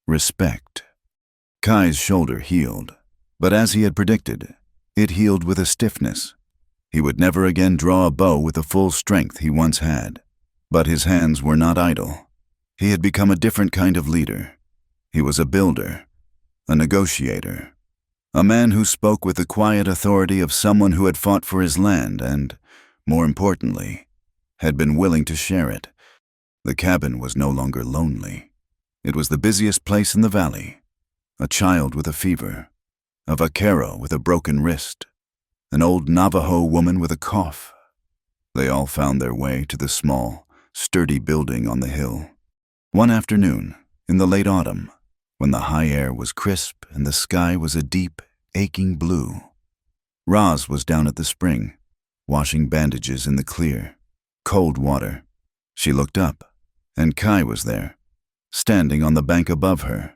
respect. Kai's shoulder healed, but as he had predicted, it healed with a stiffness. He would never again draw a bow with the full strength he once had. But his hands were not idle. He had become a different kind of leader. He was a builder, a negotiator, a man who spoke with the quiet authority of someone who had fought for his land and, more importantly, had been willing to share it. The cabin was no longer lonely. It was the busiest place in the valley. A child with a fever, a vaquero with a broken wrist, an old Navajo woman with a cough. They all found their way to the small, sturdy building on the hill. One afternoon, in the late autumn, when the high air was crisp and the sky was a deep, aching blue, Roz was down at the spring, washing bandages in the clear, cold water. She looked up, and Kai was there, standing on the bank above her.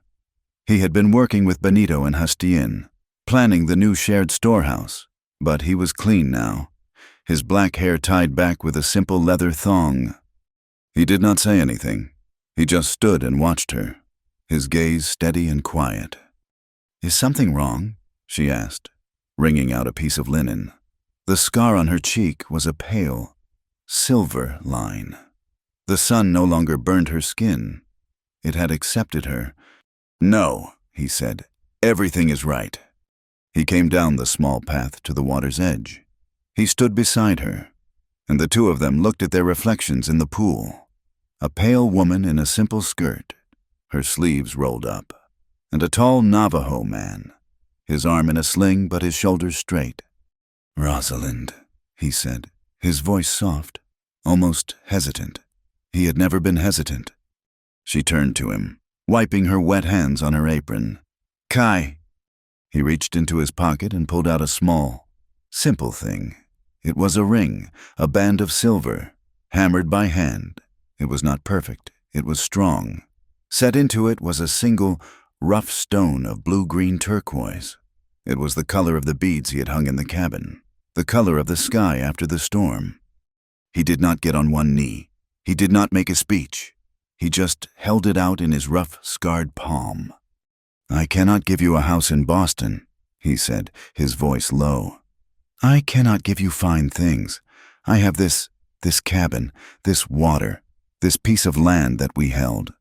He had been working with Benito and Hustien, planning the new shared storehouse, but he was clean now, his black hair tied back with a simple leather thong. He did not say anything. He just stood and watched her, his gaze steady and quiet. "Is something wrong?" she asked, wringing out a piece of linen. The scar on her cheek was a pale, silver line. The sun no longer burned her skin. It had accepted her. "No," he said. "Everything is right." He came down the small path to the water's edge. He stood beside her, and the two of them looked at their reflections in the pool. A pale woman in a simple skirt, her sleeves rolled up, and a tall Navajo man, his arm in a sling but his shoulders straight. "Rosalind," he said, his voice soft, almost hesitant. He had never been hesitant. She turned to him, wiping her wet hands on her apron. "Kai." He reached into his pocket and pulled out a small, simple thing. It was a ring, a band of silver, hammered by hand. It was not perfect. It was strong. Set into it was a single, rough stone of blue-green turquoise. It was the color of the beads he had hung in the cabin, the color of the sky after the storm. He did not get on one knee. He did not make a speech. He just held it out in his rough, scarred palm. "I cannot give you a house in Boston," he said, his voice low. "I cannot give you fine things. I have this cabin, this water, this piece of land that we held."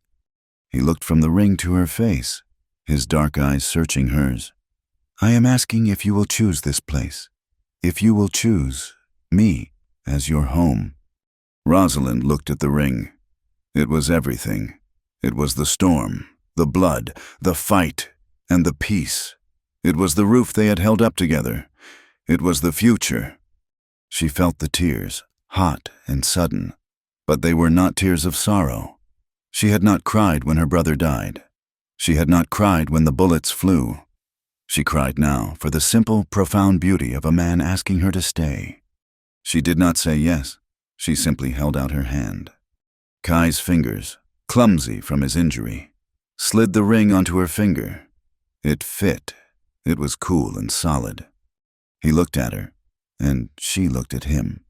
He looked from the ring to her face, his dark eyes searching hers. "I am asking if you will choose this place, if you will choose me as your home." Rosalind looked at the ring. It was everything. It was the storm, the blood, the fight, and the peace. It was the roof they had held up together. It was the future. She felt the tears, hot and sudden, but they were not tears of sorrow. She had not cried when her brother died. She had not cried when the bullets flew. She cried now for the simple, profound beauty of a man asking her to stay. She did not say yes. She simply held out her hand. Kai's fingers, clumsy from his injury, slid the ring onto her finger. It fit. It was cool and solid. He looked at her, and she looked at him.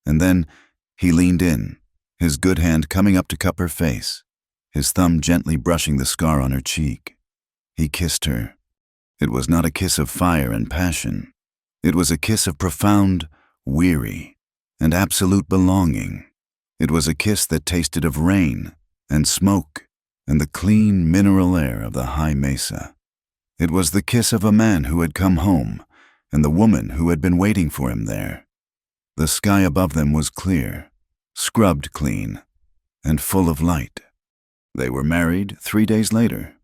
And then he leaned in, his good hand coming up to cup her face, his thumb gently brushing the scar on her cheek. He kissed her. It was not a kiss of fire and passion. It was a kiss of profound, weary, and absolute belonging. It was a kiss that tasted of rain and smoke and the clean mineral air of the high mesa. It was the kiss of a man who had come home and the woman who had been waiting for him there. The sky above them was clear, scrubbed clean, and full of light. They were married 3 days later,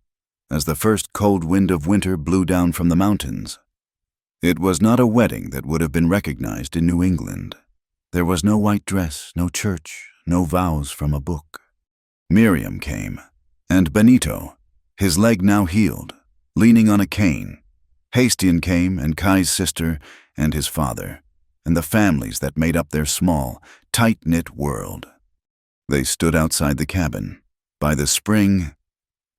as the first cold wind of winter blew down from the mountains. It was not a wedding that would have been recognized in New England. There was no white dress, no church, no vows from a book. Miriam came, and Benito, his leg now healed, leaning on a cane. Hastien came, and Kai's sister, and his father, and the families that made up their small, tight-knit world. They stood outside the cabin. By the spring,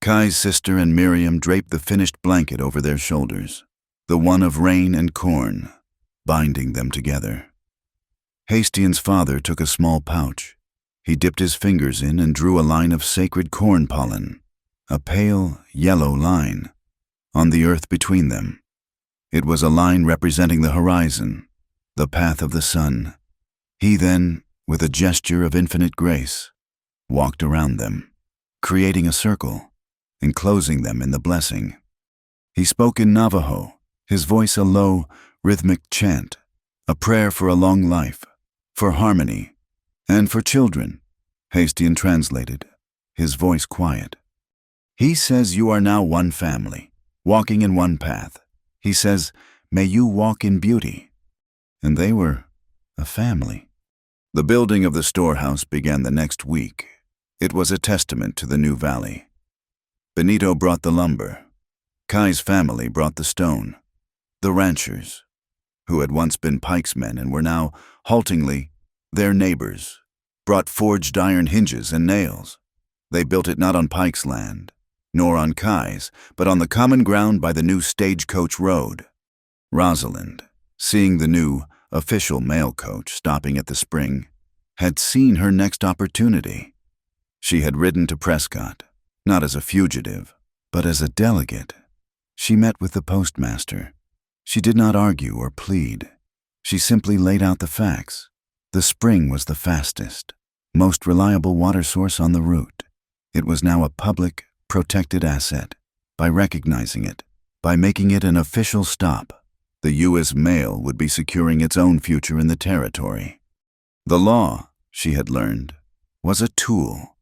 Kai's sister and Miriam draped the finished blanket over their shoulders, the one of rain and corn, binding them together. Hastian's father took a small pouch. He dipped his fingers in and drew a line of sacred corn pollen, a pale yellow line, on the earth between them. It was a line representing the horizon, the path of the sun. He then, with a gesture of infinite grace, walked around them, creating a circle, enclosing them in the blessing. He spoke in Navajo, his voice a low, rhythmic chant, a prayer for a long life, for harmony, and for children. Hastian translated, his voice quiet. He says you are now one family, walking in one path. He says, may you walk in beauty. And they were a family. The building of the storehouse began the next week. It was a testament to the new valley. Benito brought the lumber. Kai's family brought the stone. The ranchers, who had once been Pike's men and were now, haltingly, their neighbors, brought forged iron hinges and nails. They built it not on Pike's land, nor on Kai's, but on the common ground by the new stagecoach road. Rosalind, seeing the new, official mail coach stopping at the spring, had seen her next opportunity. She had ridden to Prescott, not as a fugitive, but as a delegate. She met with the postmaster. She did not argue or plead. She simply laid out the facts. The spring was the fastest, most reliable water source on the route. It was now a public, protected asset. By recognizing it, by making it an official stop, the U.S. mail would be securing its own future in the territory. The law, she had learned, was a tool.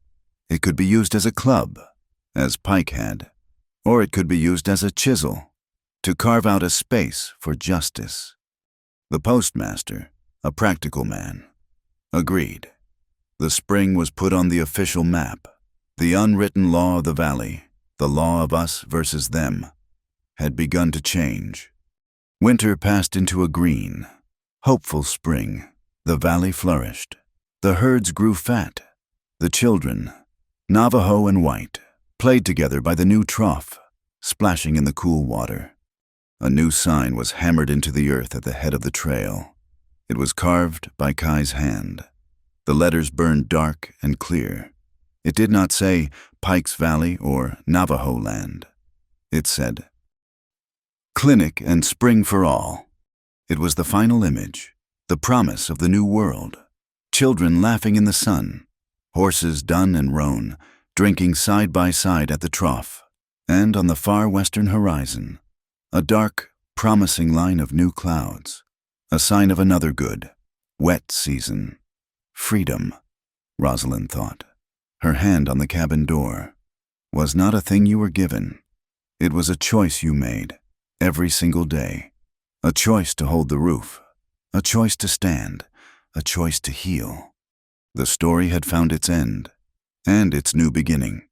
It could be used as a club, as Pike had, or it could be used as a chisel, to carve out a space for justice. The postmaster, a practical man, agreed. The spring was put on the official map. The unwritten law of the valley, the law of us versus them, had begun to change. Winter passed into a green, hopeful spring. The valley flourished. The herds grew fat. The children, Navajo and white, played together by the new trough, splashing in the cool water. A new sign was hammered into the earth at the head of the trail. It was carved by Kai's hand. The letters burned dark and clear. It did not say Pike's Valley or Navajo land. It said, Clinic and Spring for All. It was the final image, the promise of the new world. Children laughing in the sun, horses done and roan, drinking side by side at the trough, and on the far western horizon, a dark, promising line of new clouds, a sign of another good, wet season. Freedom, Rosalind thought. Her hand on the cabin door, was not a thing you were given. It was a choice you made, every single day. A choice to hold the roof, a choice to stand, a choice to heal. The story had found its end, and its new beginning.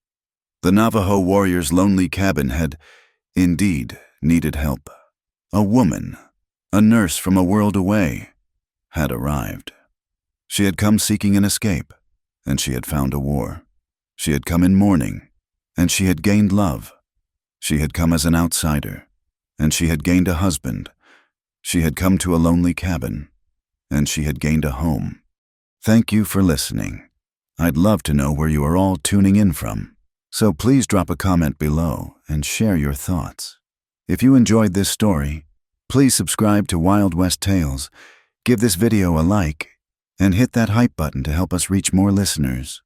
The Navajo warrior's lonely cabin had, indeed, needed help. A woman, a nurse from a world away, had arrived. She had come seeking an escape, and she had found a war. She had come in mourning, and she had gained love. She had come as an outsider, and she had gained a husband. She had come to a lonely cabin, and she had gained a home. Thank you for listening. I'd love to know where you are all tuning in from, so please drop a comment below and share your thoughts. If you enjoyed this story, please subscribe to Wild West Tales, give this video a like, and hit that hype button to help us reach more listeners.